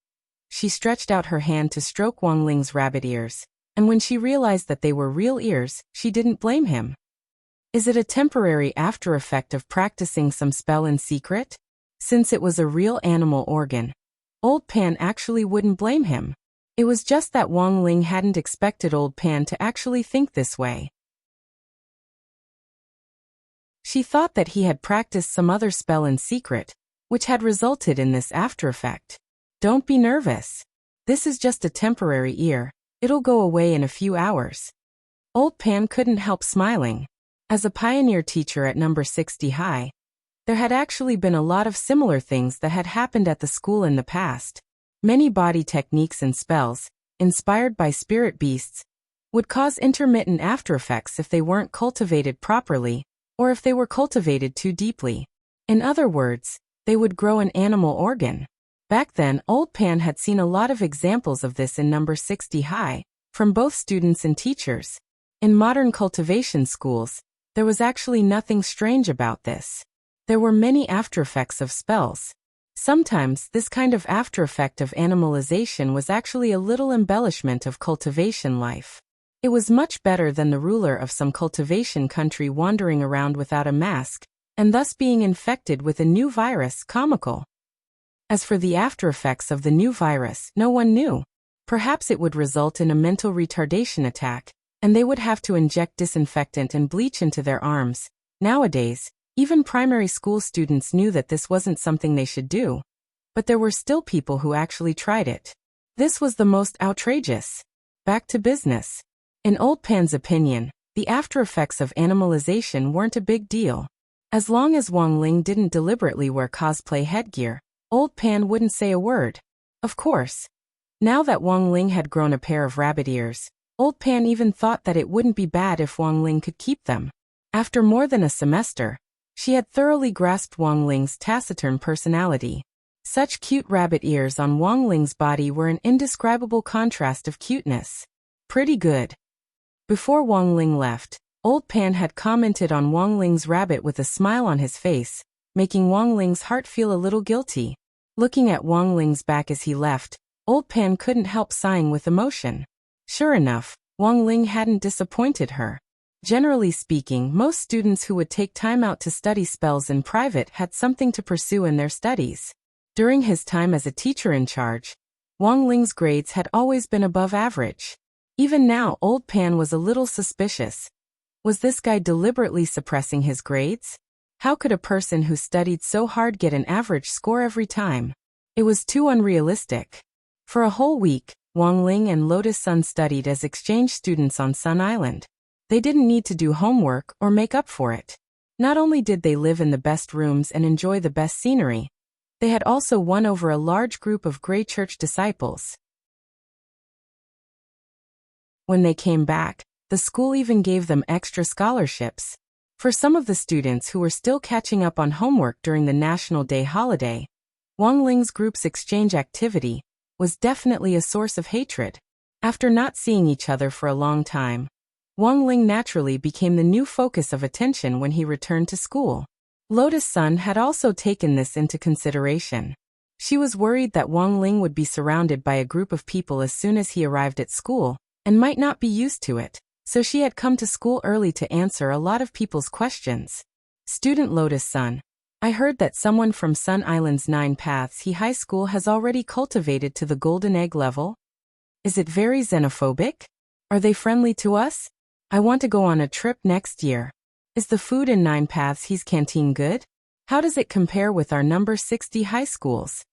She stretched out her hand to stroke Wang Ling's rabbit ears, and when she realized that they were real ears, she didn't blame him. Is it a temporary after effect of practicing some spell in secret? Since it was a real animal organ, old Pan actually wouldn't blame him. It was just that Wang Ling hadn't expected old Pan to actually think this way. She thought that he had practiced some other spell in secret, which had resulted in this after effect. Don't be nervous. This is just a temporary ear. It'll go away in a few hours. Old Pan couldn't help smiling. As a pioneer teacher at number 60 High, there had actually been a lot of similar things that had happened at the school in the past. Many body techniques and spells, inspired by spirit beasts, would cause intermittent after effects if they weren't cultivated properly, or if they were cultivated too deeply. In other words, they would grow an animal organ. Back then, old Pan had seen a lot of examples of this in number 60 High, from both students and teachers. In modern cultivation schools, there was actually nothing strange about this. There were many after effects of spells. Sometimes, this kind of after effect of animalization was actually a little embellishment of cultivation life. It was much better than the ruler of some cultivation country wandering around without a mask, and thus being infected with a new virus. Comical. As for the after effects of the new virus, no one knew. Perhaps it would result in a mental retardation attack, and they would have to inject disinfectant and bleach into their arms. Nowadays, even primary school students knew that this wasn't something they should do. But there were still people who actually tried it. This was the most outrageous. Back to business. In old Pan's opinion, the after effects of animalization weren't a big deal. As long as Wang Ling didn't deliberately wear cosplay headgear, old Pan wouldn't say a word. Of course. Now that Wang Ling had grown a pair of rabbit ears, old Pan even thought that it wouldn't be bad if Wang Ling could keep them. After more than a semester, she had thoroughly grasped Wang Ling's taciturn personality. Such cute rabbit ears on Wang Ling's body were an indescribable contrast of cuteness. Pretty good. Before Wang Ling left, old Pan had commented on Wang Ling's rabbit with a smile on his face, making Wang Ling's heart feel a little guilty. Looking at Wang Ling's back as he left, old Pan couldn't help sighing with emotion. Sure enough, Wang Ling hadn't disappointed her. Generally speaking, most students who would take time out to study spells in private had something to pursue in their studies. During his time as a teacher in charge, Wang Ling's grades had always been above average. Even now, old Pan was a little suspicious. Was this guy deliberately suppressing his grades? How could a person who studied so hard get an average score every time? It was too unrealistic. For a whole week, Wang Ling and Lotus Sun studied as exchange students on Sun Island. They didn't need to do homework or make up for it. Not only did they live in the best rooms and enjoy the best scenery, they had also won over a large group of Grey Church disciples. When they came back, the school even gave them extra scholarships. For some of the students who were still catching up on homework during the National Day holiday, Wang Ling's group's exchange activity was definitely a source of hatred. After not seeing each other for a long time, Wang Ling naturally became the new focus of attention when he returned to school. Lotus Sun had also taken this into consideration. She was worried that Wang Ling would be surrounded by a group of people as soon as he arrived at school, and might not be used to it, so she had come to school early to answer a lot of people's questions. Student Lotus Sun, I heard that someone from Sun Island's 9 Paths High School has already cultivated to the golden egg level. Is it very xenophobic? Are they friendly to us? I want to go on a trip next year. Is the food in 9 Paths H's canteen good? How does it compare with our number 60 high schools?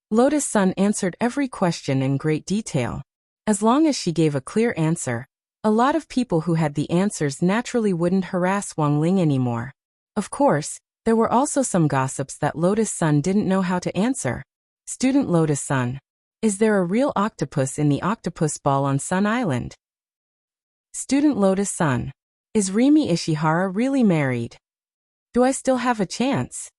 Lotus Sun answered every question in great detail. As long as she gave a clear answer, a lot of people who had the answers naturally wouldn't harass Wang Ling anymore. Of course, there were also some gossips that Lotus Sun didn't know how to answer. Student Lotus Sun, is there a real octopus in the octopus ball on Sun Island? Student Lotus Sun, is Rimi Ishihara really married? Do I still have a chance?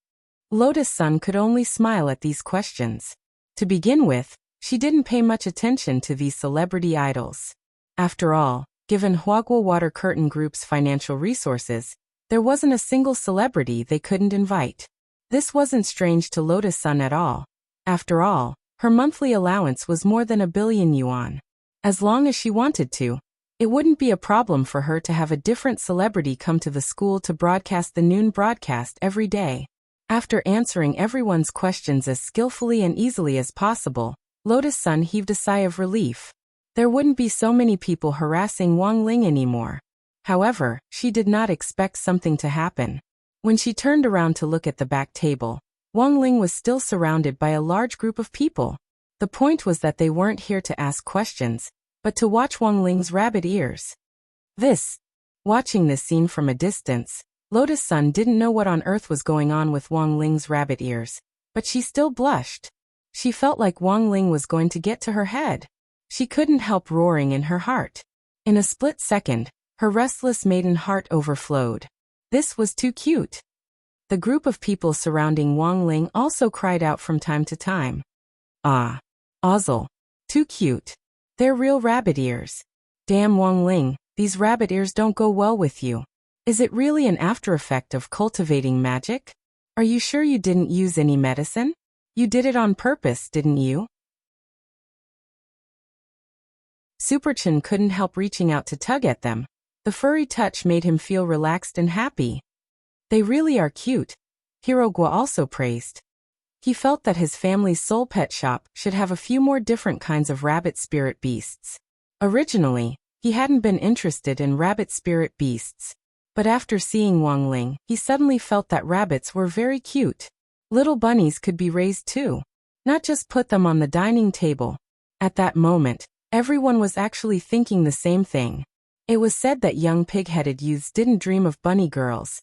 Lotus Sun could only smile at these questions. To begin with, she didn't pay much attention to these celebrity idols. After all, given Huaguo Water Curtain Group's financial resources, there wasn't a single celebrity they couldn't invite. This wasn't strange to Lotus Sun at all. After all, her monthly allowance was more than 1 billion yuan. As long as she wanted to, it wouldn't be a problem for her to have a different celebrity come to the school to broadcast the noon broadcast every day. After answering everyone's questions as skillfully and easily as possible, Lotus Sun heaved a sigh of relief. There wouldn't be so many people harassing Wang Ling anymore. However, she did not expect something to happen. When she turned around to look at the back table, Wang Ling was still surrounded by a large group of people. The point was that they weren't here to ask questions, but to watch Wang Ling's rabbit ears. Watching this scene from a distance, Lotus Sun didn't know what on earth was going on with Wang Ling's rabbit ears, but she still blushed. She felt like Wang Ling was going to get to her head. She couldn't help roaring in her heart. In a split second, her restless maiden heart overflowed. This was too cute. The group of people surrounding Wang Ling also cried out from time to time. Ah, Ozzel, too cute. They're real rabbit ears. Damn Wang Ling, these rabbit ears don't go well with you. Is it really an after effect of cultivating magic? Are you sure you didn't use any medicine? You did it on purpose, didn't you? Superchin couldn't help reaching out to tug at them. The furry touch made him feel relaxed and happy. They really are cute, Hirogwa also praised. He felt that his family's soul pet shop should have a few more different kinds of rabbit spirit beasts. Originally, he hadn't been interested in rabbit spirit beasts. But after seeing Wang Ling, he suddenly felt that rabbits were very cute. Little bunnies could be raised too. Not just put them on the dining table. At that moment, everyone was actually thinking the same thing. It was said that young pig-headed youths didn't dream of bunny girls.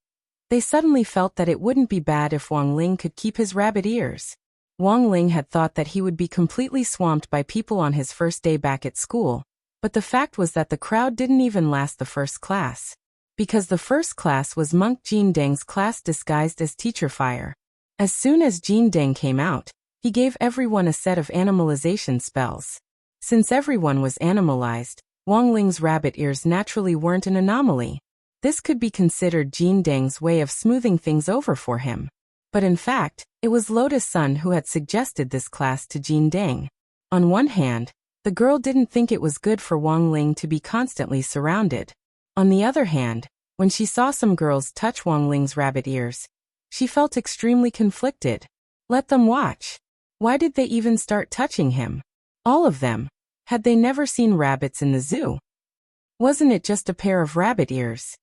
They suddenly felt that it wouldn't be bad if Wang Ling could keep his rabbit ears. Wang Ling had thought that he would be completely swamped by people on his first day back at school, but the fact was that the crowd didn't even last the first class. Because the first class was Monk Jin Deng's class disguised as Teacher Fire. As soon as Jin Deng came out, he gave everyone a set of animalization spells. Since everyone was animalized, Wang Ling's rabbit ears naturally weren't an anomaly. This could be considered Jin Deng's way of smoothing things over for him. But in fact, it was Lotus Sun who had suggested this class to Jin Deng. On one hand, the girl didn't think it was good for Wang Ling to be constantly surrounded. On the other hand, when she saw some girls touch Wang Ling's rabbit ears, she felt extremely conflicted. Let them watch. Why did they even start touching him? All of them. Had they never seen rabbits in the zoo? Wasn't it just a pair of rabbit ears?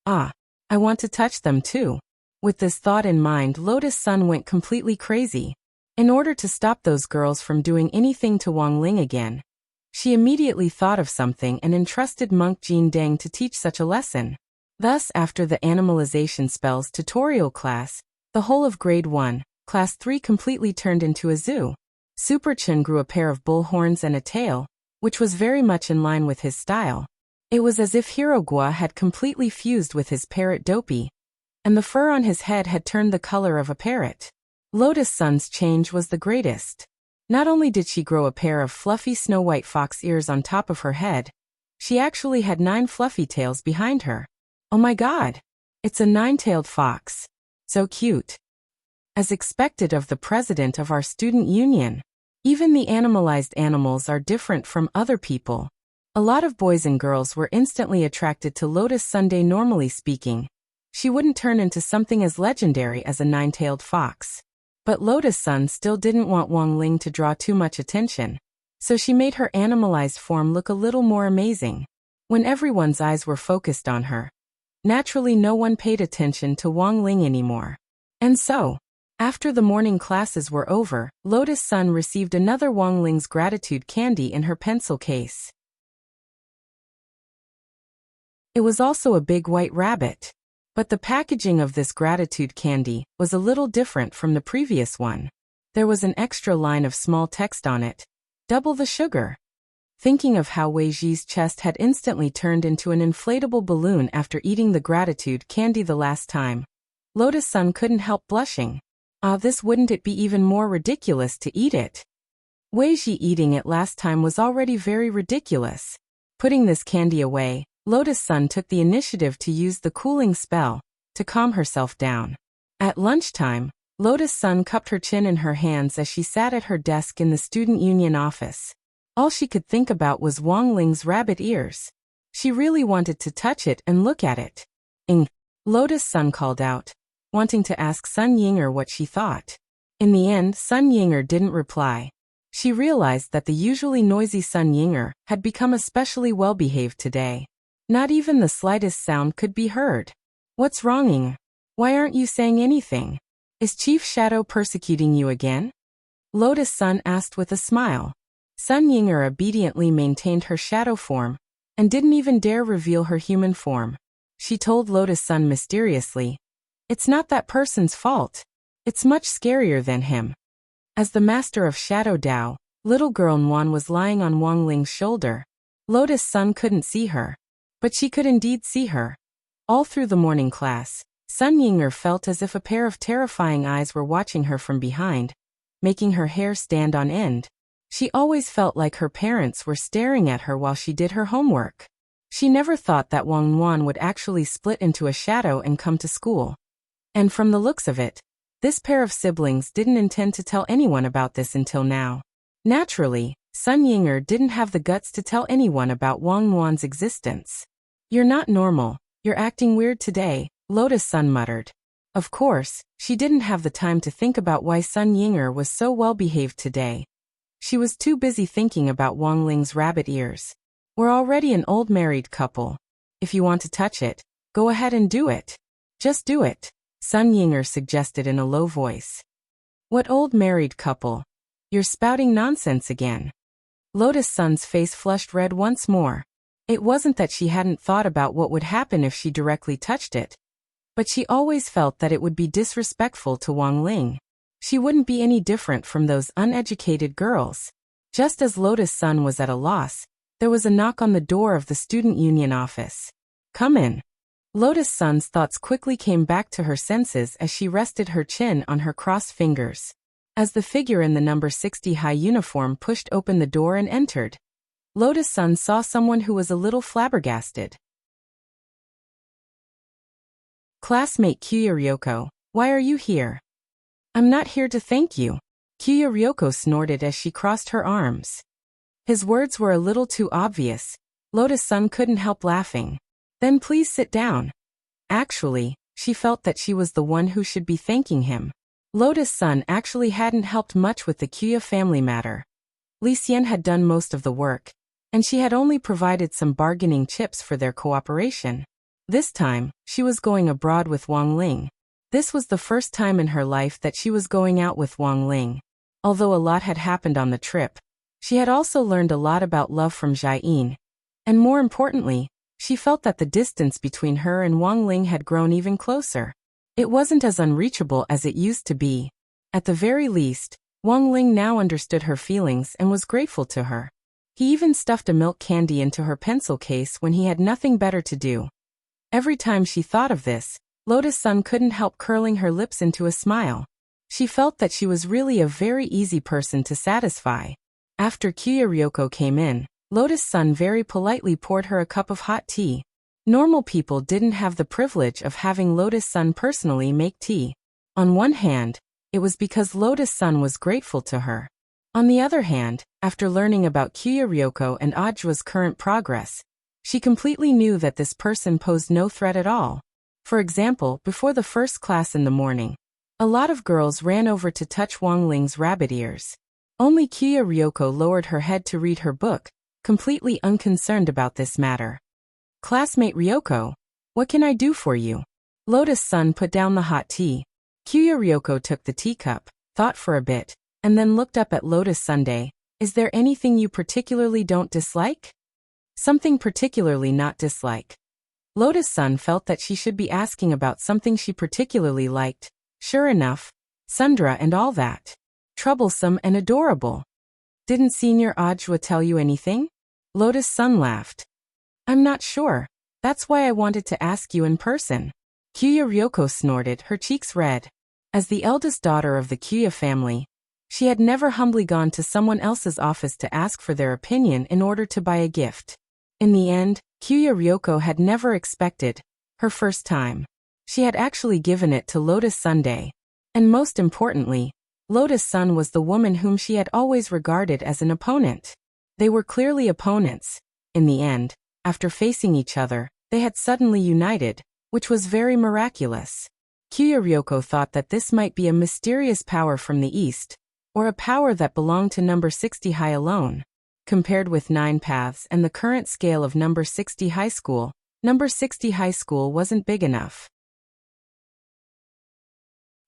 Ah, I want to touch them too. With this thought in mind, Lotus Sun went completely crazy. In order to stop those girls from doing anything to Wang Ling again, she immediately thought of something and entrusted Monk Jin Deng to teach such a lesson. Thus, after the animalization spells tutorial class, the whole of grade 1, class 3 completely turned into a zoo. Superchin grew a pair of bull horns and a tail, which was very much in line with his style. It was as if Hirogua had completely fused with his parrot Dopey, and the fur on his head had turned the color of a parrot. Lotus Sun's change was the greatest. Not only did she grow a pair of fluffy snow-white fox ears on top of her head, she actually had 9 fluffy tails behind her. Oh my god! It's a 9-tailed fox. So cute. As expected of the president of our student union. Even the animalized animals are different from other people. A lot of boys and girls were instantly attracted to Lotus Sunday. Normally speaking, she wouldn't turn into something as legendary as a 9-tailed fox. But Lotus Sun still didn't want Wang Ling to draw too much attention, so she made her animalized form look a little more amazing. When everyone's eyes were focused on her, naturally no one paid attention to Wang Ling anymore. And so, after the morning classes were over, Lotus Sun received another Wang Ling's gratitude candy in her pencil case. It was also a big white rabbit. But the packaging of this gratitude candy was a little different from the previous one. There was an extra line of small text on it. Double the sugar. Thinking of how Wei Ji's chest had instantly turned into an inflatable balloon after eating the gratitude candy the last time, Lotus Sun couldn't help blushing. Wouldn't it be even more ridiculous to eat it? Wei Ji eating it last time was already very ridiculous. Putting this candy away, Lotus Sun took the initiative to use the cooling spell to calm herself down. At lunchtime, Lotus Sun cupped her chin in her hands as she sat at her desk in the student union office. All she could think about was Wang Ling's rabbit ears. She really wanted to touch it and look at it. Lotus Sun called out, wanting to ask Sun Yinger what she thought. In the end, Sun Yinger didn't reply. She realized that the usually noisy Sun Yinger had become especially well-behaved today. Not even the slightest sound could be heard. What's wrong, Ying? Why aren't you saying anything? Is Chief Shadow persecuting you again? Lotus Sun asked with a smile. Sun Yinger obediently maintained her shadow form, and didn't even dare reveal her human form. She told Lotus Sun mysteriously, "It's not that person's fault. It's much scarier than him." As the master of Shadow Dao, little girl Nuan was lying on Wang Ling's shoulder. Lotus Sun couldn't see her, but she could indeed see her. All through the morning class, Sun Yinger felt as if a pair of terrifying eyes were watching her from behind, making her hair stand on end. She always felt like her parents were staring at her while she did her homework. She never thought that Wang Nuan would actually split into a shadow and come to school. And from the looks of it, this pair of siblings didn't intend to tell anyone about this until now. Naturally, Sun Yinger didn't have the guts to tell anyone about Wang Nuan's existence. "You're not normal, you're acting weird today," Lotus Sun muttered. Of course, she didn't have the time to think about why Sun Yinger was so well-behaved today. She was too busy thinking about Wang Ling's rabbit ears. "We're already an old married couple. If you want to touch it, go ahead and do it. Just do it," Sun Yinger suggested in a low voice. "What old married couple? You're spouting nonsense again." Lotus Sun's face flushed red once more. It wasn't that she hadn't thought about what would happen if she directly touched it, but she always felt that it would be disrespectful to Wang Ling. She wouldn't be any different from those uneducated girls. Just as Lotus Sun was at a loss, there was a knock on the door of the student union office. "Come in." Lotus Sun's thoughts quickly came back to her senses as she rested her chin on her crossed fingers. As the figure in the number 60 high uniform pushed open the door and entered, Lotus Sun saw someone who was a little flabbergasted. "Classmate Kyuya Ryoko, why are you here?" "I'm not here to thank you," Kyuya Ryoko snorted as she crossed her arms. His words were a little too obvious. Lotus Sun couldn't help laughing. "Then please sit down." Actually, she felt that she was the one who should be thanking him. Lotus Sun actually hadn't helped much with the Kyuya family matter. Li Xian had done most of the work, and she had only provided some bargaining chips for their cooperation. This time, she was going abroad with Wang Ling. This was the first time in her life that she was going out with Wang Ling. Although a lot had happened on the trip, she had also learned a lot about love from Jiayin. And more importantly, she felt that the distance between her and Wang Ling had grown even closer. It wasn't as unreachable as it used to be. At the very least, Wang Ling now understood her feelings and was grateful to her. He even stuffed a milk candy into her pencil case when he had nothing better to do. Every time she thought of this, Lotus-san couldn't help curling her lips into a smile. She felt that she was really a very easy person to satisfy. After Kyuya Ryoko came in, Lotus-san very politely poured her a cup of hot tea. Normal people didn't have the privilege of having Lotus-san personally make tea. On one hand, it was because Lotus-san was grateful to her. On the other hand, after learning about Kyuya Ryoko and Ajwa's current progress, she completely knew that this person posed no threat at all. For example, before the first class in the morning, a lot of girls ran over to touch Wang Ling's rabbit ears. Only Kyuya Ryoko lowered her head to read her book, completely unconcerned about this matter. "Classmate Ryoko, what can I do for you?" Lotus-san put down the hot tea. Kyuya Ryoko took the teacup, thought for a bit, and then looked up at Lotus-Sunday. "Is there anything you particularly don't dislike?" "Something particularly not dislike." Lotus-san felt that she should be asking about something she particularly liked. Sure enough, Sundra and all that. Troublesome and adorable. "Didn't Senior Ajwa tell you anything?" Lotus-san laughed. "I'm not sure. That's why I wanted to ask you in person." Kyuya Ryoko snorted, her cheeks red. As the eldest daughter of the Kyuya family, she had never humbly gone to someone else's office to ask for their opinion in order to buy a gift. In the end, Kyuya Ryoko had never expected her first time. She had actually given it to Lotus-Sunday. And most importantly, Lotus-san was the woman whom she had always regarded as an opponent. They were clearly opponents. In the end, after facing each other, they had suddenly united, which was very miraculous. Kyuya Ryoko thought that this might be a mysterious power from the east, or a power that belonged to number 60 high alone. Compared with 9 paths and the current scale of number 60 high school, number 60 high school wasn't big enough.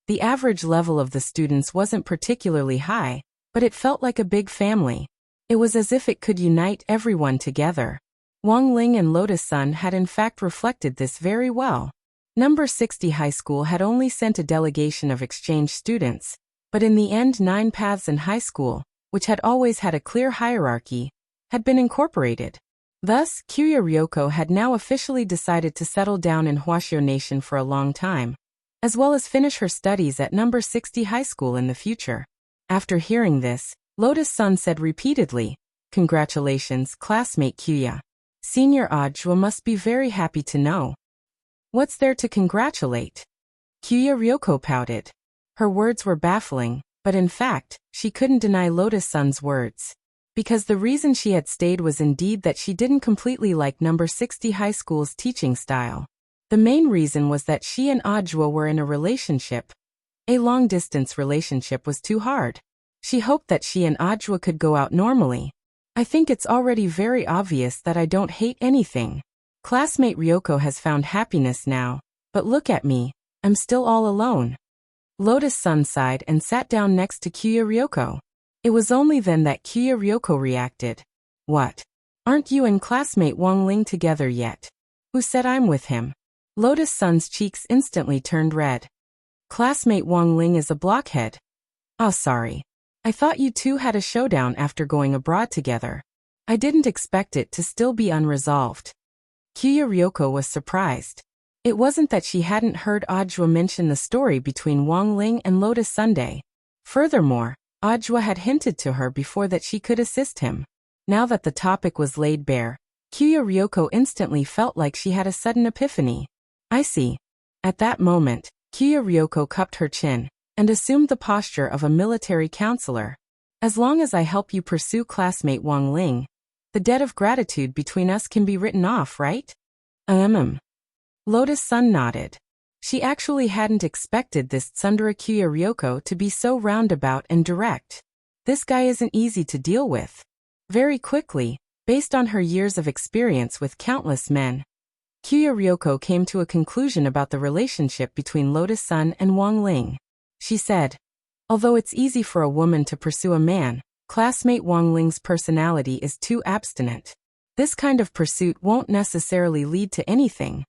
The average level of the students wasn't particularly high, but it felt like a big family. It was as if it could unite everyone together. Wang Ling and Lotus-san had in fact reflected this very well. Number 60 high school had only sent a delegation of exchange students, but in the end 9 paths in high school, which had always had a clear hierarchy, had been incorporated. Thus, Kyuya Ryoko had now officially decided to settle down in Huashio Nation for a long time, as well as finish her studies at number 60 high school in the future. After hearing this, Lotus-san said repeatedly, "Congratulations, classmate Kyuya. Senior Ajwa must be very happy to know." "What's there to congratulate?" Kyuya Ryoko pouted. Her words were baffling, but in fact, she couldn't deny Lotus-san's words. Because the reason she had stayed was indeed that she didn't completely like number 60 high school's teaching style. The main reason was that she and Ajwa were in a relationship. A long-distance relationship was too hard. She hoped that she and Ajwa could go out normally. "I think it's already very obvious that I don't hate anything. Classmate Ryoko has found happiness now, but look at me, I'm still all alone." Lotus-san sighed and sat down next to Kyuya Ryoko. It was only then that Kyuya Ryoko reacted. "What? Aren't you and classmate Wang Ling together yet?" "Who said I'm with him?" Lotus-san's cheeks instantly turned red. "Classmate Wang Ling is a blockhead." "Oh, sorry. I thought you two had a showdown after going abroad together. I didn't expect it to still be unresolved." Kyuya Ryoko was surprised. It wasn't that she hadn't heard Ajwa mention the story between Wang Ling and Lotus-Sunday. Furthermore, Ajwa had hinted to her before that she could assist him. Now that the topic was laid bare, Kyuya Ryoko instantly felt like she had a sudden epiphany. "I see." At that moment, Kyuya Ryoko cupped her chin and assumed the posture of a military counselor. "As long as I help you pursue classmate Wang Ling, the debt of gratitude between us can be written off, right?" Lotus-san nodded. She actually hadn't expected this tsundere Kyuya Ryoko to be so roundabout and direct. This guy isn't easy to deal with. Very quickly, based on her years of experience with countless men, Kyuya Ryoko came to a conclusion about the relationship between Lotus-san and Wang Ling. She said, "Although it's easy for a woman to pursue a man, classmate Wang Ling's personality is too abstinent. This kind of pursuit won't necessarily lead to anything."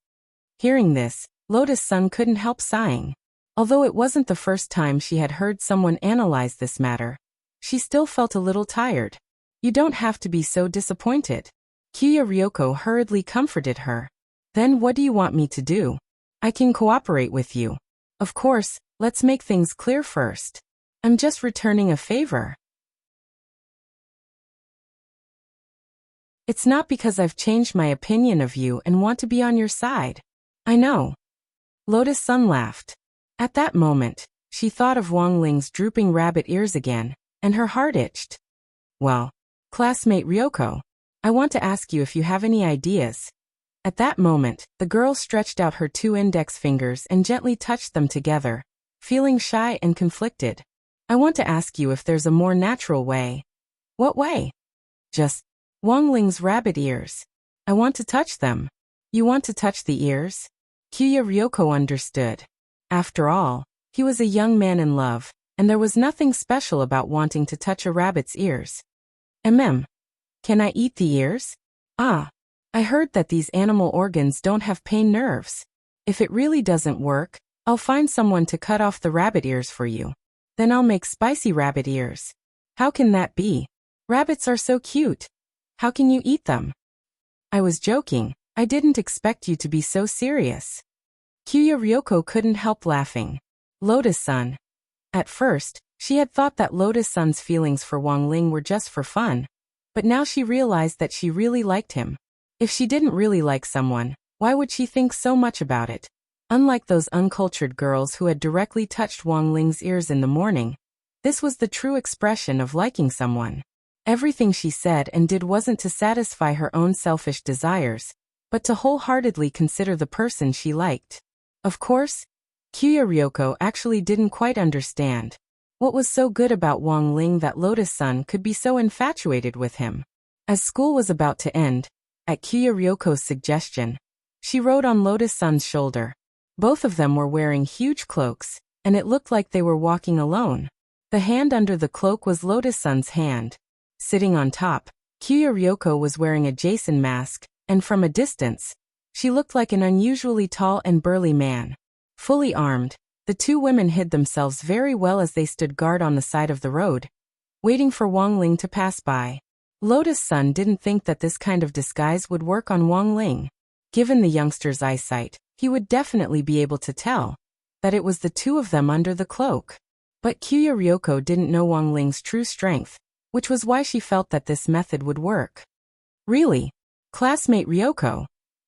Hearing this, Lotus-san couldn't help sighing. Although it wasn't the first time she had heard someone analyze this matter, she still felt a little tired. You don't have to be so disappointed. Kyuya Ryoko hurriedly comforted her. Then what do you want me to do? I can cooperate with you. Of course, let's make things clear first. I'm just returning a favor. It's not because I've changed my opinion of you and want to be on your side. I know. Lotus Sun laughed. At that moment, she thought of Wang Ling's drooping rabbit ears again, and her heart itched. Well, classmate Ryoko, I want to ask you if you have any ideas. At that moment, the girl stretched out her 2 index fingers and gently touched them together, feeling shy and conflicted. I want to ask you if there's a more natural way. What way? Just Wang Ling's rabbit ears. I want to touch them. You want to touch the ears? Kyuya Ryoko understood. After all, he was a young man in love, and there was nothing special about wanting to touch a rabbit's ears. Can I eat the ears? Ah, I heard that these animal organs don't have pain nerves. If it really doesn't work, I'll find someone to cut off the rabbit ears for you. Then I'll make spicy rabbit ears. How can that be? Rabbits are so cute. How can you eat them? I was joking. I didn't expect you to be so serious. Kyuya Ryoko couldn't help laughing. Lotus Sun. At first, she had thought that Lotus Sun's feelings for Wang Ling were just for fun, but now she realized that she really liked him. If she didn't really like someone, why would she think so much about it? Unlike those uncultured girls who had directly touched Wang Ling's ears in the morning, this was the true expression of liking someone. Everything she said and did wasn't to satisfy her own selfish desires, but to wholeheartedly consider the person she liked. Of course, Kyuya Ryoko actually didn't quite understand what was so good about Wang Ling that Lotus Sun could be so infatuated with him. As school was about to end, at Kyuya Ryoko's suggestion, she rode on Lotus Sun's shoulder. Both of them were wearing huge cloaks, and it looked like they were walking alone. The hand under the cloak was Lotus Sun's hand. Sitting on top, Kyuya Ryoko was wearing a Jason mask, and from a distance, she looked like an unusually tall and burly man. Fully armed, the 2 women hid themselves very well as they stood guard on the side of the road, waiting for Wang Ling to pass by. Lotus Sun didn't think that this kind of disguise would work on Wang Ling. Given the youngster's eyesight, he would definitely be able to tell that it was the 2 of them under the cloak. But Kyuya Ryoko didn't know Wang Ling's true strength, which was why she felt that this method would work. Really? Classmate Ryoko?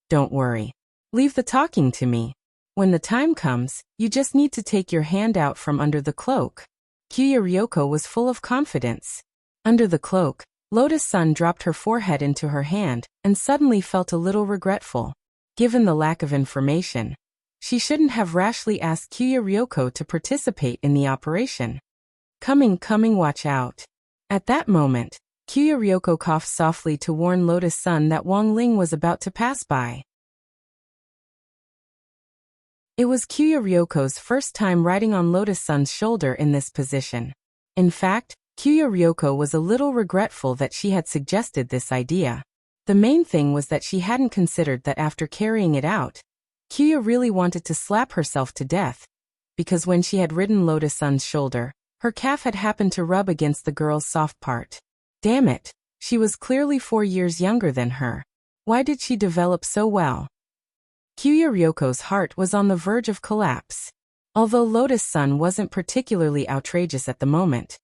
Don't worry. Leave the talking to me. When the time comes, you just need to take your hand out from under the cloak. Kyuya Ryoko was full of confidence. Under the cloak, Lotus Sun dropped her forehead into her hand and suddenly felt a little regretful. Given the lack of information, she shouldn't have rashly asked Kyuya Ryoko to participate in the operation. Coming, watch out. At that moment, Kyuya Ryoko coughed softly to warn Lotus Sun that Wang Ling was about to pass by. It was Kyuya Ryoko's first time riding on Lotus Sun's shoulder in this position. In fact, Kyuya Ryoko was a little regretful that she had suggested this idea. The main thing was that she hadn't considered that after carrying it out, Kyuya really wanted to slap herself to death, because when she had ridden Lotus Sun's shoulder, her calf had happened to rub against the girl's soft part. Damn it, she was clearly 4 years younger than her. Why did she develop so well? Kyuya Ryoko's heart was on the verge of collapse. Although Lotus Sun wasn't particularly outrageous at the moment,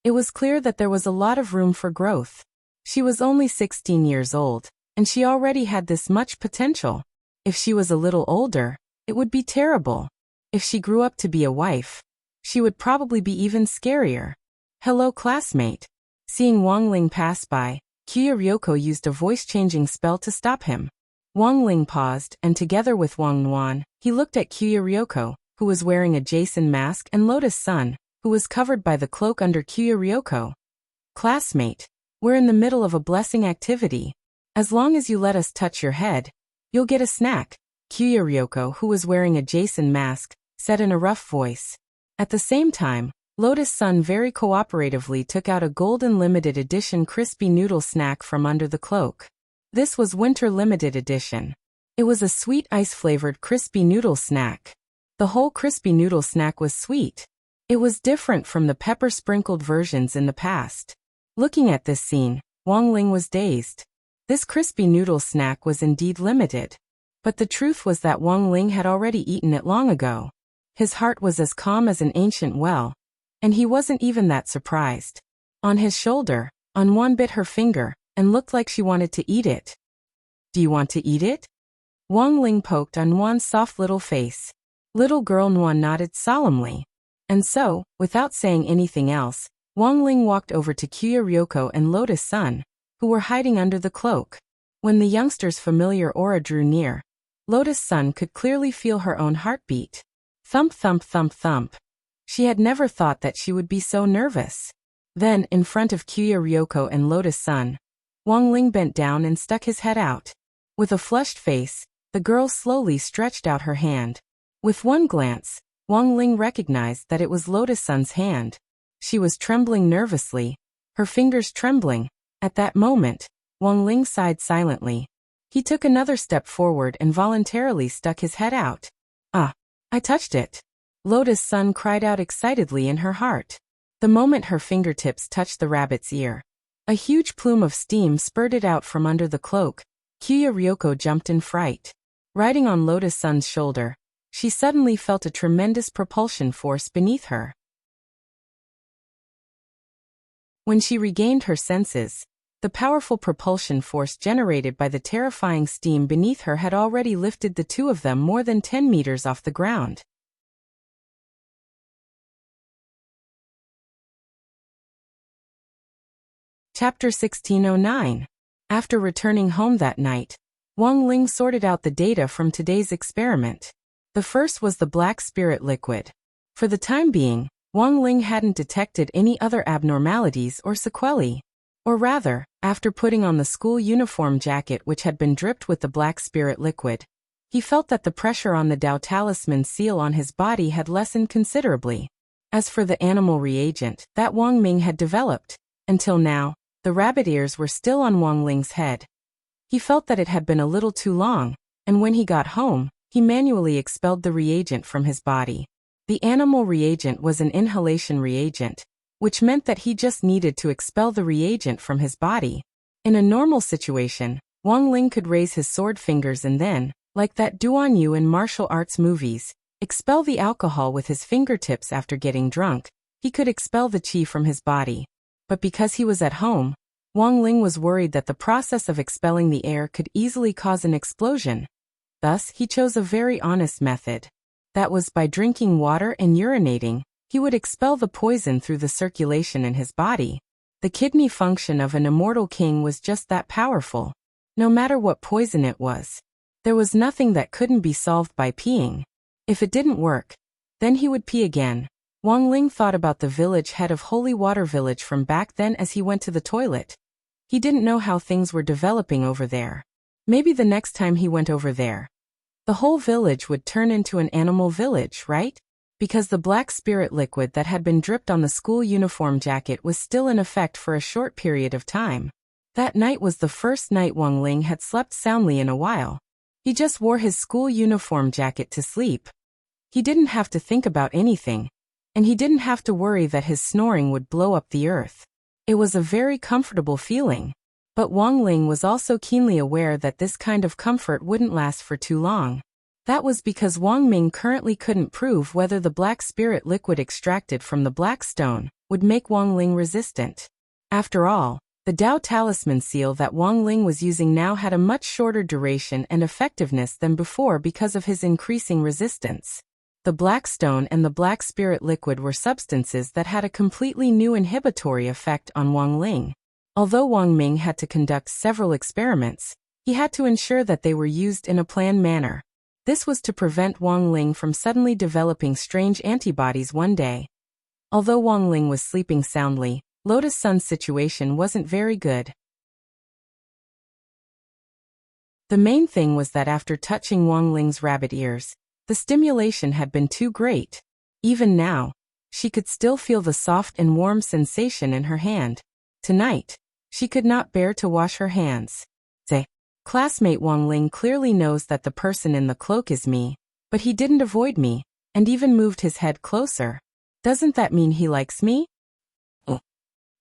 it was clear that there was a lot of room for growth. She was only 16 years old, and she already had this much potential. If she was a little older, it would be terrible. If she grew up to be a wife, she would probably be even scarier. Hello, classmate. Seeing Wang Ling pass by, Kyuya Ryoko used a voice-changing spell to stop him. Wang Ling paused, and together with Wang Nuan, he looked at Kyuya Ryoko, who was wearing a Jason mask, and Lotus Sun, who was covered by the cloak under Kyuya Ryoko. Classmate, we're in the middle of a blessing activity. As long as you let us touch your head, you'll get a snack. Kyuya Ryoko, who was wearing a Jason mask, said in a rough voice. At the same time, Lotus Sun very cooperatively took out a golden limited edition crispy noodle snack from under the cloak. This was winter limited edition. It was a sweet ice-flavored crispy noodle snack. The whole crispy noodle snack was sweet. It was different from the pepper-sprinkled versions in the past. Looking at this scene, Wang Ling was dazed. This crispy noodle snack was indeed limited. But the truth was that Wang Ling had already eaten it long ago. His heart was as calm as an ancient well, and he wasn't even that surprised. On his shoulder, Anwan bit her finger, and looked like she wanted to eat it. Do you want to eat it? Wang Ling poked Anwan's soft little face. Little girl Nwan nodded solemnly. And so, without saying anything else, Wang Ling walked over to Kuya Ryoko and Lotus Sun, who were hiding under the cloak. When the youngster's familiar aura drew near, Lotus Sun could clearly feel her own heartbeat. Thump thump thump thump. She had never thought that she would be so nervous. Then, in front of Kuya Ryoko and Lotus Sun, Wang Ling bent down and stuck his head out. With a flushed face, the girl slowly stretched out her hand. With one glance, Wang Ling recognized that it was Lotus Sun's hand. She was trembling nervously, her fingers trembling. At that moment, Wang Ling sighed silently. He took another step forward and voluntarily stuck his head out. Ah, I touched it. Lotus Sun cried out excitedly in her heart. The moment her fingertips touched the rabbit's ear, a huge plume of steam spurted out from under the cloak. Kuya Ryoko jumped in fright. Riding on Lotus Sun's shoulder, she suddenly felt a tremendous propulsion force beneath her. When she regained her senses, the powerful propulsion force generated by the terrifying steam beneath her had already lifted the two of them more than 10 meters off the ground. Chapter 1609. After returning home that night, Wang Ling sorted out the data from today's experiment. The first was the black spirit liquid. For the time being, Wang Ling hadn't detected any other abnormalities or sequelae. Or rather, after putting on the school uniform jacket which had been dripped with the black spirit liquid, he felt that the pressure on the Dao Talisman seal on his body had lessened considerably. As for the animal reagent that Wang Ming had developed, until now, the rabbit ears were still on Wang Ling's head. He felt that it had been a little too long, and when he got home, he manually expelled the reagent from his body. The animal reagent was an inhalation reagent, which meant that he just needed to expel the reagent from his body. In a normal situation, Wang Ling could raise his sword fingers and then, like that Duan Yu in martial arts movies, expel the alcohol with his fingertips after getting drunk. He could expel the qi from his body. But because he was at home, Wang Ling was worried that the process of expelling the air could easily cause an explosion. Thus, he chose a very honest method. That was by drinking water and urinating, he would expel the poison through the circulation in his body. The kidney function of an immortal king was just that powerful. No matter what poison it was, there was nothing that couldn't be solved by peeing. If it didn't work, then he would pee again. Wang Ling thought about the village head of Holy Water Village from back then as he went to the toilet. He didn't know how things were developing over there. Maybe the next time he went over there, the whole village would turn into an animal village, right? Because the black spirit liquid that had been dripped on the school uniform jacket was still in effect for a short period of time. That night was the first night Wang Ling had slept soundly in a while. He just wore his school uniform jacket to sleep. He didn't have to think about anything, and he didn't have to worry that his snoring would blow up the earth. It was a very comfortable feeling. But Wang Ling was also keenly aware that this kind of comfort wouldn't last for too long. That was because Wang Ming currently couldn't prove whether the black spirit liquid extracted from the black stone would make Wang Ling resistant. After all, the Dao Talisman seal that Wang Ling was using now had a much shorter duration and effectiveness than before because of his increasing resistance. The black stone and the black spirit liquid were substances that had a completely new inhibitory effect on Wang Ling. Although Wang Ming had to conduct several experiments, he had to ensure that they were used in a planned manner. This was to prevent Wang Ling from suddenly developing strange antibodies one day. Although Wang Ling was sleeping soundly, Lotus Sun's situation wasn't very good. The main thing was that after touching Wang Ling's rabbit ears, the stimulation had been too great. Even now, she could still feel the soft and warm sensation in her hand. Tonight, she could not bear to wash her hands. Classmate Wang Ling clearly knows that the person in the cloak is me, but he didn't avoid me, and even moved his head closer. Doesn't that mean he likes me?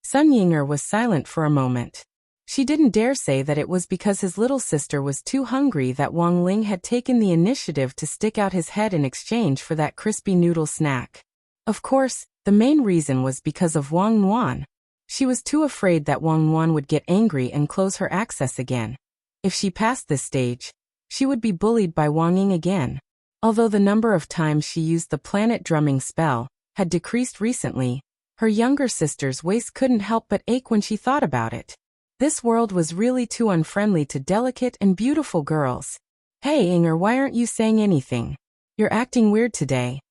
Sun Yinger was silent for a moment. She didn't dare say that it was because his little sister was too hungry that Wang Ling had taken the initiative to stick out his head in exchange for that crispy noodle snack. Of course, the main reason was because of Wang Nuan. She was too afraid that Wang Nuan would get angry and close her access again. If she passed this stage, she would be bullied by Wang Ying again. Although the number of times she used the planet drumming spell had decreased recently, her younger sister's waist couldn't help but ache when she thought about it. This world was really too unfriendly to delicate and beautiful girls. Hey Inger, why aren't you saying anything? You're acting weird today.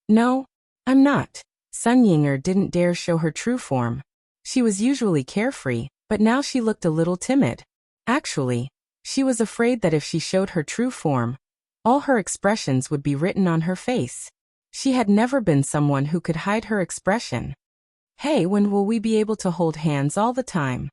No, I'm not. Sun Yinger didn't dare show her true form. She was usually carefree, but now she looked a little timid. Actually, she was afraid that if she showed her true form, all her expressions would be written on her face. She had never been someone who could hide her expression. Hey, when will we be able to hold hands all the time?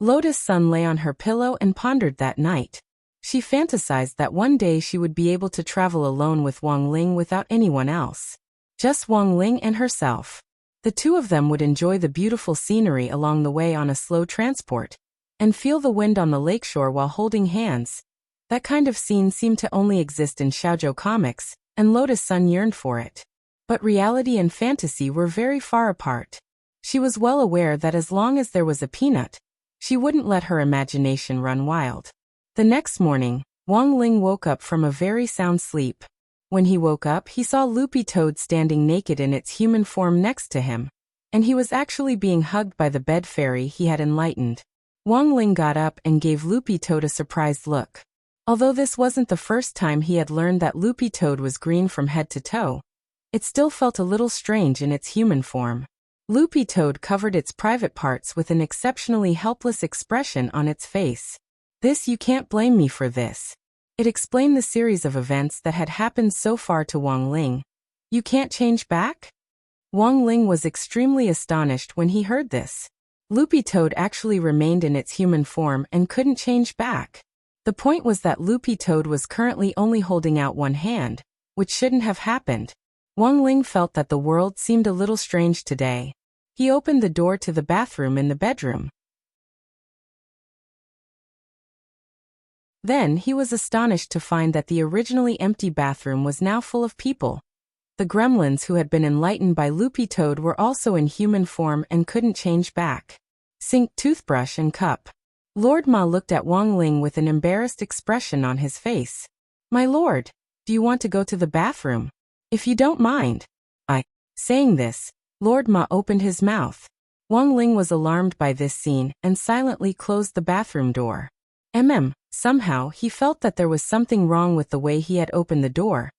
Lotus Sun lay on her pillow and pondered that night. She fantasized that one day she would be able to travel alone with Wang Ling without anyone else. Just Wang Ling and herself. The two of them would enjoy the beautiful scenery along the way on a slow transport, and feel the wind on the lakeshore while holding hands. That kind of scene seemed to only exist in shoujo comics, and Lotus Sun yearned for it. But reality and fantasy were very far apart. She was well aware that as long as there was a peanut, she wouldn't let her imagination run wild. The next morning, Wang Ling woke up from a very sound sleep. When he woke up, he saw Loopy Toad standing naked in its human form next to him, and he was actually being hugged by the bed fairy he had enlightened. Wang Ling got up and gave Loopy Toad a surprised look. Although this wasn't the first time he had learned that Loopy Toad was green from head to toe, it still felt a little strange in its human form. Loopy Toad covered its private parts with an exceptionally helpless expression on its face. You can't blame me for this. It explained the series of events that had happened so far to Wang Ling. You can't change back? Wang Ling was extremely astonished when he heard this. Loopy Toad actually remained in its human form and couldn't change back. The point was that Loopy Toad was currently only holding out one hand, which shouldn't have happened. Wang Ling felt that the world seemed a little strange today. He opened the door to the bathroom in the bedroom. Then he was astonished to find that the originally empty bathroom was now full of people. The gremlins who had been enlightened by Loopy Toad were also in human form and couldn't change back. Sink, toothbrush and cup. Lord Ma looked at Wang Ling with an embarrassed expression on his face. My lord, do you want to go to the bathroom? If you don't mind. Saying this, Lord Ma opened his mouth. Wang Ling was alarmed by this scene and silently closed the bathroom door. Somehow he felt that there was something wrong with the way he had opened the door.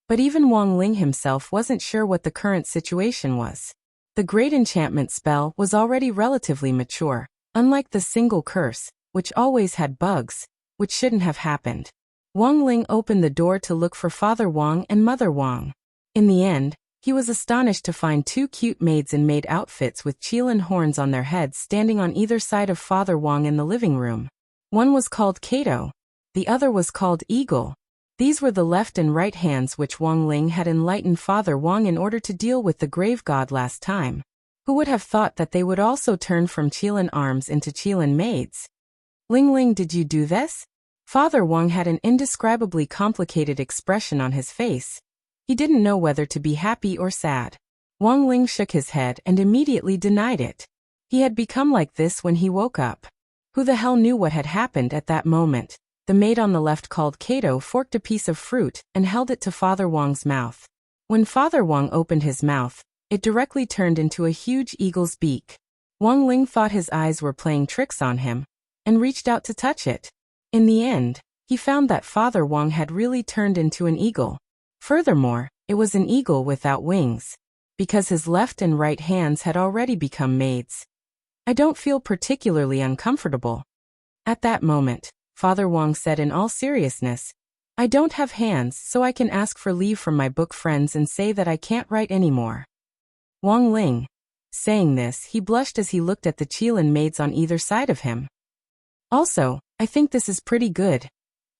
But even Wang Ling himself wasn't sure what the current situation was. The great enchantment spell was already relatively mature, unlike the single curse, which always had bugs, which shouldn't have happened. Wang Ling opened the door to look for Father Wang and Mother Wang. In the end, he was astonished to find two cute maids in maid outfits with qilin horns on their heads standing on either side of Father Wang in the living room. One was called Kato. The other was called Eagle. These were the left and right hands which Wang Ling had enlightened Father Wang in order to deal with the grave god last time. Who would have thought that they would also turn from qilin arms into qilin maids? Ling Ling, did you do this? Father Wang had an indescribably complicated expression on his face. He didn't know whether to be happy or sad. Wang Ling shook his head and immediately denied it. He had become like this when he woke up. Who the hell knew what had happened at that moment? The maid on the left called Kato forked a piece of fruit and held it to Father Wang's mouth. When Father Wang opened his mouth, it directly turned into a huge eagle's beak. Wang Ling thought his eyes were playing tricks on him, and reached out to touch it. In the end, he found that Father Wang had really turned into an eagle. Furthermore, it was an eagle without wings, because his left and right hands had already become maids. I don't feel particularly uncomfortable. At that moment, Father Wang said in all seriousness, I don't have hands, so I can ask for leave from my book friends and say that I can't write anymore. Wang Ling. Saying this, he blushed as he looked at the qilin maids on either side of him. Also, I think this is pretty good.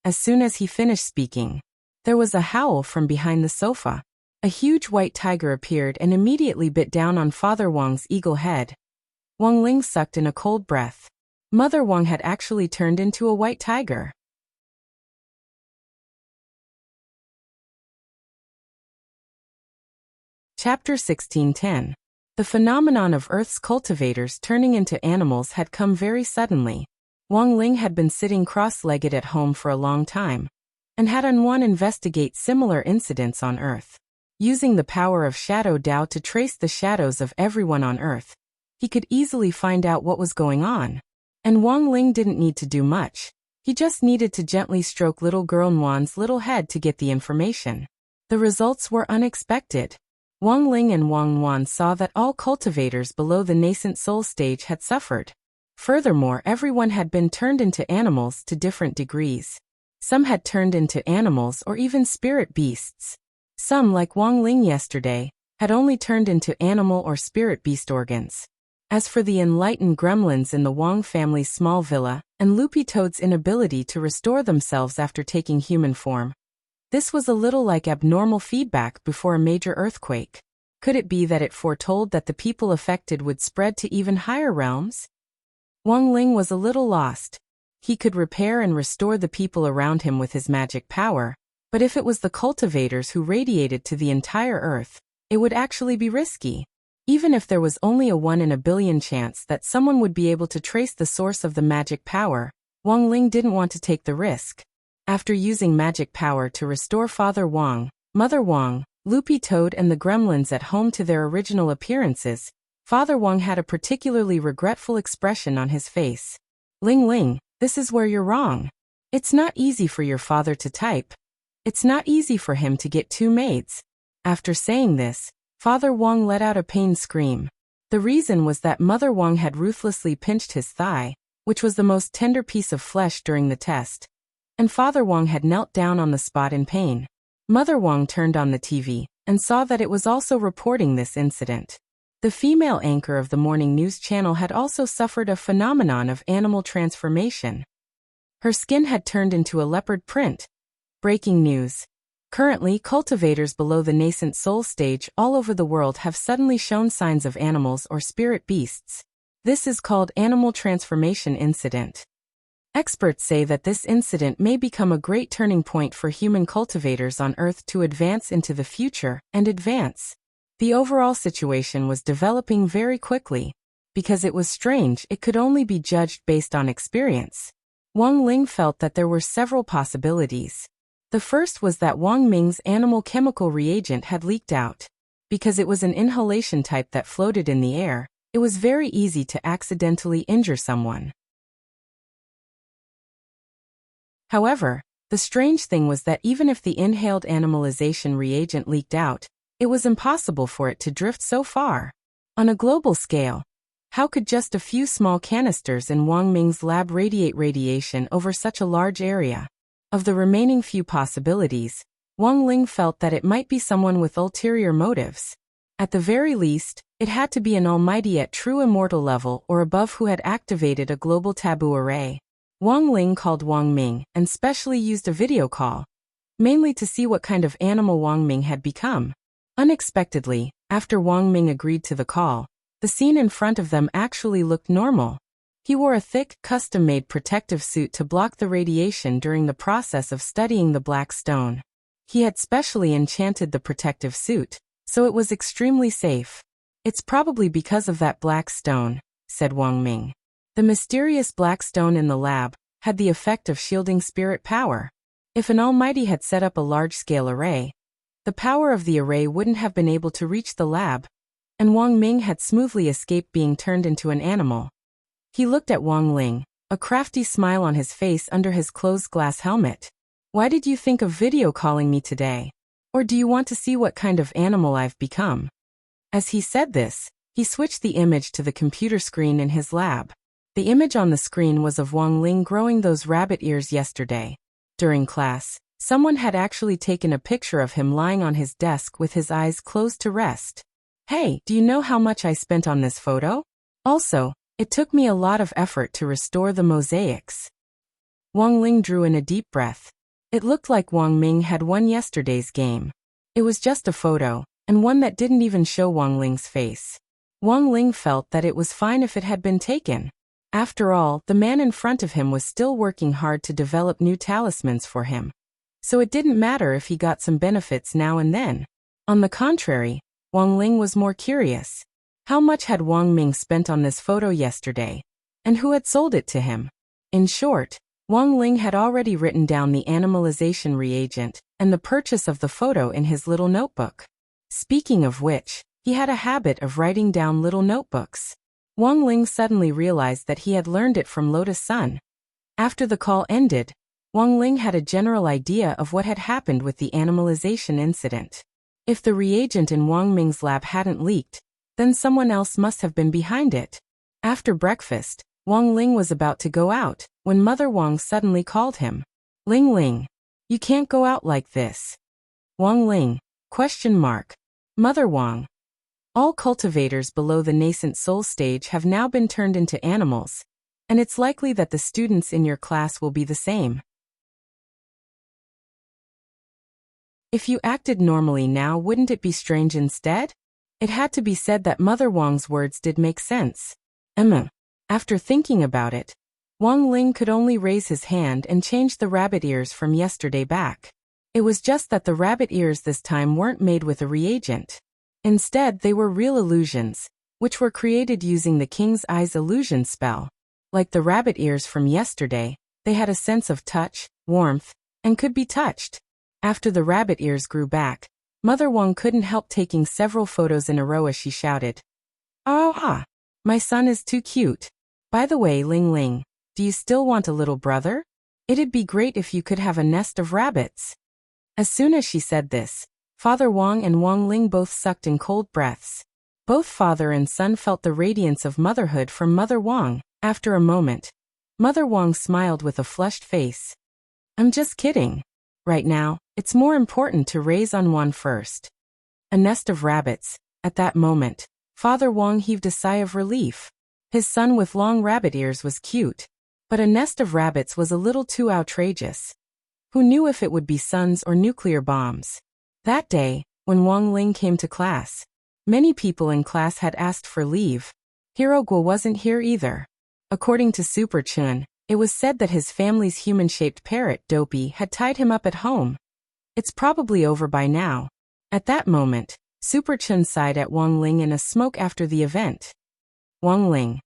As soon as he finished speaking, there was a howl from behind the sofa. A huge white tiger appeared and immediately bit down on Father Wang's eagle head. Wang Ling sucked in a cold breath. Mother Wang had actually turned into a white tiger. Chapter 16:10. The phenomenon of Earth's cultivators turning into animals had come very suddenly. Wang Ling had been sitting cross-legged at home for a long time, and had investigate similar incidents on Earth. Using the power of Shadow Dao to trace the shadows of everyone on Earth, he could easily find out what was going on. And Wang Ling didn't need to do much. He just needed to gently stroke little girl Nguyen's little head to get the information. The results were unexpected. Wang Ling and Wang Nguyen saw that all cultivators below the nascent soul stage had suffered. Furthermore, everyone had been turned into animals to different degrees. Some had turned into animals or even spirit beasts. Some, like Wang Ling yesterday, had only turned into animal or spirit beast organs. As for the enlightened gremlins in the Wang family's small villa, and Loopy Toad's inability to restore themselves after taking human form, this was a little like abnormal feedback before a major earthquake. Could it be that it foretold that the people affected would spread to even higher realms? Wang Ling was a little lost. He could repair and restore the people around him with his magic power, but if it was the cultivators who radiated to the entire Earth, it would actually be risky. Even if there was only a 1 in a billion chance that someone would be able to trace the source of the magic power, Wang Ling didn't want to take the risk. After using magic power to restore Father Wang, Mother Wang, Loopy Toad and the gremlins at home to their original appearances, Father Wang had a particularly regretful expression on his face. Ling Ling, this is where you're wrong. It's not easy for your father to type. It's not easy for him to get 2 maids. After saying this, Father Wang let out a pained scream. The reason was that Mother Wang had ruthlessly pinched his thigh, which was the most tender piece of flesh during the test, and Father Wang had knelt down on the spot in pain. Mother Wang turned on the TV, and saw that it was also reporting this incident. The female anchor of the morning news channel had also suffered a phenomenon of animal transformation. Her skin had turned into a leopard print. Breaking news. Currently, cultivators below the nascent soul stage all over the world have suddenly shown signs of animals or spirit beasts. This is called animal transformation incident. Experts say that this incident may become a great turning point for human cultivators on Earth to advance into the future and advance. The overall situation was developing very quickly. Because it was strange, it could only be judged based on experience. Wang Ling felt that there were several possibilities. The first was that Wang Ming's animal chemical reagent had leaked out. Because it was an inhalation type that floated in the air, it was very easy to accidentally injure someone. However, the strange thing was that even if the inhaled animalization reagent leaked out, it was impossible for it to drift so far. On a global scale, how could just a few small canisters in Wang Ming's lab radiate radiation over such a large area? Of the remaining few possibilities, Wang Ling felt that it might be someone with ulterior motives. At the very least, it had to be an almighty at true immortal level or above who had activated a global taboo array. Wang Ling called Wang Ming and specially used a video call, mainly to see what kind of animal Wang Ming had become. Unexpectedly, after Wang Ming agreed to the call, the scene in front of them actually looked normal. He wore a thick, custom-made protective suit to block the radiation during the process of studying the black stone. He had specially enchanted the protective suit, so it was extremely safe. It's probably because of that black stone, said Wang Ming. The mysterious black stone in the lab had the effect of shielding spirit power. If an almighty had set up a large-scale array, the power of the array wouldn't have been able to reach the lab, and Wang Ming had smoothly escaped being turned into an animal. He looked at Wang Ling, a crafty smile on his face under his closed glass helmet. Why did you think of video calling me today? Or do you want to see what kind of animal I've become? As he said this, he switched the image to the computer screen in his lab. The image on the screen was of Wang Ling growing those rabbit ears yesterday. During class, someone had actually taken a picture of him lying on his desk with his eyes closed to rest. Hey, do you know how much I spent on this photo? Also, it took me a lot of effort to restore the mosaics. Wang Ling drew in a deep breath. It looked like Wang Ming had won yesterday's game. It was just a photo, and one that didn't even show Wang Ling's face. Wang Ling felt that it was fine if it had been taken. After all, the man in front of him was still working hard to develop new talismans for him. So it didn't matter if he got some benefits now and then. On the contrary, Wang Ling was more curious. How much had Wang Ming spent on this photo yesterday? And who had sold it to him? In short, Wang Ling had already written down the animalization reagent and the purchase of the photo in his little notebook. Speaking of which, he had a habit of writing down little notebooks. Wang Ling suddenly realized that he had learned it from Lotus Sun. After the call ended, Wang Ling had a general idea of what had happened with the animalization incident. If the reagent in Wang Ming's lab hadn't leaked, then someone else must have been behind it. After breakfast, Wang Ling was about to go out when Mother Wang suddenly called him. Ling Ling, you can't go out like this. Wang Ling, ? Mother Wang. All cultivators below the nascent soul stage have now been turned into animals, and it's likely that the students in your class will be the same. If you acted normally now, wouldn't it be strange instead? It had to be said that Mother Wang's words did make sense. After thinking about it, Wang Ling could only raise his hand and change the rabbit ears from yesterday back. It was just that the rabbit ears this time weren't made with a reagent. Instead, they were real illusions, which were created using the King's Eyes illusion spell. Like the rabbit ears from yesterday, they had a sense of touch, warmth, and could be touched. After the rabbit ears grew back, Mother Wang couldn't help taking several photos in a row as she shouted, "Ah, my son is too cute. By the way, Ling Ling, do you still want a little brother? It'd be great if you could have a nest of rabbits." As soon as she said this, Father Wang and Wang Ling both sucked in cold breaths. Both father and son felt the radiance of motherhood from Mother Wang. After a moment, Mother Wang smiled with a flushed face. "I'm just kidding. Right now, it's more important to raise on one first." A nest of rabbits. At that moment, Father Wang heaved a sigh of relief. His son with long rabbit ears was cute, but a nest of rabbits was a little too outrageous. Who knew if it would be sons or nuclear bombs? That day, when Wang Ling came to class, many people in class had asked for leave. Hero Guo wasn't here either. According to Super Chun, it was said that his family's human-shaped parrot, Dopey, had tied him up at home. It's probably over by now. At that moment, Super Chun sighed at Wang Ling in a smoke after the event. Wang Ling,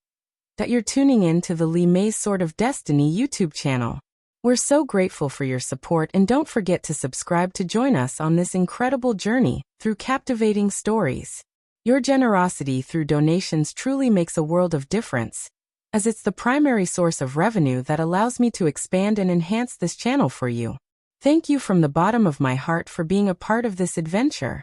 that you're tuning in to the Li Mei's Sword of Destiny YouTube channel. We're so grateful for your support, and don't forget to subscribe to join us on this incredible journey through captivating stories. Your generosity through donations truly makes a world of difference, as it's the primary source of revenue that allows me to expand and enhance this channel for you. Thank you from the bottom of my heart for being a part of this adventure.